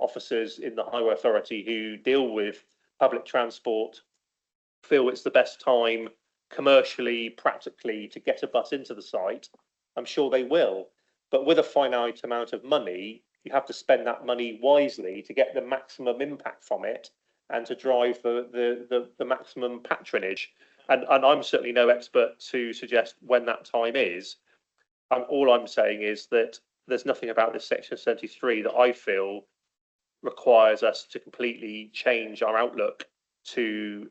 officers in the Highway Authority who deal with public transport, feel it's the best time commercially, practically, to get a bus into the site. I'm sure they will, but with a finite amount of money, you have to spend that money wisely to get the maximum impact from it and to drive the maximum patronage. And I'm certainly no expert to suggest when that time is. All I'm saying is that there's nothing about this section 73 that I feel requires us to completely change our outlook to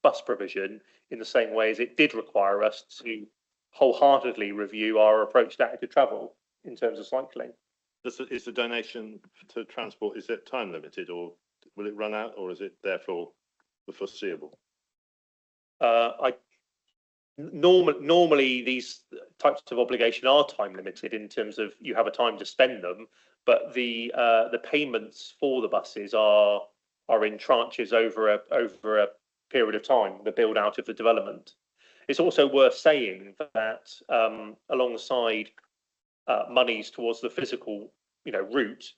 bus provision in the same way as it did require us to wholeheartedly review our approach to active travel in terms of cycling. Is the donation to transport, is it time limited, or will it run out, or is it therefore the foreseeable? Normally these types of obligation are time limited in terms of you have a time to spend them, but the payments for the buses are in tranches over a period of time, the build out of the development. It's also worth saying that alongside monies towards the physical route,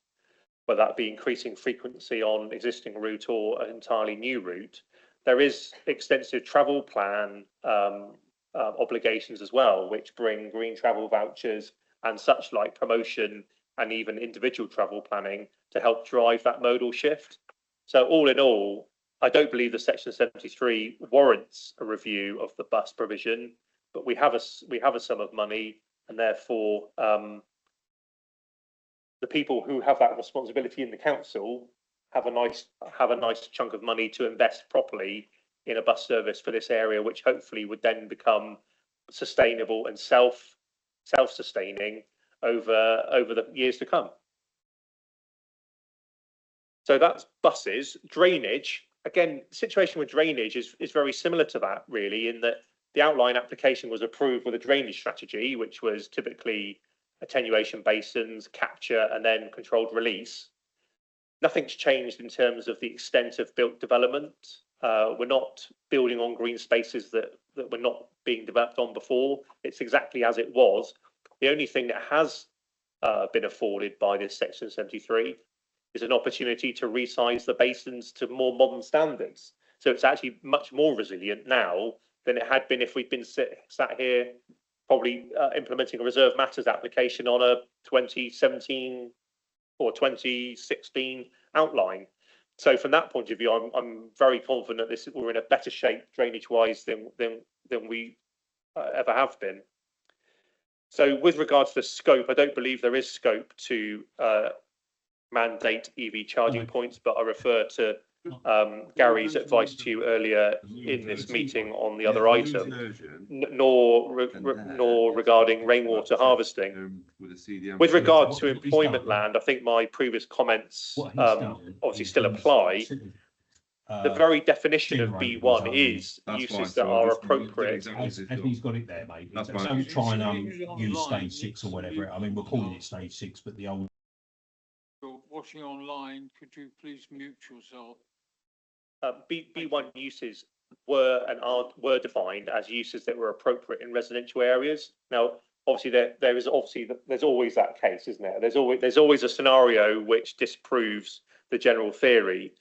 whether that be increasing frequency on existing route or an entirely new route, there is extensive travel plan obligations as well, which bring green travel vouchers and such like promotion and even individual travel planning to help drive that modal shift. So all in all, I don't believe the section 73 warrants a review of the bus provision, but we have a sum of money, and therefore the people who have that responsibility in the council have a nice chunk of money to invest properly in a bus service for this area, which hopefully would then become sustainable and self-sustaining over the years to come. So that's buses. Drainage, again, the situation with drainage is very similar to that, really, in that the outline application was approved with a drainage strategy, which was typically attenuation basins, capture, and then controlled release. Nothing's changed in terms of the extent of built development. We're not building on green spaces that were not being developed on before. It's exactly as it was. The only thing that has been afforded by this section 73 is an opportunity to resize the basins to more modern standards. So it's actually much more resilient now than it had been if we'd been sat here probably implementing a reserve matters application on a 2017 or 2016 outline. So from that point of view, I'm very confident we're in a better shape drainage-wise than we ever have been. So with regards to the scope, I don't believe there is scope to mandate EV charging points, but I refer to Gary's advice to you earlier in this meeting on the other item, nor regarding rainwater harvesting. With regard to employment land, I think my previous comments obviously still apply. The very definition of B1 is uses that are appropriate. He's got it there, mate. Don't try and use stage 6 or whatever. I mean, we're calling it stage 6, but the old. You're watching online, could you please mute yourself? B1 uses were defined as uses that were appropriate in residential areas. Now, obviously, there's always that case, isn't there? There's always a scenario which disproves the general theory,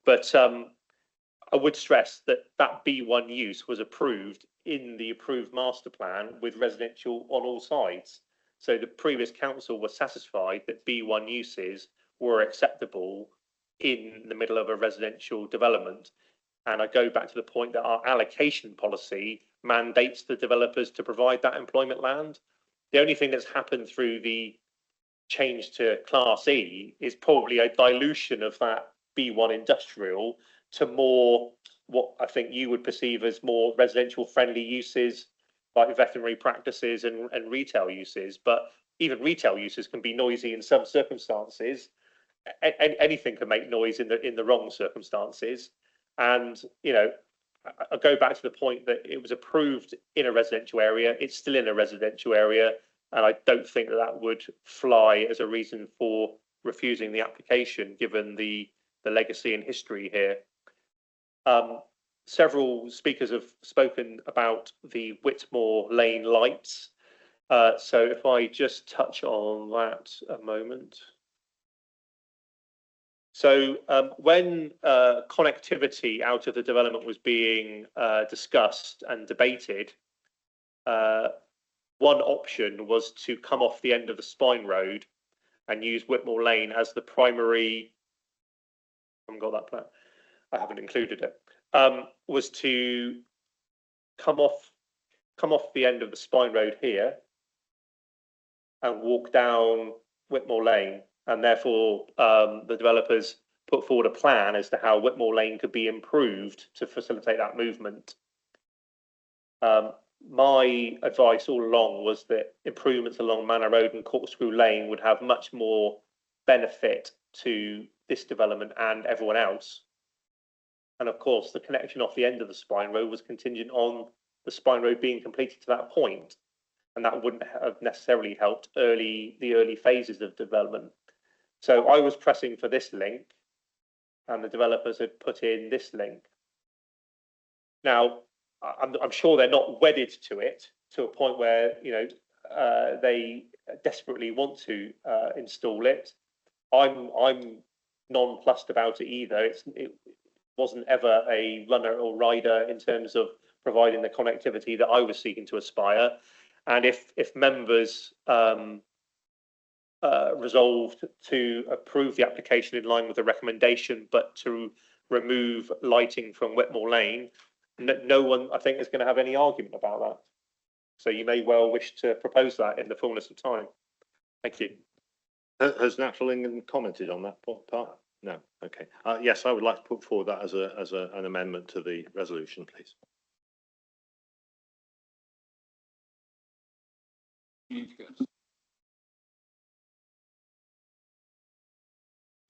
but I would stress that B1 use was approved in the approved master plan with residential on all sides. So the previous council was satisfied that B1 uses were acceptable in the middle of a residential development. And I go back to the point that our allocation policy mandates the developers to provide that employment land. The only thing that's happened through the change to Class E is probably a dilution of that B1 industrial to more what I think you would perceive as more residential friendly uses like veterinary practices and retail uses. But even retail uses can be noisy in some circumstances. Anything can make noise in the wrong circumstances. And, you know, I go back to the point that it was approved in a residential area. It's still in a residential area. And I don't think that would fly as a reason for refusing the application, given the legacy and history here. Several speakers have spoken about the Whitmore Lane lights. So if I just touch on that a moment. So when connectivity out of the development was being discussed and debated, one option was to come off the end of the Spine Road and use Whitmore Lane as the primary. I haven't got that plan. I haven't included it. Was to come off the end of the Spine Road here and walk down Whitmore Lane, and therefore the developers put forward a plan as to how Whitmore Lane could be improved to facilitate that movement. My advice all along was that improvements along Manor Road and Corkscrew Lane would have much more benefit to this development and everyone else. And of course, the connection off the end of the Spine Road was contingent on the Spine Road being completed to that point. And that wouldn't have necessarily helped the early phases of development. So I was pressing for this link, and the developers had put in this link. Now, I'm sure they're not wedded to it to a point where, you know, they desperately want to install it. I'm nonplussed about it either. It wasn't ever a runner or rider in terms of providing the connectivity that I was seeking to aspire. And if members resolved to approve the application in line with the recommendation, but to remove lighting from Whitmore Lane, no one, I think, is going to have any argument about that. So you may well wish to propose that in the fullness of time. Thank you. Has Natural England commented on that part? No. Okay. Yes, I would like to put forward that as an amendment to the resolution, please.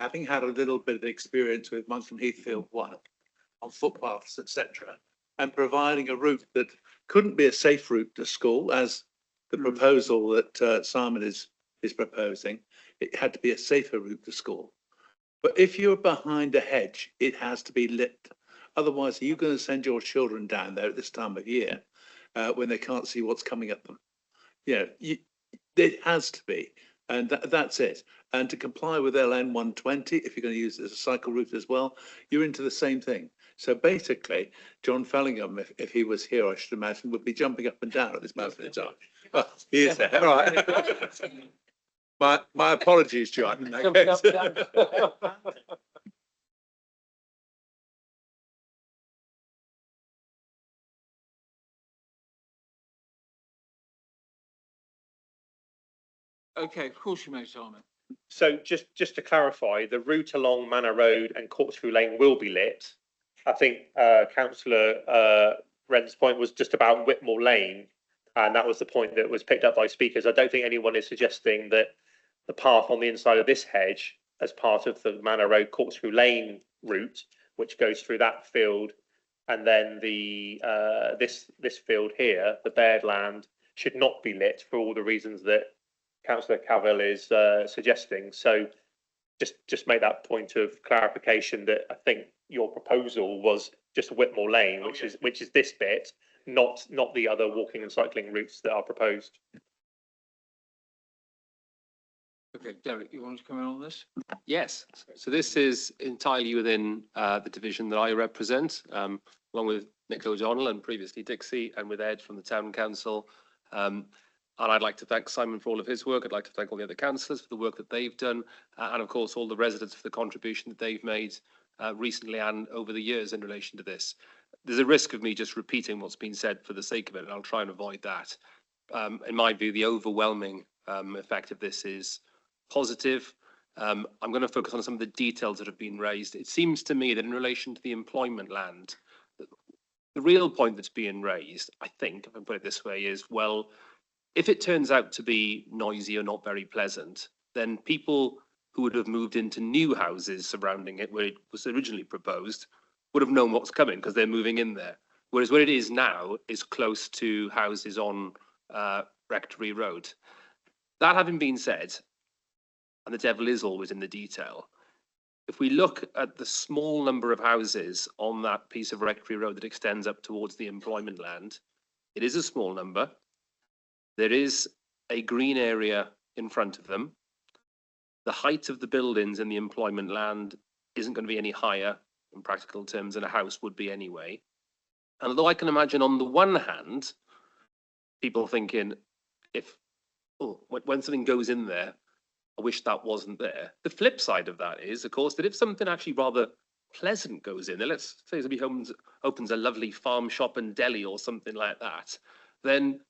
Having had a little bit of experience with Munson Heathfield 1 on footpaths, etc., and providing a route that couldn't be a safe route to school, as the proposal that Simon is proposing, it had to be a safer route to school. But if you're behind a hedge, it has to be lit. Otherwise, are you going to send your children down there at this time of year when they can't see what's coming at them? You know, it has to be. And that's it. And to comply with LN 120, if you're going to use it as a cycle route as well, you're into the same thing. So basically, John Fellingham, if he was here, I should imagine, would be jumping up and down at this moment in time. Well, he is there, all right. My apologies, John. in that case. Okay, of course you may, Simon. So just to clarify, the route along Manor Road and Corkscrew Lane will be lit. I think councillor Wren's point was just about Whitmore Lane, and that was the point that was picked up by speakers. I don't think anyone is suggesting that the path on the inside of this hedge, as part of the Manor Road Corkscrew Lane route, which goes through that field, and then the this field here, the bared land, should not be lit for all the reasons that Councillor Cavill is suggesting. So just make that point of clarification that I think your proposal was just Whitmore Lane, which is this bit, not the other walking and cycling routes that are proposed. Okay, Derek, you want to come in on this? Yes, so this is entirely within the division that I represent, along with Nick O'Donnell and previously Dixie, and with Ed from the Town Council. And I'd like to thank Simon for all of his work. I'd like to thank all the other councillors for the work that they've done, and of course all the residents for the contribution that they've made recently and over the years in relation to this. There's a risk of me just repeating what's been said for the sake of it, and I'll try and avoid that. In my view, the overwhelming effect of this is positive. I'm going to focus on some of the details that have been raised. It seems to me that in relation to the employment land, the real point that's being raised, I think, if I put it this way, is, well, if it turns out to be noisy or not very pleasant, then people who would have moved into new houses surrounding it where it was originally proposed would have known what's coming because they're moving in there. Whereas where it is now is close to houses on Rectory Road. That having been said, and the devil is always in the detail, if we look at the small number of houses on that piece of Rectory Road that extends up towards the employment land, it is a small number. There is a green area in front of them. The height of the buildings in the employment land isn't going to be any higher in practical terms than a house would be anyway. And although I can imagine on the one hand, people thinking, when something goes in there, I wish that wasn't there. The flip side of that is, of course, that if something actually rather pleasant goes in there, let's say somebody opens a lovely farm shop and deli or something like that, then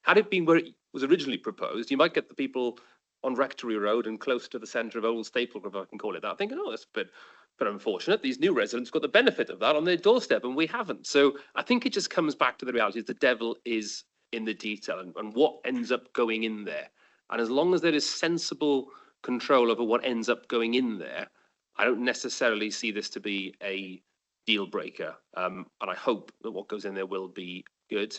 had it been where it was originally proposed, you might get the people on Rectory Road and close to the centre of Old Staple, if I can call it that, thinking, oh, that's a bit unfortunate. These new residents got the benefit of that on their doorstep and we haven't. So I think it just comes back to the reality that the devil is in the detail and what ends up going in there. And as long as there is sensible control over what ends up going in there, I don't necessarily see this to be a deal breaker. And I hope that what goes in there will be good.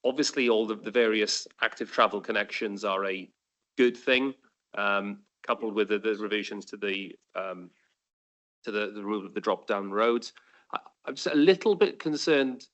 Obviously, all the various active travel connections are a good thing, coupled with the revisions to the removal of the drop-down roads. I'm just a little bit concerned.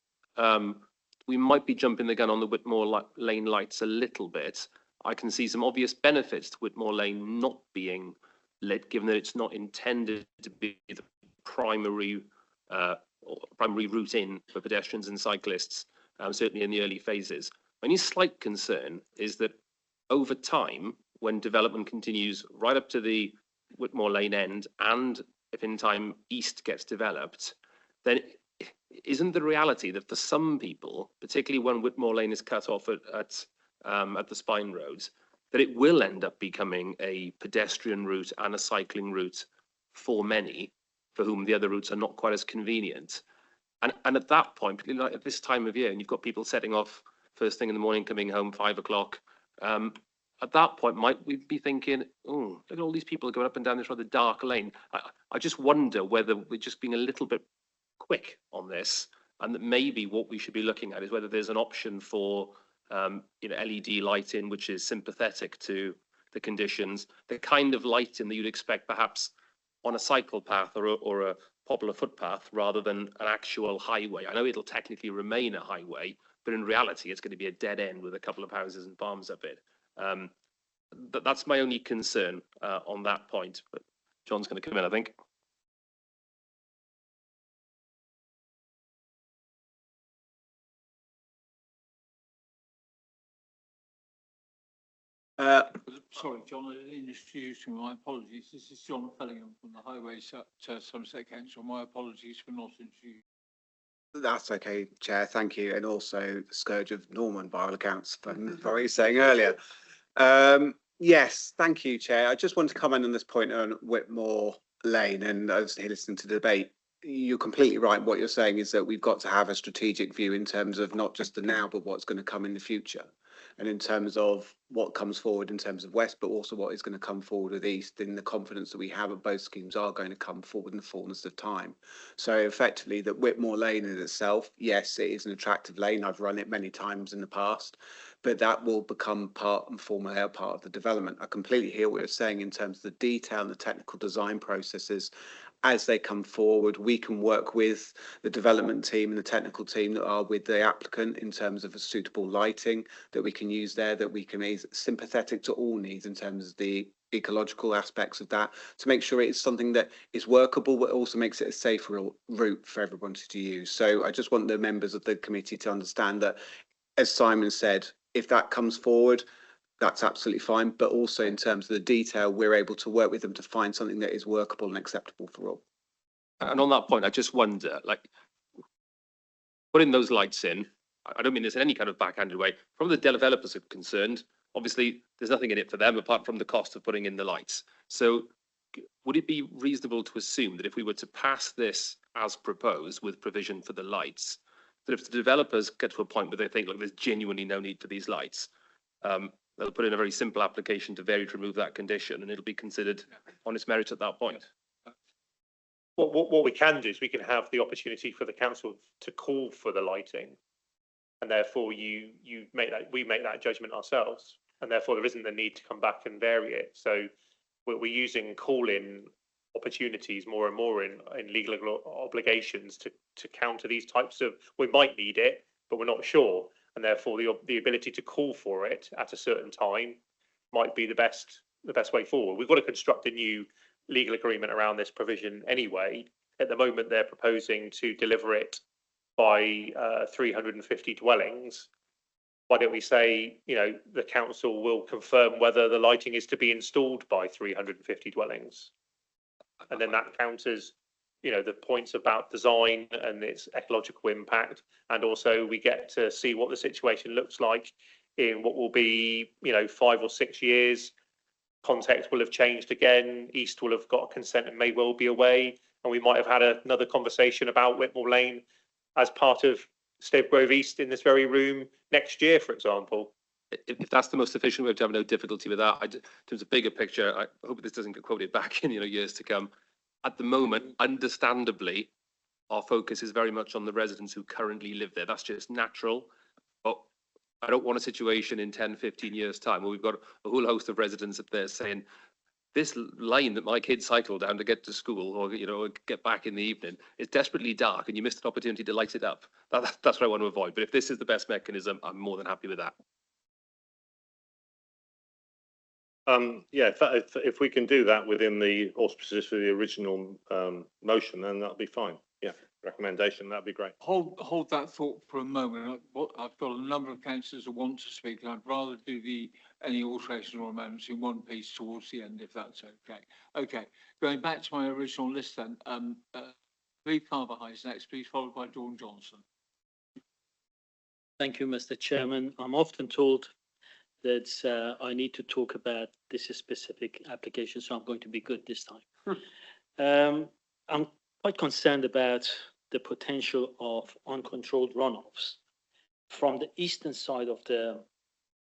We might be jumping the gun on the Whitmore Lane lights a little bit. I can see some obvious benefits to Whitmore Lane not being lit, given that it's not intended to be the primary route in for pedestrians and cyclists. Certainly in the early phases. My only slight concern is that over time, when development continues right up to the Whitmore Lane end, and if in time east gets developed, then isn't the reality that for some people, particularly when Whitmore Lane is cut off at the spine roads, that it will end up becoming a pedestrian route and a cycling route for many, for whom the other routes are not quite as convenient. And at that point, particularly like at this time of year, and you've got people setting off first thing in the morning, coming home 5 o'clock, at that point, might we be thinking, oh, look at all these people going up and down this rather dark lane. I just wonder whether we're just being a little bit quick on this, and that maybe what we should be looking at is whether there's an option for LED lighting, which is sympathetic to the conditions, the kind of lighting that you'd expect perhaps on a cycle path or a popular footpath rather than an actual highway. I know it'll technically remain a highway, but in reality, it's going to be a dead end with a couple of houses and farms up it. That's my only concern on that point, but John's going to come in, I think. Sorry, John, I didn't introduce you. My apologies. This is John Fellingham from the Highways at Somerset Council. My apologies for not introducing. That's okay, Chair, thank you. And also the scourge of Norman by all accounts from what you were saying earlier. Yes, thank you, Chair. I just want to comment on this point on Whitmore Lane, and I was here listening to the debate. You're completely right. What you're saying is that we've got to have a strategic view in terms of not just the now, but what's going to come in the future. And in terms of what comes forward in terms of West, but also what is going to come forward with East, in the confidence that we have that both schemes are going to come forward in the fullness of time. So effectively that Whitmore Lane in itself, yes, it is an attractive lane. I've run it many times in the past, but that will become part and form a part of the development. I completely hear what you're saying in terms of the detail and the technical design processes. As they come forward, we can work with the development team and the technical team that are with the applicant in terms of a suitable lighting that we can use there, that we can be sympathetic to all needs in terms of the ecological aspects of that, to make sure it's something that is workable, but also makes it a safer route for everyone to use. So I just want the members of the committee to understand that, as Simon said, if that comes forward, that's absolutely fine. But also in terms of the detail, we're able to work with them to find something that is workable and acceptable for all. And on that point, I just wonder, like, putting those lights in, I don't mean this in any kind of backhanded way, from the developers are concerned, obviously there's nothing in it for them apart from the cost of putting in the lights. So would it be reasonable to assume that if we were to pass this as proposed with provision for the lights, that if the developers get to a point where they think, look, there's genuinely no need for these lights, they'll put in a very simple application to vary to remove that condition, and it'll be considered on its merit at that point? What we can do is we can have the opportunity for the council to call for the lighting, and therefore we make that judgment ourselves, and therefore there isn't the need to come back and vary it. So we're using call-in opportunities more and more in legal obligations to counter these types of, we might need it, but we're not sure. And therefore the ability to call for it at a certain time might be the best way forward. We've got to construct a new legal agreement around this provision anyway. At the moment, they're proposing to deliver it by 350 dwellings. Why don't we say, the council will confirm whether the lighting is to be installed by 350 dwellings? And then that counters, the points about design and its ecological impact. And also we get to see what the situation looks like in what will be, 5 or 6 years. Context will have changed again. East will have got consent and may well be away. And we might have had another conversation about Whitmore Lane as part of Staple Grove East in this very room next year, for example. If that's the most efficient way, to have no difficulty with that. In terms of bigger picture, I hope this doesn't get quoted back in years to come. At the moment, understandably, our focus is very much on the residents who currently live there. That's just natural. But I don't want a situation in 10, 15 years' time where we've got a whole host of residents up there saying, this line that my kids cycle down to get to school or get back in the evening is desperately dark and you missed an opportunity to light it up. That's what I want to avoid. But if this is the best mechanism, I'm more than happy with that. If we can do that within the auspices for the original motion, then that'll be fine. Yeah, recommendation, that'd be great. Hold that thought for a moment. I've got a number of councillors who want to speak. I'd rather do any alterations or amendments in one piece towards the end, if that's okay. Okay, going back to my original list then, Lee Carver is next, please, followed by Dawn Johnson. Thank you, Mr. Chairman. I'm often told that I need to talk about this specific application, so I'm going to be good this time. I'm quite concerned about the potential of uncontrolled runoffs from the eastern side of the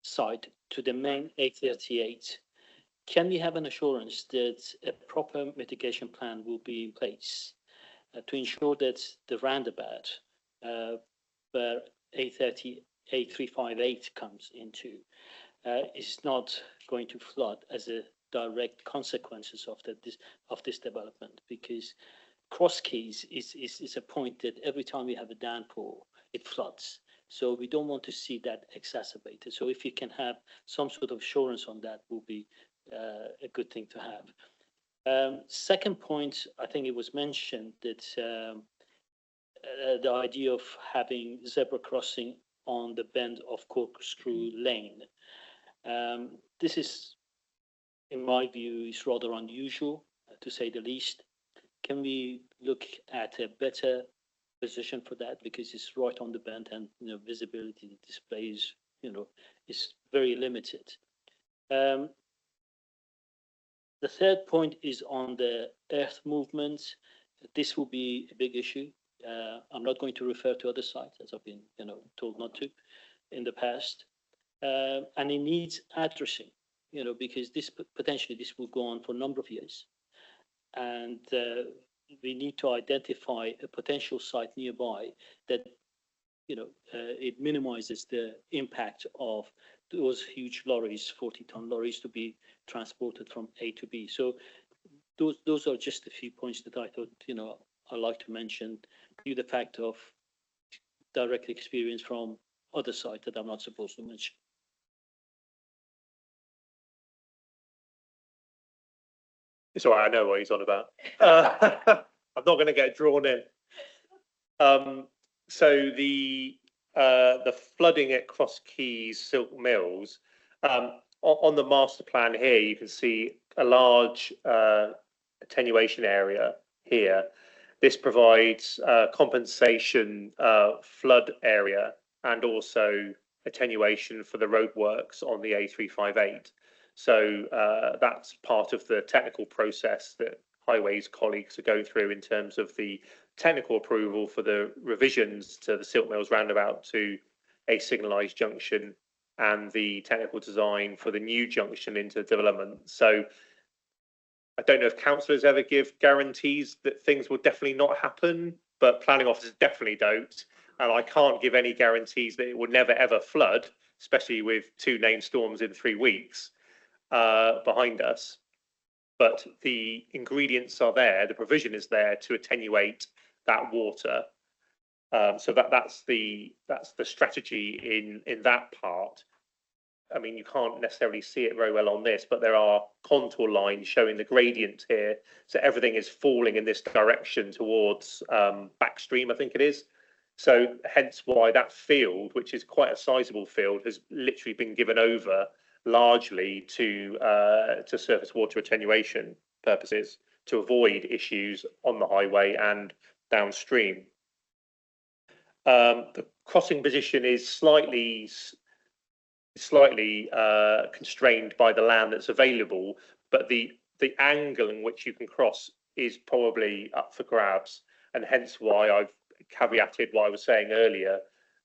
site to the main A38. Can we have an assurance that a proper mitigation plan will be in place to ensure that the roundabout where A358 comes into is not going to flood as a direct consequences of this development? Because Cross Keys is a point that every time we have a downpour, it floods. So we don't want to see that exacerbated. So if you can have some sort of assurance on that, will be a good thing to have. Second point, I think it was mentioned that the idea of having zebra crossing on the bend of Corkscrew Lane. This is, in my view, is rather unusual, to say the least. Can we look at a better position for that, because it's right on the bend, and visibility displays is very limited. The third point is on the earth movement. This will be a big issue. I'm not going to refer to other sites, as I've been told not to in the past, and it needs addressing, because this potentially this will go on for a number of years, and we need to identify a potential site nearby that it minimizes the impact of those huge lorries, 40-ton lorries, to be transported from A to B. So those are just a few points that I thought I'd like to mention, due to the fact of direct experience from other sites that I'm not supposed to mention. It's all right, I know what he's on about. I'm not going to get drawn in. So the flooding at Cross Keys, Silk Mills, on the master plan here, you can see a large attenuation area here. This provides compensation flood area and also attenuation for the roadworks on the A358. So that's part of the technical process that Highways colleagues are going through in terms of the technical approval for the revisions to the Silk Mills roundabout to a signalised junction, and the technical design for the new junction into development. So I don't know if councillors ever give guarantees that things will definitely not happen, but planning officers definitely don't. And I can't give any guarantees that it will never ever flood, especially with 2 named storms in 3 weeks behind us. But the ingredients are there, the provision is there to attenuate that water. So that's the strategy in that part. I mean, you can't necessarily see it very well on this, but there are contour lines showing the gradient here. So everything is falling in this direction towards backstream, I think it is. So hence why that field, which is quite a sizable field, has literally been given over largely to surface water attenuation purposes to avoid issues on the highway and downstream. The crossing position is slightly constrained by the land that's available, but the angle in which you can cross is probably up for grabs, and hence why I've caveated what I was saying earlier,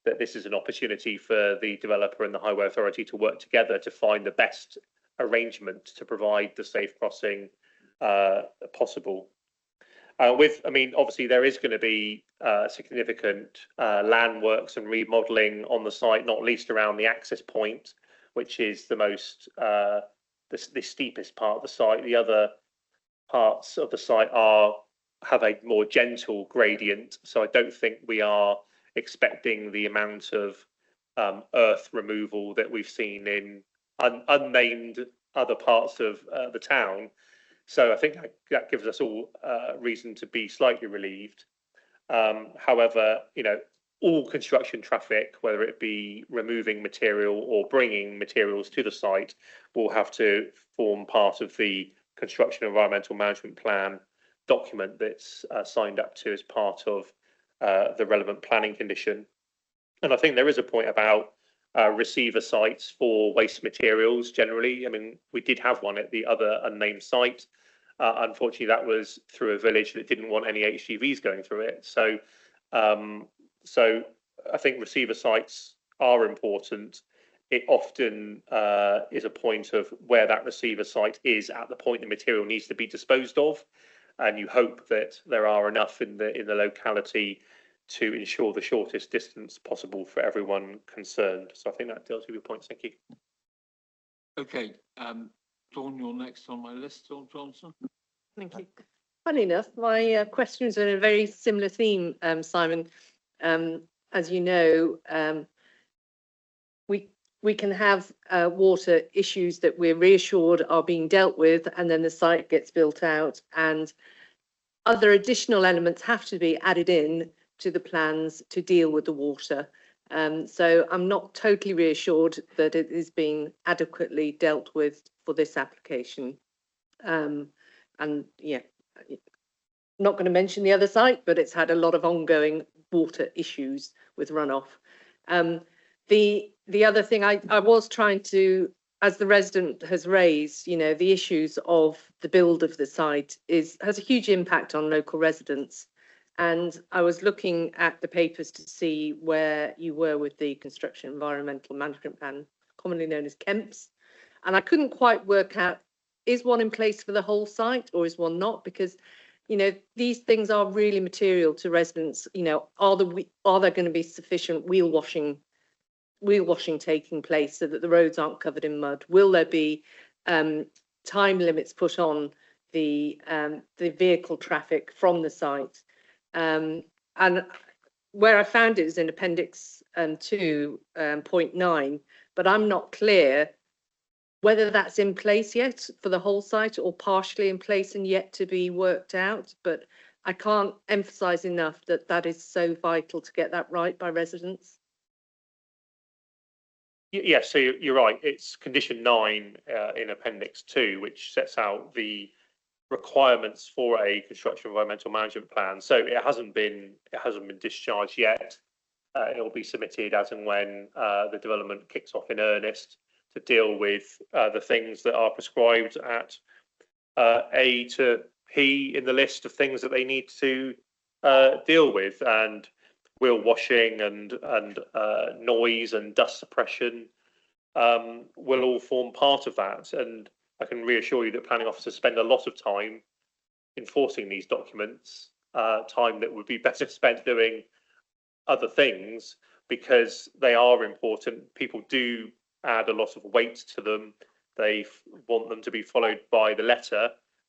that this is an opportunity for the developer and the highway authority to work together to find the best arrangement to provide the safe crossing possible. Obviously there is going to be significant land works and remodelling on the site, not least around the access point, which is the most the steepest part of the site. The other parts of the site have a more gentle gradient, so I don't think we are expecting the amount of earth removal that we've seen in unnamed other parts of the town. So I think that gives us all reason to be slightly relieved. However, all construction traffic, whether it be removing material or bringing materials to the site, will have to form part of the construction environmental management plan document that's signed up to as part of the relevant planning condition. And I think there is a point about receiver sites for waste materials generally. I mean, we did have one at the other unnamed site. Unfortunately, that was through a village that didn't want any HGVs going through it. So I think receiver sites are important. It often is a point of where that receiver site is at the point the material needs to be disposed of, and you hope that there are enough in the locality to ensure the shortest distance possible for everyone concerned. So I think that deals with your points. Thank you. Okay, Dawn, you're next on my list, Dawn Johnson. Thank you. Funny enough, my questions are in a very similar theme, Simon. As you know, we can have water issues that we're reassured are being dealt with, and then the site gets built out, and other additional elements have to be added in to the plans to deal with the water. So I'm not totally reassured that it is being adequately dealt with for this application. And yeah, not going to mention the other site, but it's had a lot of ongoing water issues with runoff. The other thing I was trying to, as the resident has raised, you know, the issues of the build of the site has a huge impact on local residents. And I was looking at the papers to see where you were with the Construction Environmental Management Plan, commonly known as KEMPS. And I couldn't quite work out, is one in place for the whole site or is one not? Because, you know, these things are really material to residents. You know, are there going to be sufficient wheel washing taking place so that the roads aren't covered in mud? Will there be time limits put on the vehicle traffic from the site? And where I found it is in Appendix 2.9, but I'm not clear whether that's in place yet for the whole site or partially in place and yet to be worked out. But I can't emphasise enough that that is so vital to get that right by residents. Yes, so you're right. It's condition 9 in Appendix 2, which sets out the requirements for a construction environmental management plan. So it hasn't been discharged yet. It will be submitted as and when the development kicks off in earnest to deal with the things that are prescribed at A to P in the list of things that they need to deal with, and wheel washing and noise and dust suppression will all form part of that. And I can reassure you that planning officers spend a lot of time enforcing these documents, time that would be better spent doing other things, because they are important. People do add a lot of weight to them. They want them to be followed by the letter,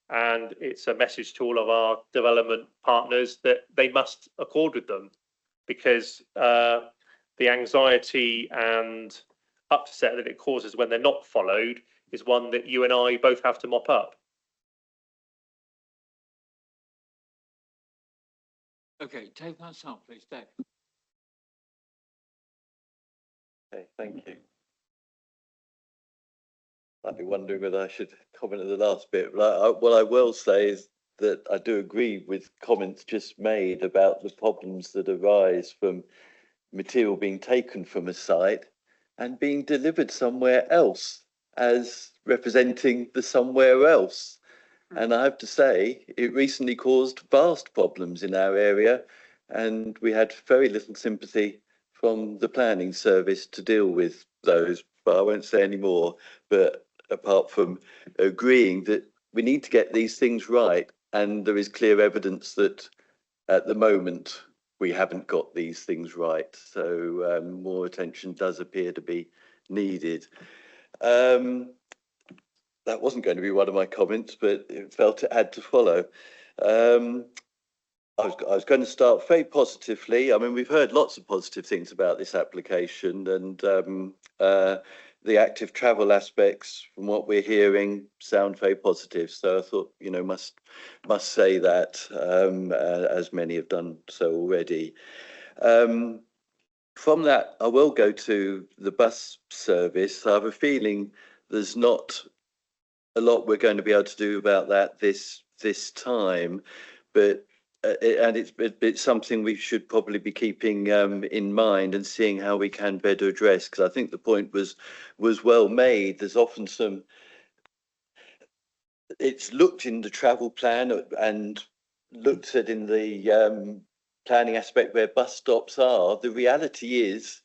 and it's a message to all of our development partners that they must accord with them, because the anxiety and upset that it causes when they're not followed is one that you and I both have to mop up. Okay, Dave Mansell, please, Dave. Okay, thank you. I'd be wondering whether I should comment on the last bit, but what I will say is that I do agree with comments just made about the problems that arise from material being taken from a site and being delivered somewhere else as representing the somewhere else. And I have to say, it recently caused vast problems in our area, and we had very little sympathy from the planning service to deal with those, but I won't say any more. But apart from agreeing that we need to get these things right, and there is clear evidence that at the moment we haven't got these things right. So more attention does appear to be needed. That wasn't going to be one of my comments, but it felt it had to follow. I was going to start very positively. I mean, we've heard lots of positive things about this application, and the active travel aspects, from what we're hearing, sound very positive. So I thought, you know, must say that, as many have done so already. From that, I will go to the bus service. I have a feeling there's not a lot we're going to be able to do about that this time, but it's something we should probably be keeping in mind and seeing how we can better address, because I think the point was well made. There's often it's looked in the travel plan and looked at in the planning aspect where bus stops are. The reality is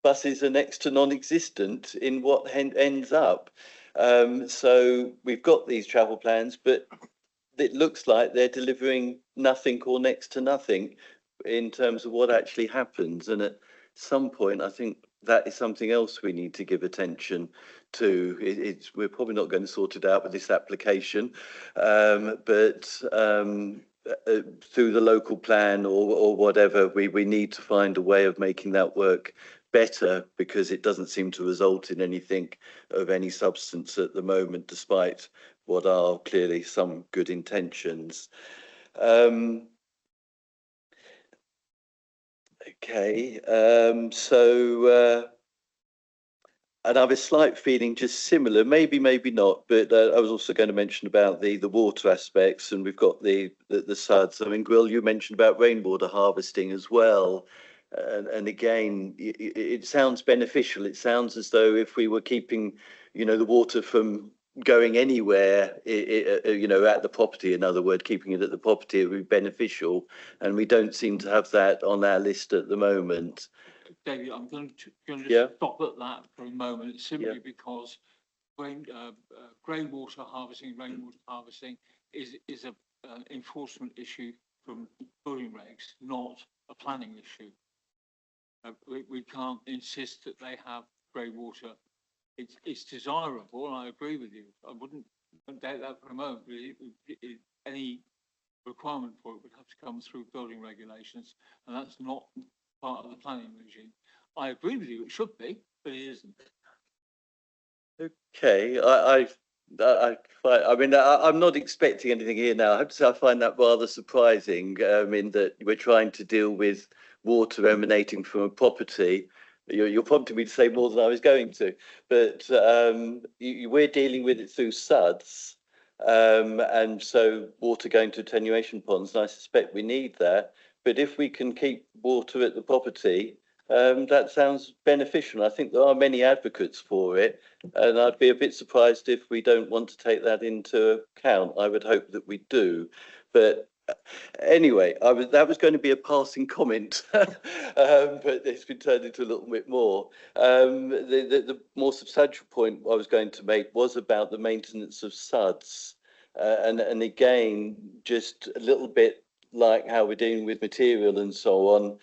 buses are next to non-existent in what ends up. So we've got these travel plans, but it looks like they're delivering nothing or next to nothing in terms of what actually happens. And at some point, I think that is something else we need to give attention to. We're probably not going to sort it out with this application, but through the local plan or whatever, we need to find a way of making that work better because it doesn't seem to result in anything of any substance at the moment, despite what are clearly some good intentions. Okay, and I have a slight feeling just similar, maybe not, but I was also going to mention about the water aspects, and we've got the SUDs. I mean, Gwyl, you mentioned about rainwater harvesting as well. And again, it sounds beneficial. It sounds as though if we were keeping, the water from going anywhere, at the property, in other words, keeping it at the property, it would be beneficial. And we don't seem to have that on our list at the moment. David, I'm going to Yeah. stop at that for a moment, simply because rainwater harvesting is a enforcement issue from building regs, not a planning issue. We can't insist that they have grey water. It's desirable, and I agree with you. I wouldn't doubt that for a moment. But any requirement for it would have to come through building regulations, and that's not part of the planning regime. I agree with you, it should be, but it isn't. Okay, I mean, I'm not expecting anything here now. I have to say I find that rather surprising. In that we're trying to deal with water emanating from a property. You're prompting me to say more than I was going to, but we're dealing with it through SUDs, and so water going to attenuation ponds. And I suspect we need that. But if we can keep water at the property, that sounds beneficial. I think there are many advocates for it, and I'd be a bit surprised if we don't want to take that into account. I would hope that we do. But anyway, that was going to be a passing comment, but it's been turned into a little bit more. The more substantial point I was going to make was about the maintenance of SUDs, and again, just a little bit like how we're dealing with material and so on,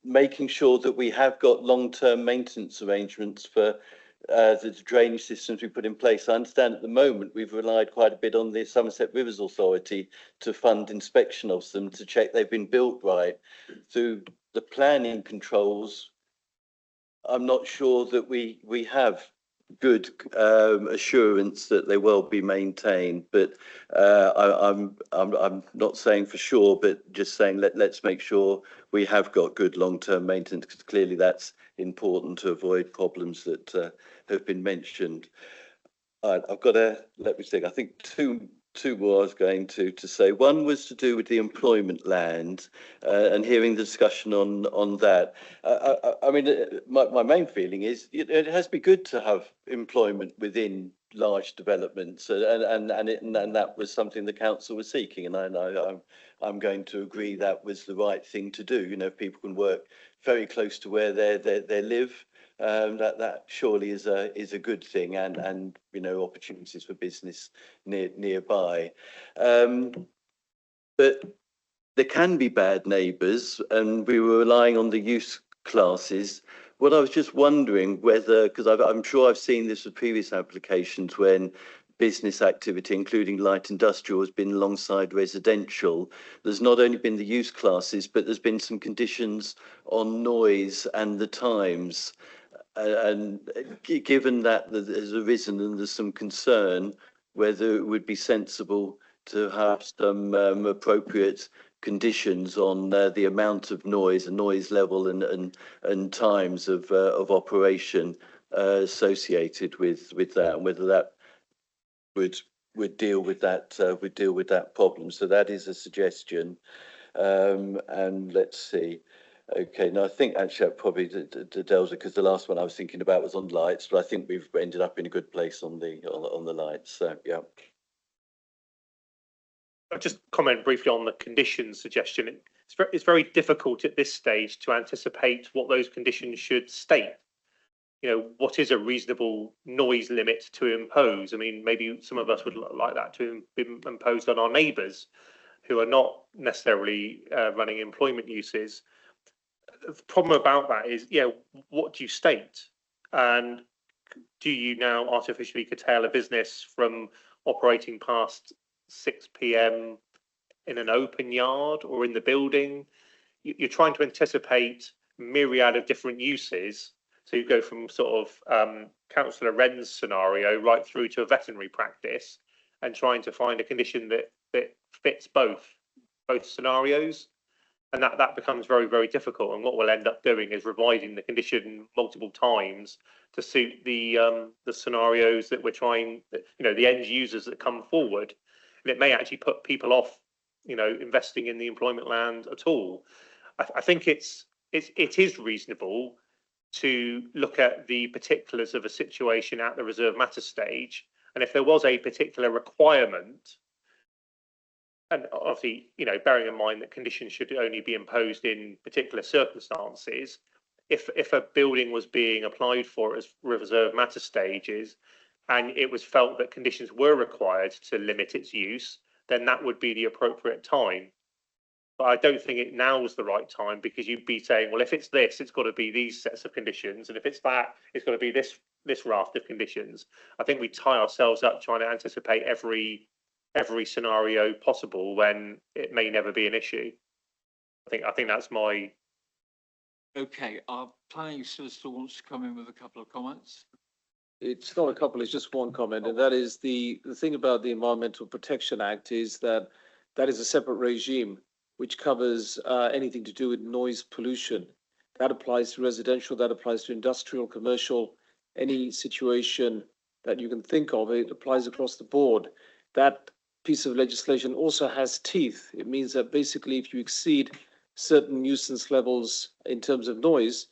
making sure that we have got long-term maintenance arrangements for the drainage systems we put in place. I understand at the moment we've relied quite a bit on the Somerset Rivers Authority to fund inspection of them to check they've been built right. Through the planning controls, I'm not sure that we have good assurance that they will be maintained, but I'm not saying for sure, but just saying let's make sure we have got good long-term maintenance, because clearly that's important to avoid problems that have been mentioned. I've got let me think. I think two more I was going to say. One was to do with the employment land, and hearing the discussion on that. I mean, my main feeling is it has to be good to have employment within large developments, and that was something the council was seeking, and I'm going to agree that was the right thing to do. If people can work very close to where they live, that surely is a good thing, and opportunities for business nearby. But there can be bad neighbours, and we were relying on the use classes. What I was just wondering whether, because I'm sure I've seen this with previous applications when business activity, including light industrial, has been alongside residential. There's not only been the use classes, but there's been some conditions on noise and the times. And given that has arisen and there's some concern, whether it would be sensible to have some appropriate conditions on the amount of noise and noise level and times of operation associated with that, and whether that would deal with that problem. So that is a suggestion. And let's see. Okay, now I think actually probably the Delta, because the last one I was thinking about was on lights, but I think we've ended up in a good place on the lights. So yeah. I'll just comment briefly on the conditions suggestion. It's very difficult at this stage to anticipate what those conditions should state. What is a reasonable noise limit to impose? I mean, maybe some of us would like that to be imposed on our neighbours who are not necessarily running employment uses. The problem about that is, what do you state? And do you now artificially curtail a business from operating past 6 p.m. in an open yard or in the building? You're trying to anticipate myriad of different uses. So you go from sort of Councillor Wren's scenario right through to a veterinary practice, and trying to find a condition that fits both scenarios. And that becomes very, very difficult. And what we'll end up doing is revising the condition multiple times to suit the scenarios that we're trying, the end users that come forward. And it may actually put people off, investing in the employment land at all. I think it is reasonable to look at the particulars of a situation at the reserve matter stage. And if there was a particular requirement, and obviously, bearing in mind that conditions should only be imposed in particular circumstances, if a building was being applied for as reserve matter stages, and it was felt that conditions were required to limit its use, then that would be the appropriate time. But I don't think it now's the right time, because you'd be saying, well, if it's this, it's got to be these sets of conditions, and if it's that, it's got to be this raft of conditions. I think we tie ourselves up trying to anticipate every scenario possible when it may never be an issue. I think that's my. Okay, our planning solicitor wants to come in with a couple of comments. It's not a couple, it's just one comment, and that is the thing about the Environmental Protection Act is that is a separate regime which covers anything to do with noise pollution. That applies to residential, that applies to industrial, commercial, any situation that you can think of, it applies across the board. That piece of legislation also has teeth. It means that basically if you exceed certain nuisance levels in terms of noise,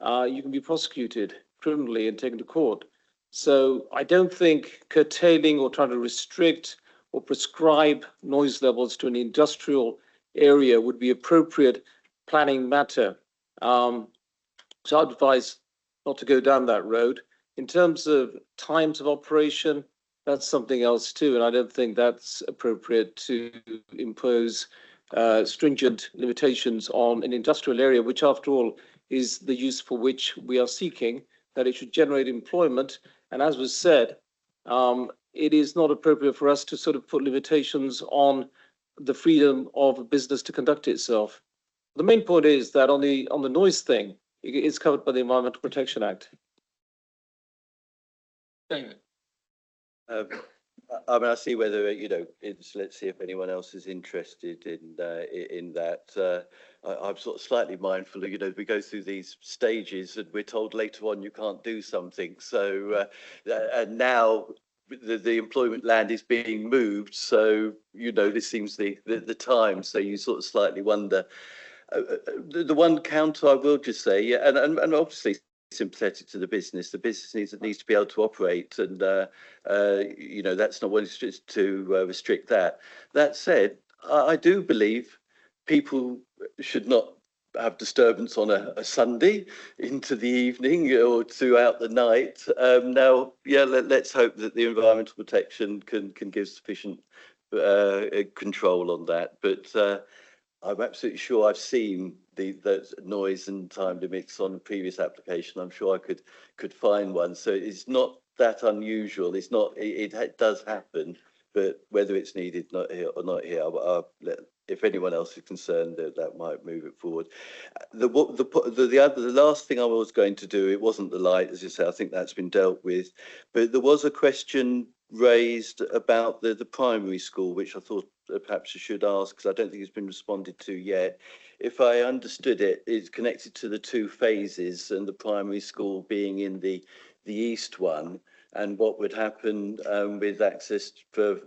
you can be prosecuted criminally and taken to court. So I don't think curtailing or trying to restrict or prescribe noise levels to an industrial area would be appropriate planning matter. So I'd advise not to go down that road. In terms of times of operation, that's something else too, and I don't think that's appropriate to impose stringent limitations on an industrial area, which after all is the use for which we are seeking, that it should generate employment. And as was said, it is not appropriate for us to sort of put limitations on the freedom of a business to conduct itself. The main point is that on the noise thing, it's covered by the Environmental Protection Act. David. I mean, I see whether, let's see if anyone else is interested in that. I'm sort of slightly mindful, we go through these stages and we're told later on you can't do something. So, and now the employment land is being moved. So, this seems the time. So you sort of slightly wonder. The one counter I will just say, and obviously sympathetic to the business. The business needs to be able to operate, and that's not one to restrict that. That said, I do believe people should not have disturbance on a Sunday into the evening or throughout the night. Now, let's hope that the environmental protection can give sufficient control on that. But I'm absolutely sure I've seen the noise and time limits on the previous application. I'm sure I could find one. So it's not that unusual. It's not. It does happen, but whether it's needed not here or not here, if anyone else is concerned, that might move it forward. The last thing I was going to do, it wasn't the light, as you say. I think that's been dealt with, but there was a question raised about the primary school, which I thought perhaps I should ask, because I don't think it's been responded to yet. If I understood it, it's connected to the two phases, and the primary school being in the east one, and what would happen with access for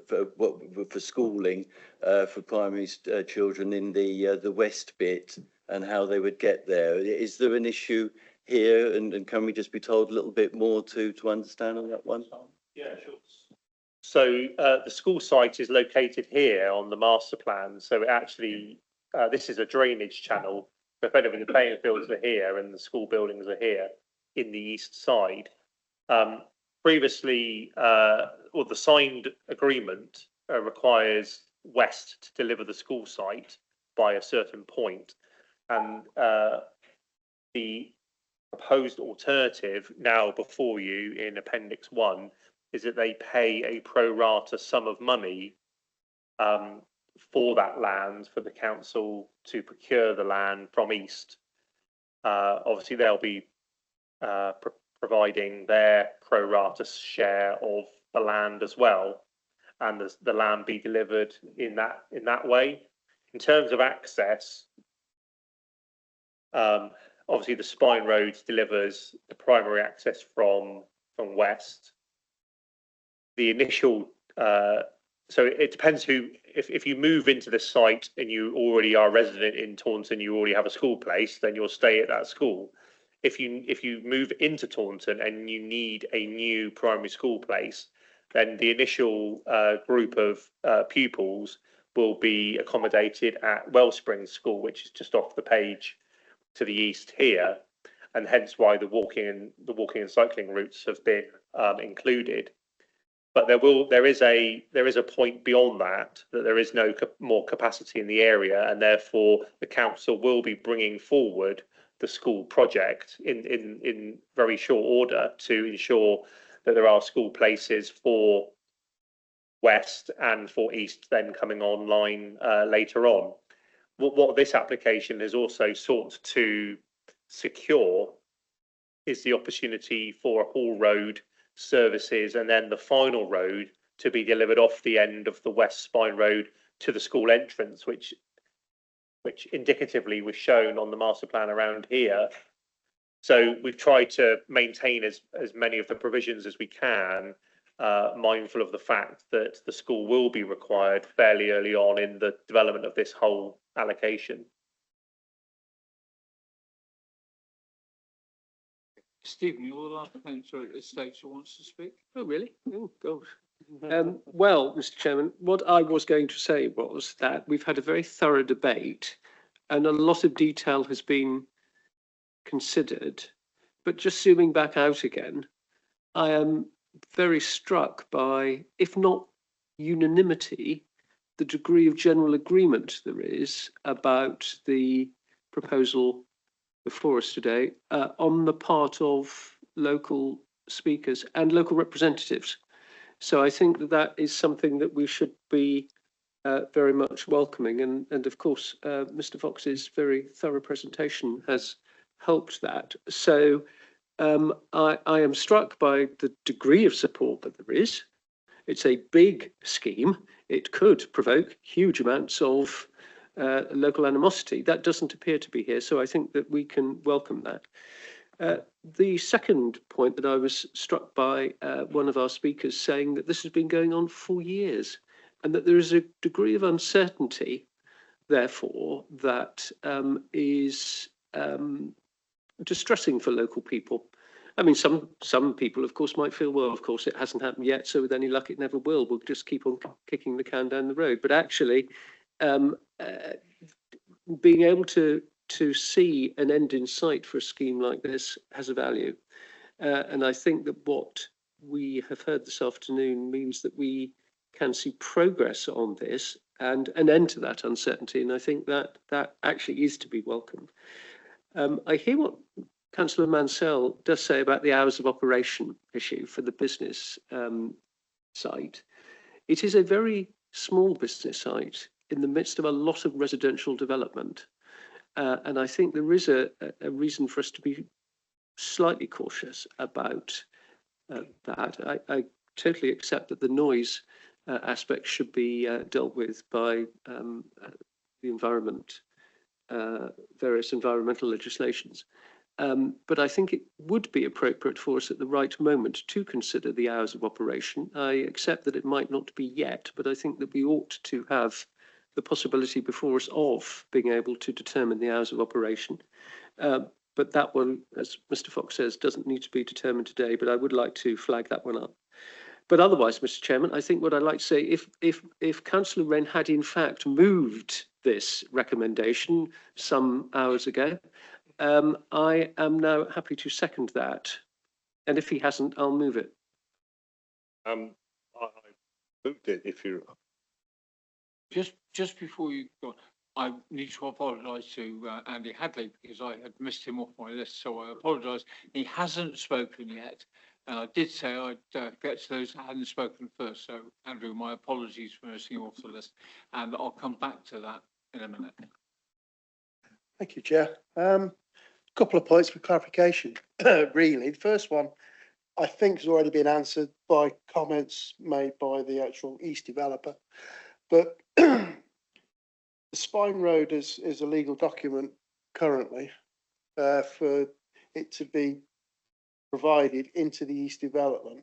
schooling for primary children in the west bit, and how they would get there. Is there an issue here, and can we just be told a little bit more to understand on that one? Yeah, sure. So the school site is located here on the master plan. So it actually, this is a drainage channel. Effectively, the playing fields are here and the school buildings are here in the east side. Previously, the signed agreement requires West to deliver the school site by a certain point. And the proposed alternative now before you in Appendix 1 is that they pay a pro rata sum of money for that land, for the council to procure the land from East. Obviously, they'll be providing their pro rata share of the land as well, and the land be delivered in that way. In terms of access, obviously the Spine Road delivers the primary access from west. The initial so it depends who, if you move into the site and you already are resident in Taunton, you already have a school place, then you'll stay at that school. If you move into Taunton and you need a new primary school place, then the initial group of pupils will be accommodated at Wellspring School, which is just off the page to the east here, and hence why the walking and cycling routes have been included. But there is a point beyond that there is no more capacity in the area, and therefore the council will be bringing forward the school project in very short order to ensure that there are school places for west and for east then coming online later on. What this application has also sought to secure is the opportunity for a Hall Road services and then the final road to be delivered off the end of the West Spine Road to the school entrance, which indicatively was shown on the master plan around here. So we've tried to maintain as many of the provisions as we can, mindful of the fact that the school will be required fairly early on in the development of this whole allocation. Stephen, you're the last councillor at this stage who wants to speak. Oh, really? Oh, gosh. Well, Mr. Chairman, what I was going to say was that we've had a very thorough debate and a lot of detail has been considered. But just zooming back out again, I am very struck by, if not unanimity, the degree of general agreement there is about the proposal before us today on the part of local speakers and local representatives. So I think that is something that we should be very much welcoming. And of course, Mr. Fox's very thorough presentation has helped that. So I am struck by the degree of support that there is. It's a big scheme. It could provoke huge amounts of local animosity. That doesn't appear to be here, so I think that we can welcome that. The second point that I was struck by one of our speakers saying that this has been going on for years and that there is a degree of uncertainty, therefore, that is distressing for local people. I mean, some people, of course, might feel, well, of course, it hasn't happened yet, so with any luck, it never will. We'll just keep on kicking the can down the road. But actually, being able to see an end in sight for a scheme like this has a value. And I think that what we have heard this afternoon means that we can see progress on this and an end to that uncertainty. And I think that actually is to be welcomed. I hear what Councillor Mansell does say about the hours of operation issue for the business site. It is a very small business site in the midst of a lot of residential development. And I think there is a reason for us to be slightly cautious about that. I totally accept that the noise aspect should be dealt with by the environment, various environmental legislations. But I think it would be appropriate for us at the right moment to consider the hours of operation. I accept that it might not be yet, but I think that we ought to have the possibility before us of being able to determine the hours of operation. But that one, as Mr. Fox says, doesn't need to be determined today, but I would like to flag that one up. But otherwise, Mr. Chairman, I think what I'd like to say, if Councillor Wren had in fact moved this recommendation some hours ago, I am now happy to second that. And if he hasn't, I'll move it. I moved it if you. Just before you go on, I need to apologise to Andy Hadley because I had missed him off my list, so I apologise. He hasn't spoken yet, and I did say I'd get to those that hadn't spoken first. So, Andrew, my apologies for missing you off the list, and I'll come back to that in a minute. Thank you, Chair. Couple of points for clarification, really. The first one, I think, has already been answered by comments made by the actual East developer. But the Spine Road is a legal document currently for it to be provided into the East development.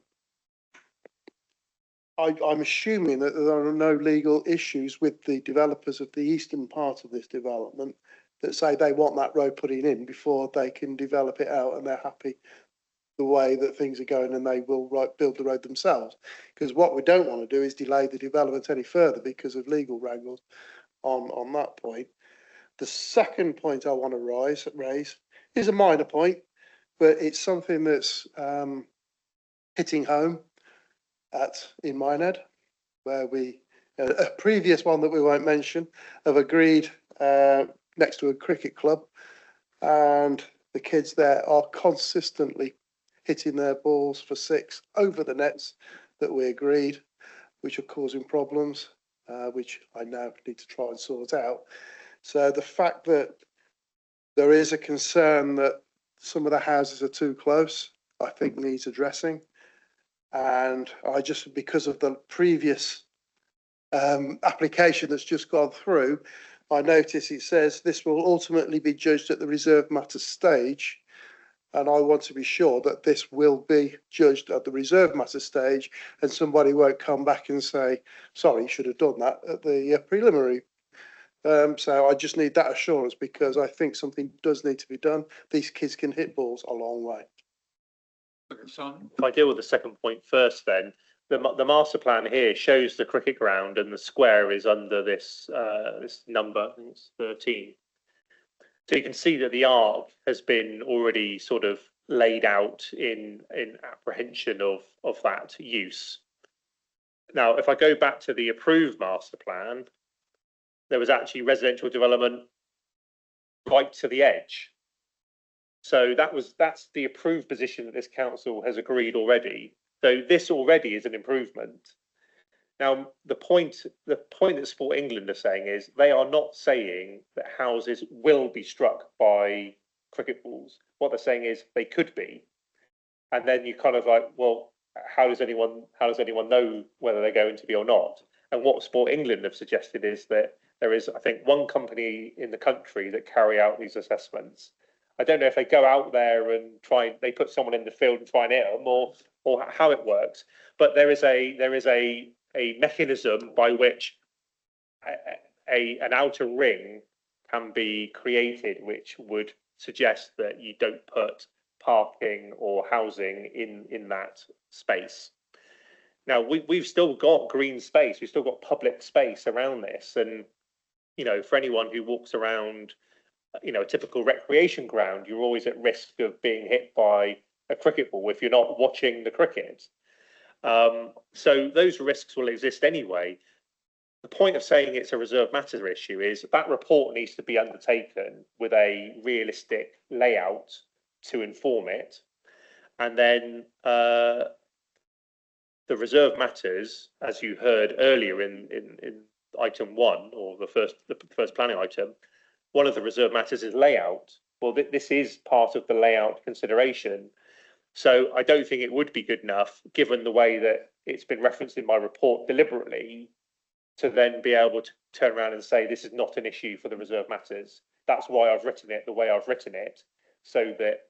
I'm assuming that there are no legal issues with the developers of the eastern part of this development that say they want that road putting in before they can develop it out and they're happy the way that things are going and they will build the road themselves. Because what we don't want to do is delay the development any further because of legal wrangles on that point. The second point I want to raise is a minor point, but it's something that's hitting home in Minehead, where we, a previous one that we won't mention, have agreed next to a cricket club, and the kids there are consistently hitting their balls for six over the nets that we agreed, which are causing problems, which I now need to try and sort out. So the fact that there is a concern that some of the houses are too close, I think needs addressing. And I just, because of the previous application that's just gone through, I notice it says this will ultimately be judged at the reserve matters stage. And I want to be sure that this will be judged at the reserve matter stage and somebody won't come back and say, sorry, you should have done that at the preliminary. So I just need that assurance because I think something does need to be done. These kids can hit balls a long way. If I deal with the second point first, then the master plan here shows the cricket ground and the square is under this this number. I think it's 13. So you can see that the arc has been already sort of laid out in apprehension of that use. Now, if I go back to the approved master plan, there was actually residential development right to the edge. So that's the approved position that this council has agreed already. So this already is an improvement. Now, the point that Sport England are saying is they are not saying that houses will be struck by cricket balls. What they're saying is they could be. And then you kind of like, well, how does anyone know whether they're going to be or not? And what Sport England have suggested is that there is, I think, one company in the country that carry out these assessments. I don't know if they go out there and they put someone in the field and try and hit them or how it works. But there is a mechanism by which an outer ring can be created, which would suggest that you don't put parking or housing in that space. Now we've still got green space, we've still got public space around this, and you know, for anyone who walks around, you know, a typical recreation ground, you're always at risk of being hit by a cricket ball if you're not watching the cricket. So those risks will exist anyway. The point of saying it's a reserve matters issue is that report needs to be undertaken with a realistic layout to inform it. And then the reserve matters, as you heard earlier in item 1 or the first planning item, one of the reserve matters is layout. Well, this is part of the layout consideration. So I don't think it would be good enough, given the way that it's been referenced in my report deliberately, to then be able to turn around and say this is not an issue for the reserve matters. That's why I've written it the way I've written it, so that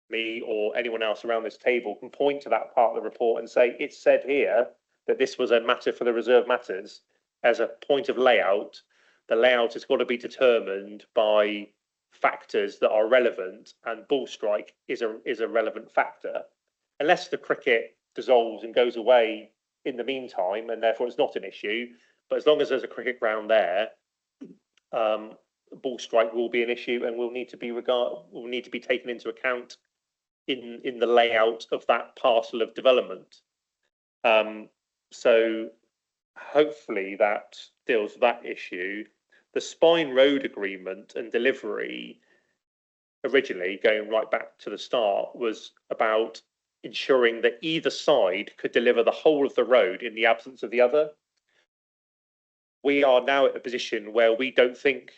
me or anyone else around this table can point to that part of the report and say it's said here that this was a matter for the reserve matters. As a point of layout, the layout has got to be determined by factors that are relevant, and ball strike is a relevant factor. Unless the cricket dissolves and goes away in the meantime, and therefore it's not an issue. But as long as there's a cricket ground there, ball strike will be an issue and will need to be taken into account in the layout of that parcel of development. So hopefully that deals with that issue. The Spine Road agreement and delivery, originally going right back to the start, was about ensuring that either side could deliver the whole of the road in the absence of the other. We are now at a position where we don't think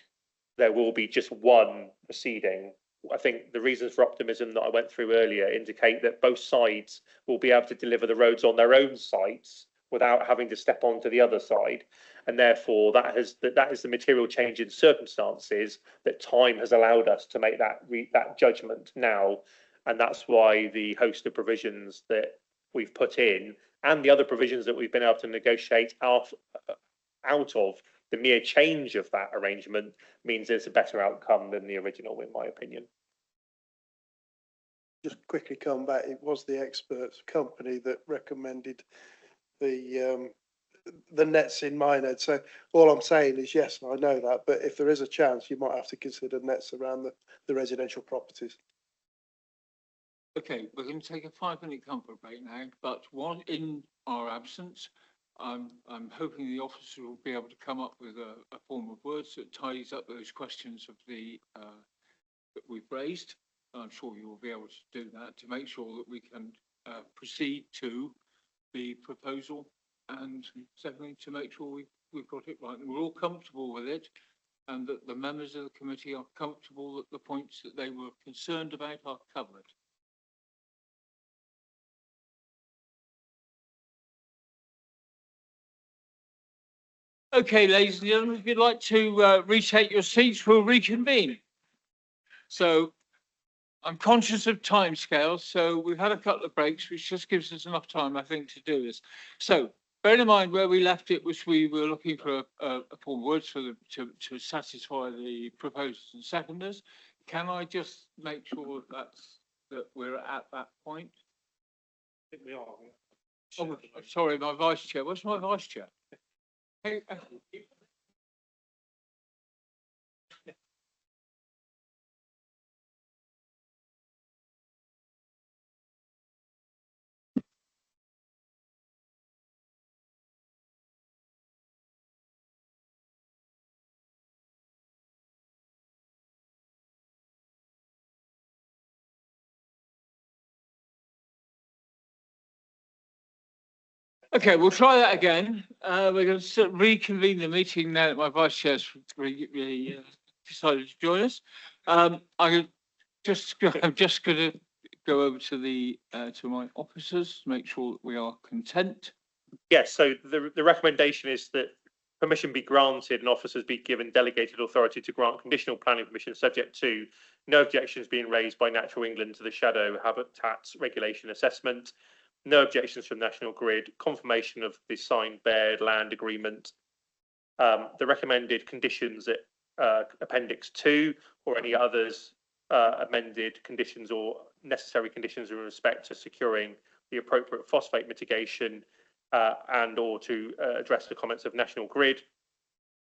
there will be just one proceeding I think the reasons for optimism that I went through earlier indicate that both sides will be able to deliver the roads on their own sites without having to step onto the other side. And therefore, that is the material change in circumstances that time has allowed us to make that judgment now. And that's why the host of provisions that we've put in and the other provisions that we've been able to negotiate out of the mere change of that arrangement means it's a better outcome than the original, in my opinion. Just quickly come back, it was the experts company that recommended the nets in Minehead. So all I'm saying is, yes, I know that, but if there is a chance, you might have to consider nets around the residential properties. Okay, we're going to take a 5-minute comfort break now, but while in our absence, I'm hoping the officer will be able to come up with a form of words that ties up those questions of that we've raised. I'm sure you will be able to do that to make sure that we can proceed to the proposal, and secondly, to make sure we've got it right and we're all comfortable with it, and that the members of the committee are comfortable that the points that they were concerned about are covered. Okay, ladies and gentlemen, if you'd like to retake your seats, we'll reconvene. So I'm conscious of timescales, so we've had a couple of breaks, which just gives us enough time, I think, to do this. So bearing in mind where we left it, was we were looking for a form of words for to satisfy the proposers and seconders. Can I just make sure that we're at that point? I think we are. Oh, sorry, my vice chair. What's my vice chair? Hey, okay, we'll try that again. We're going to reconvene the meeting now that my vice chair's decided to join us. I'm just going to go over to to my officers to make sure that we are content. Yes, so the recommendation is that permission be granted and officers be given delegated authority to grant conditional planning permission subject to no objections being raised by Natural England to the shadow habitats regulation assessment, no objections from National Grid, confirmation of the signed Baird land agreement, the recommended conditions at Appendix 2 or any others amended conditions or necessary conditions in respect to securing the appropriate phosphate mitigation and or to address the comments of National Grid,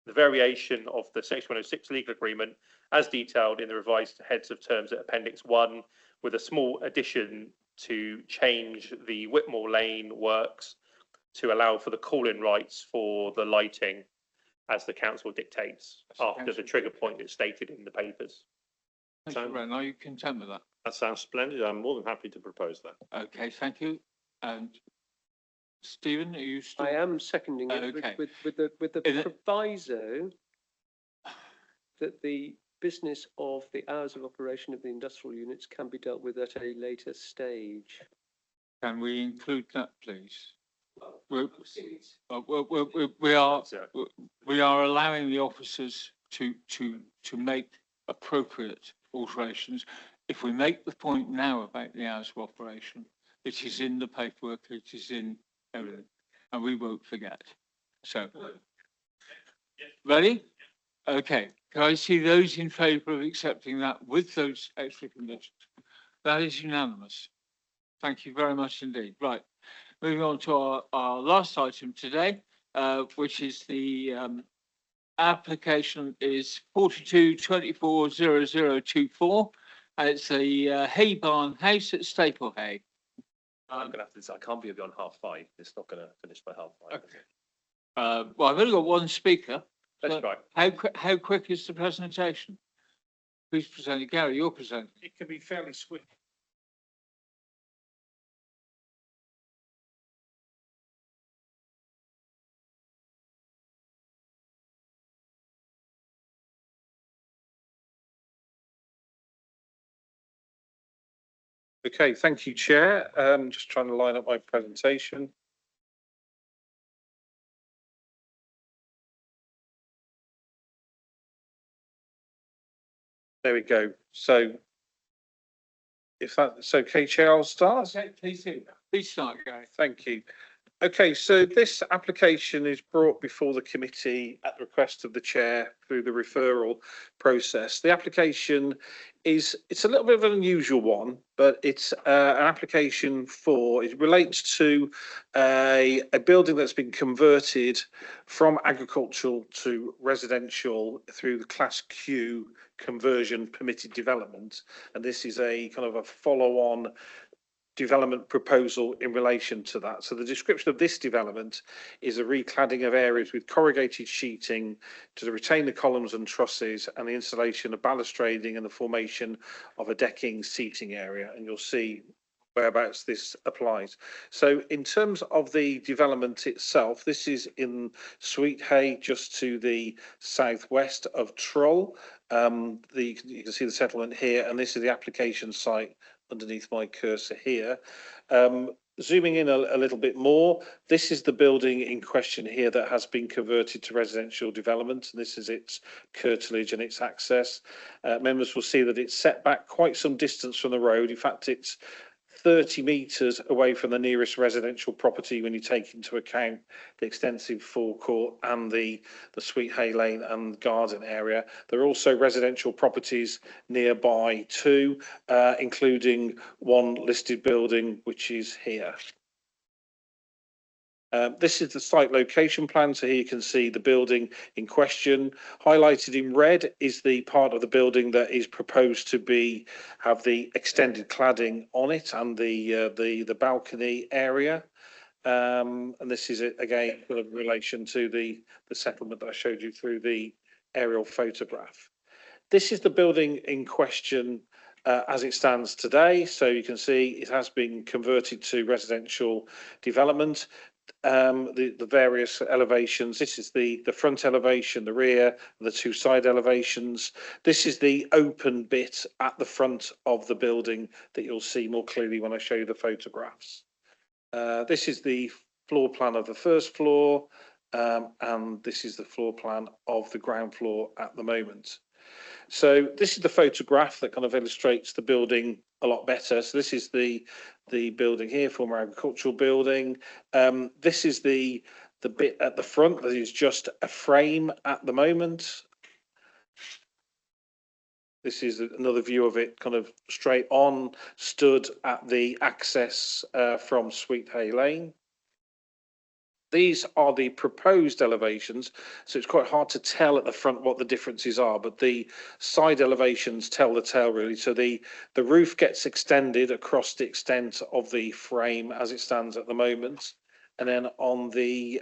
the variation of the Section 106 legal agreement as detailed in the revised heads of terms at Appendix 1, with a small addition to change the Whitmore Lane works to allow for the call-in rights for the lighting as the council dictates after the trigger point is stated in the papers. Thank you, Ren. Are you content with that? That sounds splendid. I'm more than happy to propose that. Okay, thank you. And Stephen, are you still? I am seconding it Okay. with the proviso that the business of the hours of operation of the industrial units can be dealt with at a later stage. Can we include that, please? We are allowing the officers to make appropriate alterations. If we make the point now about the hours of operation, it is in the paperwork, it is in everything, and we won't forget. So, ready? Okay. Can I see those in favour of accepting that with those extra conditions? That is unanimous. Thank you very much indeed. Right. Moving on to our last item today, which is the application is 42240024, and it's the Hay Barn House at Staple Hay. I'm going to have to decide. I can't be beyond 5:30. It's not going to finish by 5:30. Okay. Well, I've only got one speaker. That's So right. how quick is the presentation? Who's presenting? Gary, you're presenting. It can be fairly swift. Okay, thank you, Chair. Just trying to line up my presentation. There we go. So if that's okay, Chair, I'll start. Okay, please start, Gary. Thank you. Okay, so this application is brought before the committee at the request of the chair through the referral process. The application it's a little bit of an unusual one, but it's an application it relates to a building that's been converted from agricultural to residential through the Class Q conversion permitted development. And this is a kind of a follow-on development proposal in relation to that. So the description of this development is a recladding of areas with corrugated sheeting to retain the columns and trusses, and the installation of balustrading and the formation of a decking seating area. And you'll see whereabouts this applies. So in terms of the development itself, this is in Sweethay, just to the southwest of Trull. You can see the settlement here, and this is the application site underneath my cursor here. Zooming in a little bit more, this is the building in question here that has been converted to residential development, and this is its curtilage and its access. Members will see that it's set back quite some distance from the road. In fact, it's 30 metres away from the nearest residential property when you take into account the extensive forecourt and the Sweethay Lane and garden area. There are also residential properties nearby too, including one listed building which is here. This is the site location plan. So here you can see the building in question. Highlighted in red is the part of the building that is proposed to have the extended cladding on it and the balcony area. And this is again in relation to the settlement that I showed you through the aerial photograph. This is the building in question as it stands today. So you can see it has been converted to residential development. The various elevations. This is the front elevation, the rear, the two side elevations. This is the open bit at the front of the building that you'll see more clearly when I show you the photographs. This is the floor plan of the first floor, and this is the floor plan of the ground floor at the moment. So this is the photograph that kind of illustrates the building a lot better. So this is the building here, former agricultural building. This is the bit at the front that is just a frame at the moment. This is another view of it kind of straight on, stood at the access from Sweethay Lane. These are the proposed elevations, so it's quite hard to tell at the front what the differences are, but the side elevations tell the tale really. So the roof gets extended across the extent of the frame as it stands at the moment. And then on the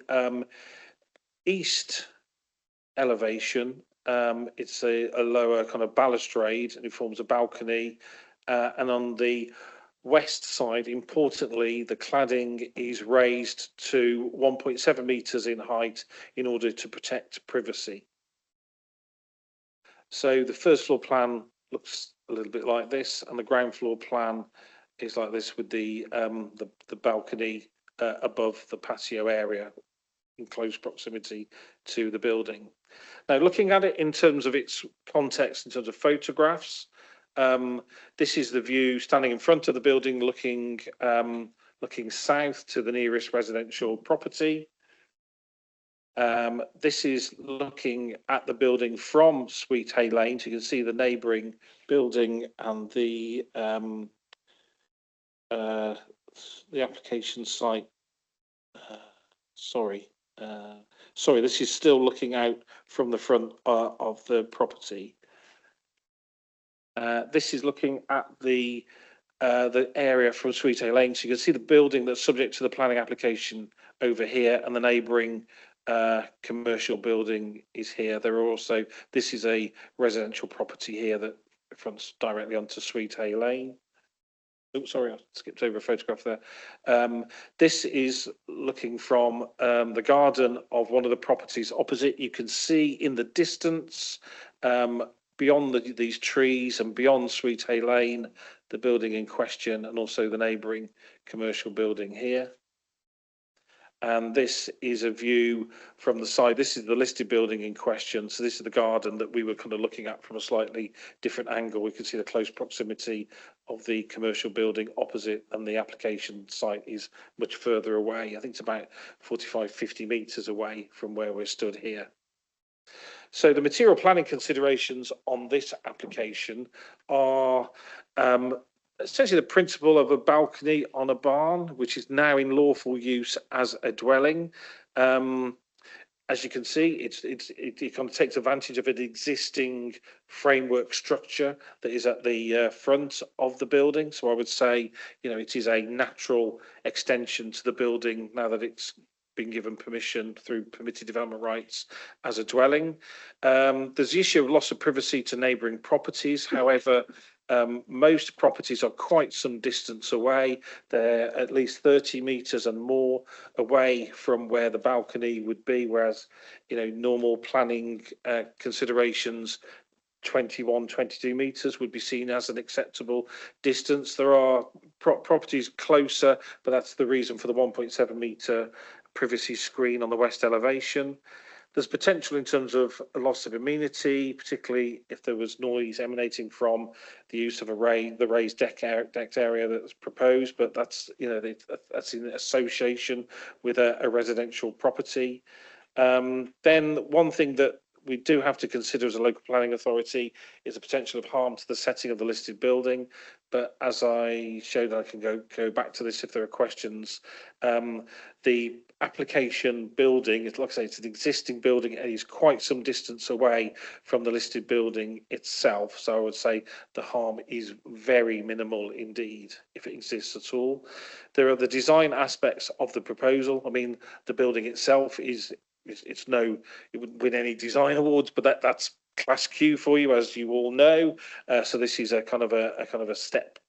east elevation, it's a lower kind of balustrade and it forms a balcony. And on the west side, importantly, the cladding is raised to 1.7 metres in height in order to protect privacy. So the first floor plan looks a little bit like this, and the ground floor plan is like this with the balcony above the patio area in close proximity to the building. Now, looking at it in terms of its context, in terms of photographs, this is the view standing in front of the building, looking south to the nearest residential property. This is looking at the building from Sweethay Lane, so you can see the neighbouring building and the application site. Sorry, this is still looking out from the front of the property. This is looking at the area from Sweethay Lane. So you can see the building that's subject to the planning application over here, and the neighbouring commercial building is here. There are also, this is a residential property here that fronts directly onto Sweethay Lane. Oh, sorry, I skipped over a photograph there. This is looking from the garden of one of the properties opposite. You can see in the distance, beyond these trees and beyond Sweethay Lane, the building in question and also the neighbouring commercial building here. And this is a view from the side. This is the listed building in question. So this is the garden that we were kind of looking at from a slightly different angle. We can see the close proximity of the commercial building opposite, and the application site is much further away. I think it's about 45, 50 metres away from where we're stood here. So the material planning considerations on this application are essentially the principle of a balcony on a barn, which is now in lawful use as a dwelling. As you can see, it kind of takes advantage of an existing framework structure that is at the front of the building. So I would say, you know, it is a natural extension to the building now that it's been given permission through permitted development rights as a dwelling. There's the issue of loss of privacy to neighbouring properties. However, most properties are quite some distance away. They're at least 30 metres and more away from where the balcony would be, whereas, you know, normal planning considerations, 21, 22 metres would be seen as an acceptable distance. There are properties closer, but that's the reason for the 1.7 metre privacy screen on the west elevation. There's potential in terms of a loss of amenity, particularly if there was noise emanating from the use of the raised decked area that's proposed, but that's, you know, that's in association with a residential property. Then one thing that we do have to consider as a local planning authority is the potential of harm to the setting of the listed building. But as I showed, I can go back to this if there are questions. The application building, like I say, it's an existing building. It is quite some distance away from the listed building itself. So I would say the harm is very minimal indeed, if it exists at all. There are the design aspects of the proposal. I mean, the building itself it wouldn't win any design awards, but that's Class Q for you, as you all know. So this is a kind of a step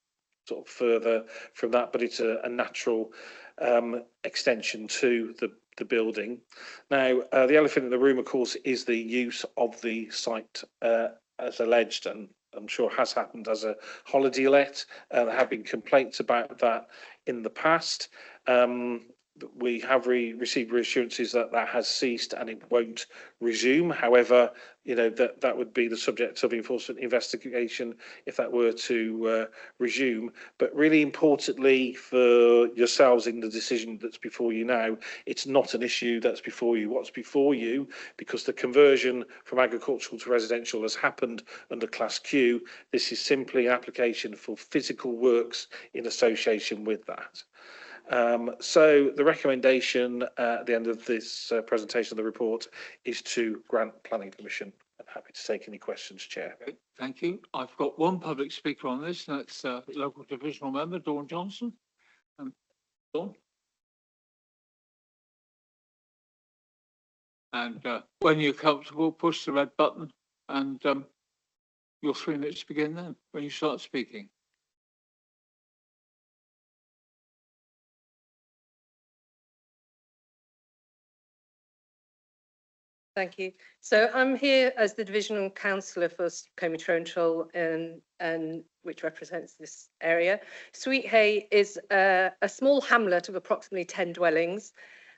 sort of further from that, but it's a natural extension to the building. Now, the elephant in the room, of course, is the use of the site as alleged, and I'm sure has happened as a holiday let. There have been complaints about that in the past. We have received reassurances that has ceased and it won't resume. However, you know, that would be the subject of enforcement investigation if that were to resume. But really importantly for yourselves in the decision that's before you now, it's not an issue that's before you. What's before you, because the conversion from agricultural to residential has happened under Class Q, this is simply an application for physical works in association with that. So the recommendation at the end of this presentation of the report is to grant planning permission. I'm happy to take any questions, Chair. Okay, thank you. I've got one public speaker on this, and that's local divisional member Dawn Johnson. Dawn. And when you're comfortable, push the red button, and your 3 minutes begin then, when you start speaking. Thank you. So I'm here as the divisional councillor for Comey Tronchel, and which represents this area. Sweet Hay is a small hamlet of approximately 10 dwellings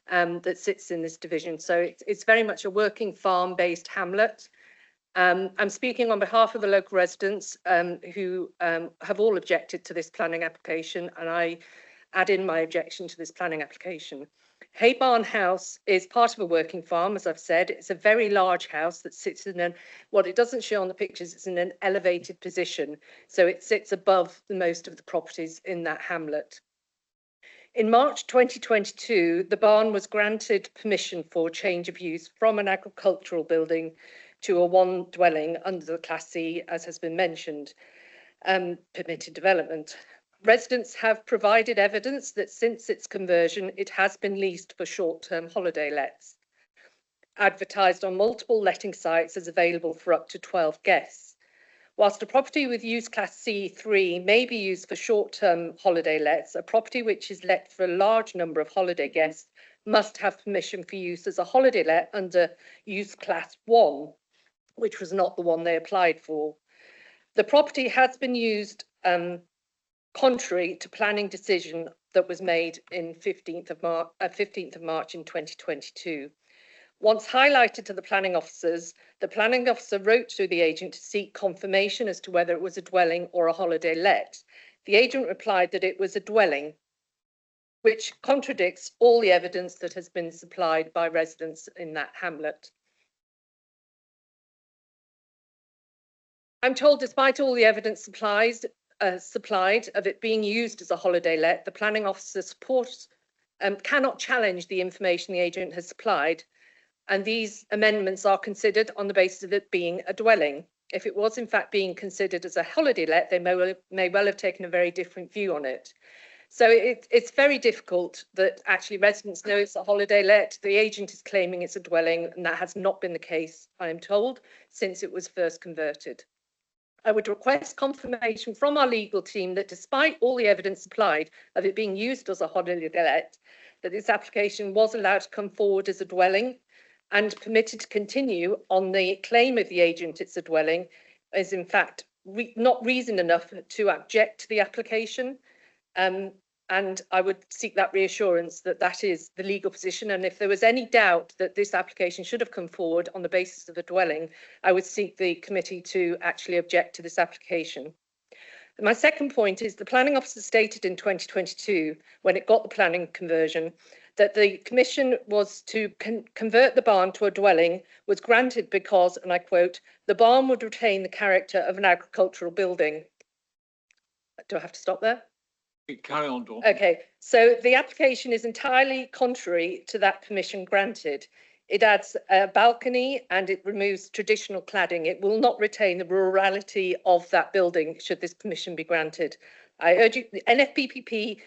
that sits in this division. So it's very much a working farm-based hamlet. I'm speaking on behalf of the local residents who have all objected to this planning application, and I add in my objection to this planning application. Hay Barn House is part of a working farm, as I've said. It's a very large house that sits in what it doesn't show on the pictures, it's in an elevated position. So it sits above most of the properties in that hamlet. In March 2022, the barn was granted permission for change of use from an agricultural building to a one dwelling under the Class C, as has been mentioned, permitted development. Residents have provided evidence that since its conversion, it has been leased for short-term holiday lets, advertised on multiple letting sites as available for up to 12 guests. Whilst a property with use Class C3 may be used for short-term holiday lets, a property which is let for a large number of holiday guests must have permission for use as a holiday let under use Class 1, which was not the one they applied for. The property has been used contrary to planning decision that was made in 15th of March in 2022. Once highlighted to the planning officers, the planning officer wrote to the agent to seek confirmation as to whether it was a dwelling or a holiday let. The agent replied that it was a dwelling, which contradicts all the evidence that has been supplied by residents in that hamlet. I'm told despite all the evidence supplied of it being used as a holiday let, the planning officer cannot challenge the information the agent has supplied, and these amendments are considered on the basis of it being a dwelling. If it was in fact being considered as a holiday let, they may well have taken a very different view on it. So it's very difficult that actually residents know it's a holiday let. The agent is claiming it's a dwelling, and that has not been the case, I am told, since it was first converted. I would request confirmation from our legal team that despite all the evidence supplied of it being used as a holiday let, that this application was allowed to come forward as a dwelling and permitted to continue on the claim of the agent it's a dwelling is in fact not reason enough to object to the application. And I would seek that reassurance that that is the legal position. And if there was any doubt that this application should have come forward on the basis of a dwelling, I would seek the committee to actually object to this application. My second point is the planning officer stated in 2022, when it got the planning conversion, that the commission was to convert the barn to a dwelling was granted because, and I quote, the barn would retain the character of an agricultural building. Do I have to stop there? Carry on, Dawn. Okay, so the application is entirely contrary to that permission granted. It adds a balcony and it removes traditional cladding. It will not retain the rurality of that building should this permission be granted. I urge you, the NFPPP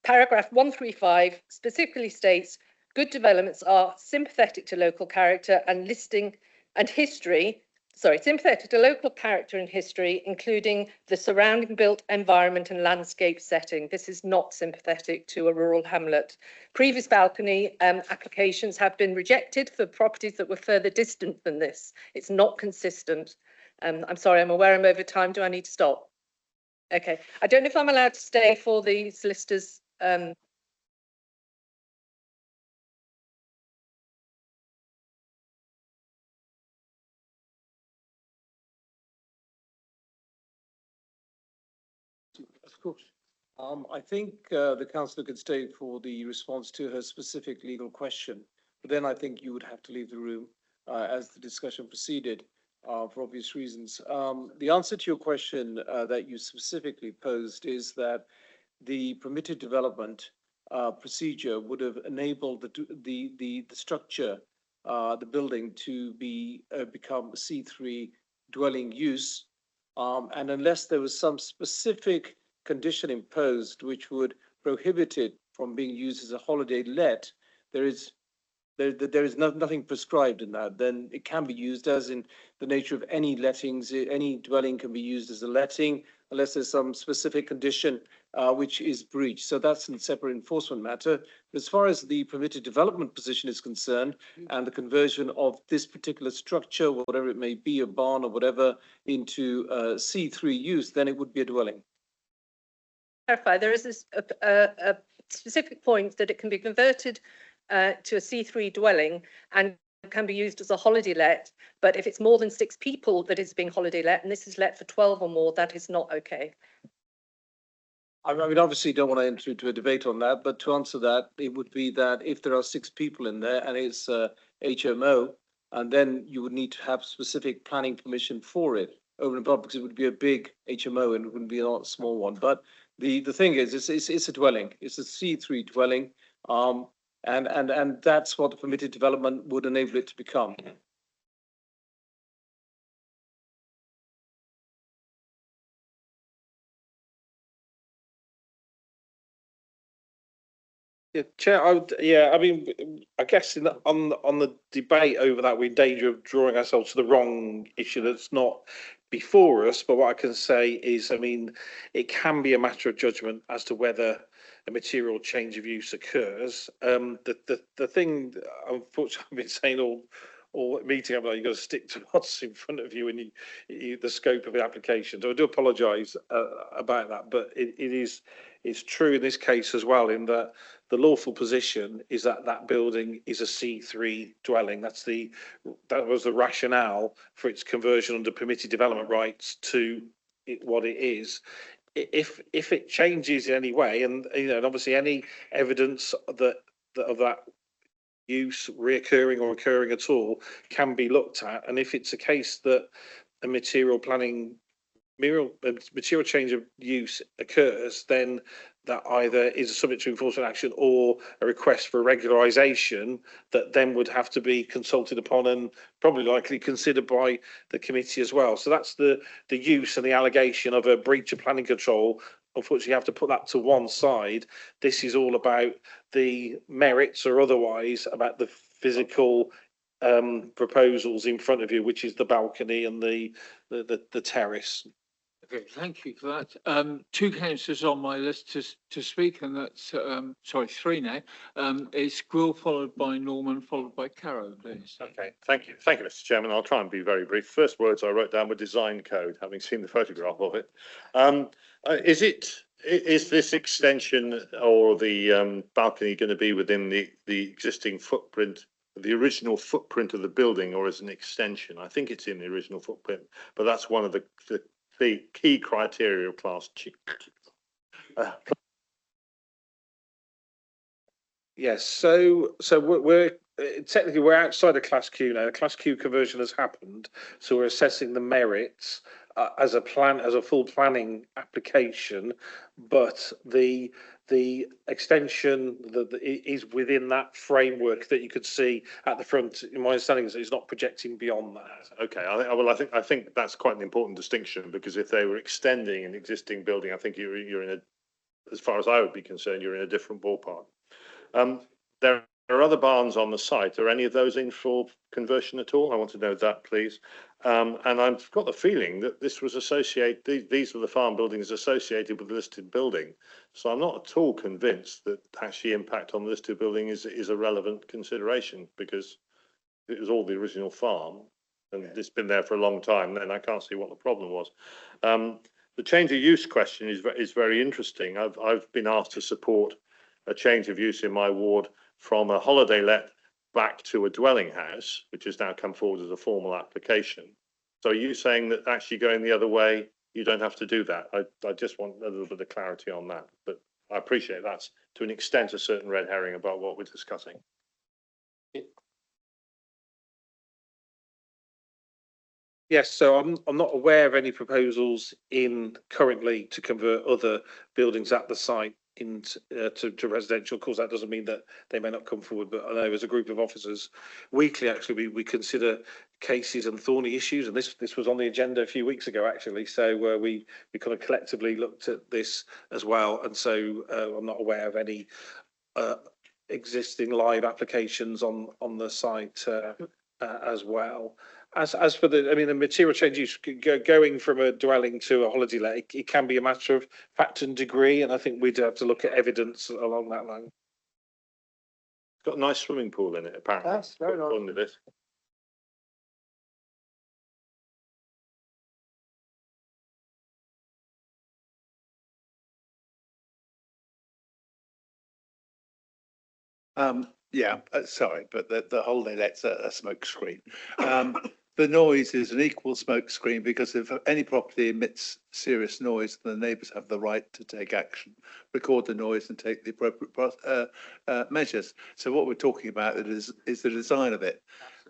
paragraph 135 specifically states good developments are sympathetic to local character and listing and history. Sympathetic to local character and history, including the surrounding built environment and landscape setting. This is not sympathetic to a rural hamlet. Previous balcony applications have been rejected for properties that were further distant than this. It's not consistent. I'm sorry, I'm aware I'm over time. Do I need to stop? Okay, I don't know if I'm allowed to stay for the solicitors. Of course. I think the councillor could stay for the response to her specific legal question, but then I think you would have to leave the room as the discussion proceeded for obvious reasons. The answer to your question that you specifically posed is that the permitted development procedure would have enabled the structure, the building to become C3 dwelling use, and unless there was some specific condition imposed which would prohibit it from being used as a holiday let, there is nothing prescribed in that. Then it can be used as in the nature of any lettings. Any dwelling can be used as a letting unless there's some specific condition which is breached. So that's a separate enforcement matter. But as far as the permitted development position is concerned and the conversion of this particular structure, whatever it may be, a barn or whatever, into C3 use, then it would be a dwelling. Clarify, there is a specific point that it can be converted to a C3 dwelling and can be used as a holiday let, but if it's more than 6 people that is being holiday let, and this is let for 12 or more, that is not okay. I mean, obviously don't want to enter into a debate on that, but to answer that, it would be that if there are 6 people in there and it's HMO, and then you would need to have specific planning permission for it over and above, because it would be a big HMO and it wouldn't be a small one. But the thing is, it's a dwelling. It's a C3 dwelling, and that's what the permitted development would enable it to become. Yeah, Chair, I mean, I guess on the debate over that, we're in danger of drawing ourselves to the wrong issue that's not before us. But what I can say is, I mean, it can be a matter of judgment as to whether a material change of use occurs. The thing, unfortunately, I've been saying or meeting up, you've got to stick to what's in front of you and the scope of the application. So I do apologise about that, but it's true in this case as well, in that the lawful position is that that building is a C3 dwelling. That was the rationale for its conversion under permitted development rights to what it is. If it changes in any way, and and obviously any evidence that of that use reoccurring or occurring at all can be looked at, and if it's a case that a material change of use occurs, then that either is a subject to enforcement action or a request for regularisation that then would have to be consulted upon and probably likely considered by the committee as well. So that's the use and the allegation of a breach of planning control. Unfortunately, you have to put that to one side. This is all about the merits or otherwise about the physical proposals in front of you, which is the balcony and the terrace. Okay, thank you for that. Two councillors on my list to speak, and that's, sorry, three now. It's Grill, followed by Norman, followed by Caro, please. Okay, thank you, Mr. Chairman. I'll try and be very brief. First words I wrote down were design code, having seen the photograph of it. Is this extension or the balcony going to be within the existing footprint, the original footprint of the building, or as an extension? I think it's in the original footprint, but that's one of the key criteria of Class G. Yes, so we're technically we're outside of Class Q now. The Class Q conversion has happened, so we're assessing the merits as a full planning application, but the extension that is within that framework that you could see at the front. In my understanding, is it's not projecting beyond that. Okay, I think that's quite an important distinction, because if they were extending an existing building, I think you're in a, as far as I would be concerned, you're in a different ballpark. There are other barns on the site. Are any of those in for conversion at all? I want to know that, please. And I've got the feeling that this was associated, these were the farm buildings associated with the listed building. So I'm not at all convinced that actually impact on the listed building is a relevant consideration, because it was all the original farm and it's been there for a long time. Then I can't see what the problem was. The change of use question is very interesting. I've been asked to support a change of use in my ward from a holiday let back to a dwelling house, which has now come forward as a formal application. So are you saying that actually going the other way, you don't have to do that? I just want a little bit of clarity on that, but I appreciate that's to an extent a certain red herring about what we're discussing. Yes, so I'm not aware of any proposals in currently to convert other buildings at the site into to residential. Of course, that doesn't mean that they may not come forward, but I know as a group of officers weekly, actually, we consider cases and thorny issues, and this was on the agenda a few weeks ago, actually. So we kind of collectively looked at this as well, and so I'm not aware of any existing live applications on the site as well. As for the material change use, going from a dwelling to a holiday let, it can be a matter of fact and degree, and I think we'd have to look at evidence along that line. It's got a nice swimming pool in it, apparently. That's very nice. According to this. Yeah, sorry, but the holiday let's a smoke screen. The noise is an equal smoke screen, because if any property emits serious noise, the neighbours have the right to take action, record the noise and take the appropriate measures. So what we're talking about is the design of it.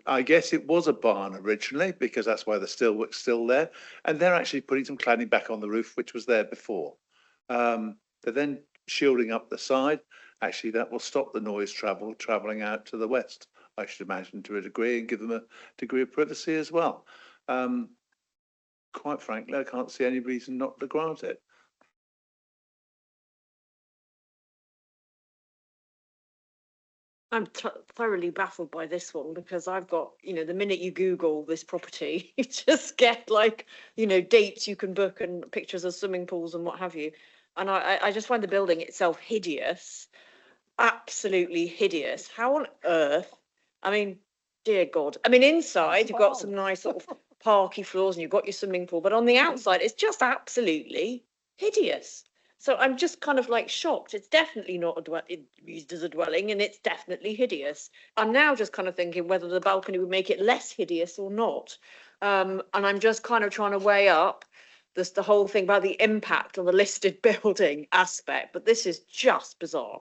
I guess it was a barn originally, because that's why the steelwork's still there. And they're actually putting some cladding back on the roof, which was there before. They're then shielding up the side. Actually, that will stop the noise travelling out to the west, I should imagine, to a degree, and give them a degree of privacy as well. Quite frankly, I can't see any reason not to grant it. I'm thoroughly baffled by this one, because I've got, the minute you Google this property, you just get dates you can book and pictures of swimming pools and what have you. And I just find the building itself hideous, absolutely hideous. How on earth? I mean, dear God. I mean, inside you've got some nice sort of parky floors and you've got your swimming pool, but on the outside it's just absolutely hideous. So I'm just kind of like shocked. It's definitely not used as a dwelling, and it's definitely hideous. I'm now just kind of thinking whether the balcony would make it less hideous or not. And I'm just kind of trying to weigh up the whole thing about the impact on the listed building aspect. But this is just bizarre.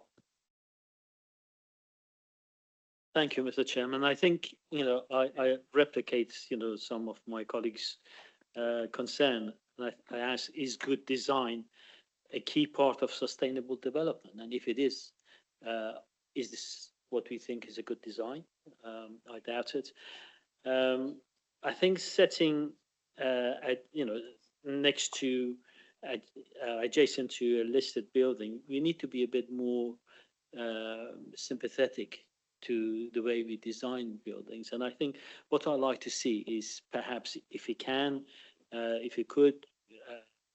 Thank you, Mr. Chairman. I think, I replicate, some of my colleagues' concern. I ask, is good design a key part of sustainable development? And if it is this what we think is a good design? I doubt it. I think setting, next to, adjacent to a listed building, we need to be a bit more sympathetic to the way we design buildings. And I think what I like to see is perhaps if we could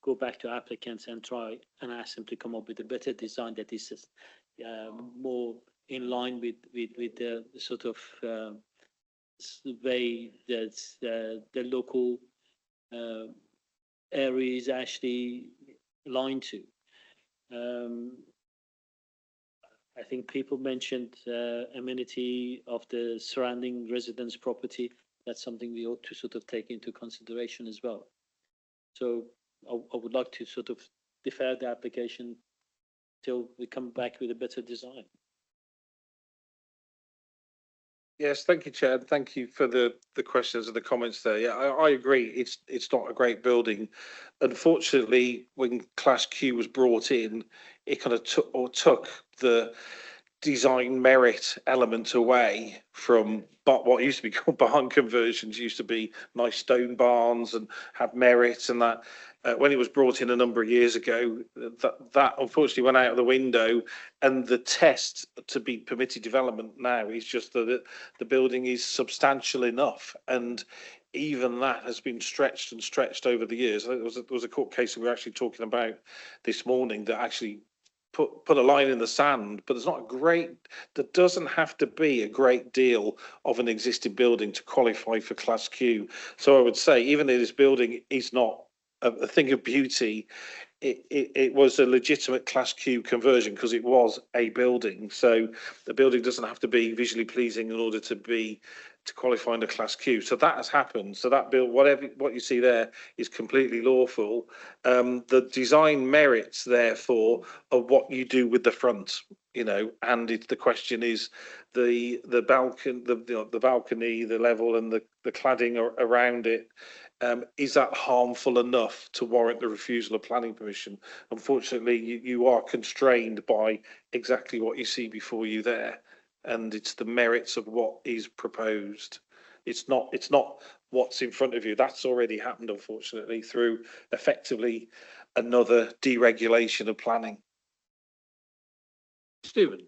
go back to applicants and try and ask them to come up with a better design that is more in line with the sort of way that the local area is actually aligned to. I think people mentioned amenity of the surrounding residence property. That's something we ought to sort of take into consideration as well. So I would like to sort of defer the application till we come back with a better design. Yes, thank you, Chair. Thank you for the questions and the comments there. Yeah, I agree. It's not a great building. Unfortunately, when Class Q was brought in, it kind of took the design merit element away from what used to be called barn conversions. Used to be nice stone barns and have merit, and that when it was brought in a number of years ago, that unfortunately went out of the window. And the test to be permitted development now is just that the building is substantial enough, and even that has been stretched and stretched over the years. I think there was a court case that we were actually talking about this morning that actually put a line in the sand, but there doesn't have to be a great deal of an existing building to qualify for Class Q. So I would say, even though this building is not a thing of beauty, it was a legitimate Class Q conversion because it was a building. So the building doesn't have to be visually pleasing in order to qualify under Class Q. So that has happened. So that build, what you see there is completely lawful. The design merits, therefore, are what you do with the front, and the question is the balcony, the level, and the cladding around it. Is that harmful enough to warrant the refusal of planning permission? Unfortunately, you are constrained by exactly what you see before you there. And it's the merits of what is proposed. It's not what's in front of you. That's already happened, unfortunately, through effectively another deregulation of planning. Stephen,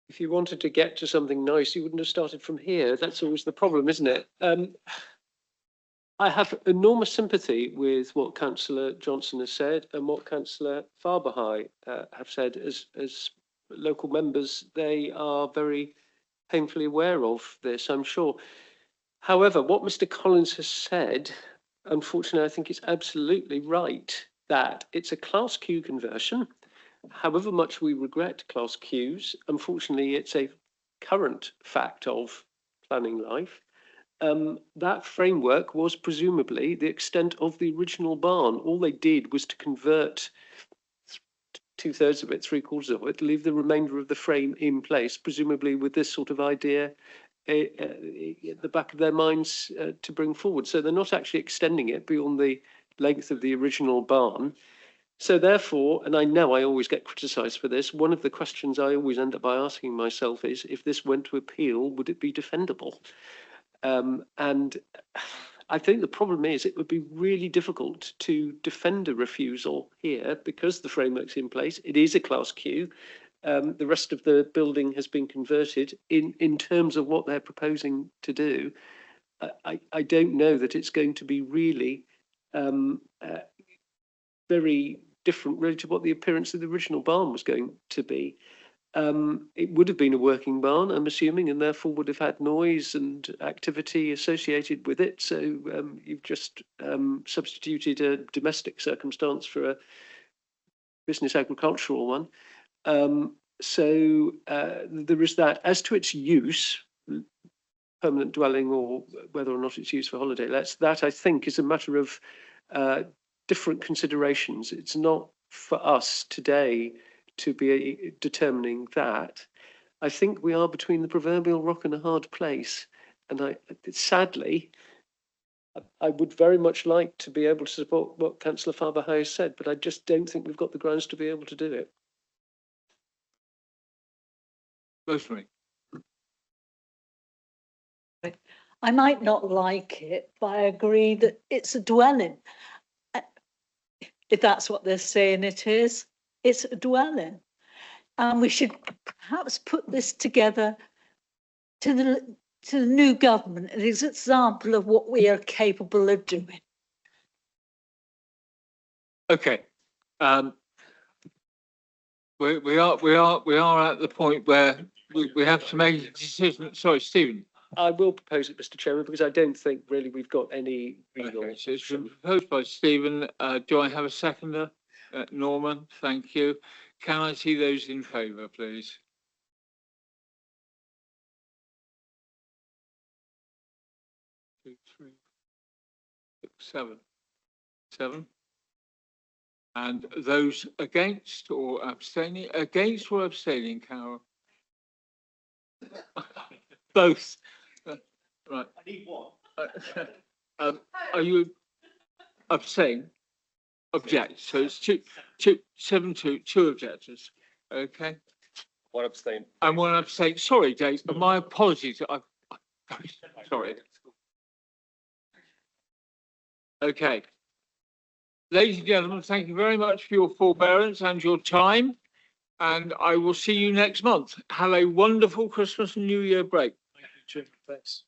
if you wanted to get to something nice, you wouldn't have started from here. That's always the problem, isn't it? I have enormous sympathy with what Councillor Johnson has said and what Councillor Farbahey have said. As local members, they are very painfully aware of this, I'm sure. However, what Mr. Collins has said, unfortunately, I think is absolutely right, that it's a Class Q conversion. However much we regret Class Qs, unfortunately, it's a current fact of planning life. That framework was presumably the extent of the original barn. All they did was to convert 2/3 of it, 3/4 of it, leave the remainder of the frame in place, presumably with this sort of idea at the back of their minds to bring forward. So they're not actually extending it beyond the length of the original barn. So therefore, and I know I always get criticised for this, one of the questions I always end up by asking myself is, if this went to appeal, would it be defendable? And I think the problem is it would be really difficult to defend a refusal here because the framework's in place. It is a Class Q. The rest of the building has been converted in terms of what they're proposing to do. I don't know that it's going to be really very different really to what the appearance of the original barn was going to be. it would have been a working barn, I'm assuming, and therefore would have had noise and activity associated with it. So you've just substituted a domestic circumstance for a business agricultural one. So there is that. As to its use, permanent dwelling or whether or not it's used for holiday lets, that I think is a matter of different considerations. It's not for us today to be determining that. I think we are between the proverbial rock and a hard place. And sadly, I would very much like to be able to support what Councillor Faber has said, but I just don't think we've got the grounds to be able to do it. Rosemary. I might not like it, but I agree that it's a dwelling. If that's what they're saying it is, it's a dwelling. And we should perhaps put this together to the new government as an example of what we are capable of doing. Okay. We are at the point where we have to make a decision. Sorry, Stephen. I will propose it, Mr. Chairman, because I don't think really we've got any legal. Okay, so it's been proposed by Stephen. Do I have a seconder? Norman, thank you. Can I see those in favour, please? Two, three, six, seven. And those against or abstaining? Against or abstaining, Carol? Both. Right. I need one. Are you abstain? Object. So it's two objectors. Okay. One abstain. And one abstain. Sorry, Dave. My apologies. Sorry. Okay. Ladies and gentlemen, thank you very much for your forbearance and your time. And I will see you next month. Have a wonderful Christmas and New Year break. Thank you, Jim. Thanks.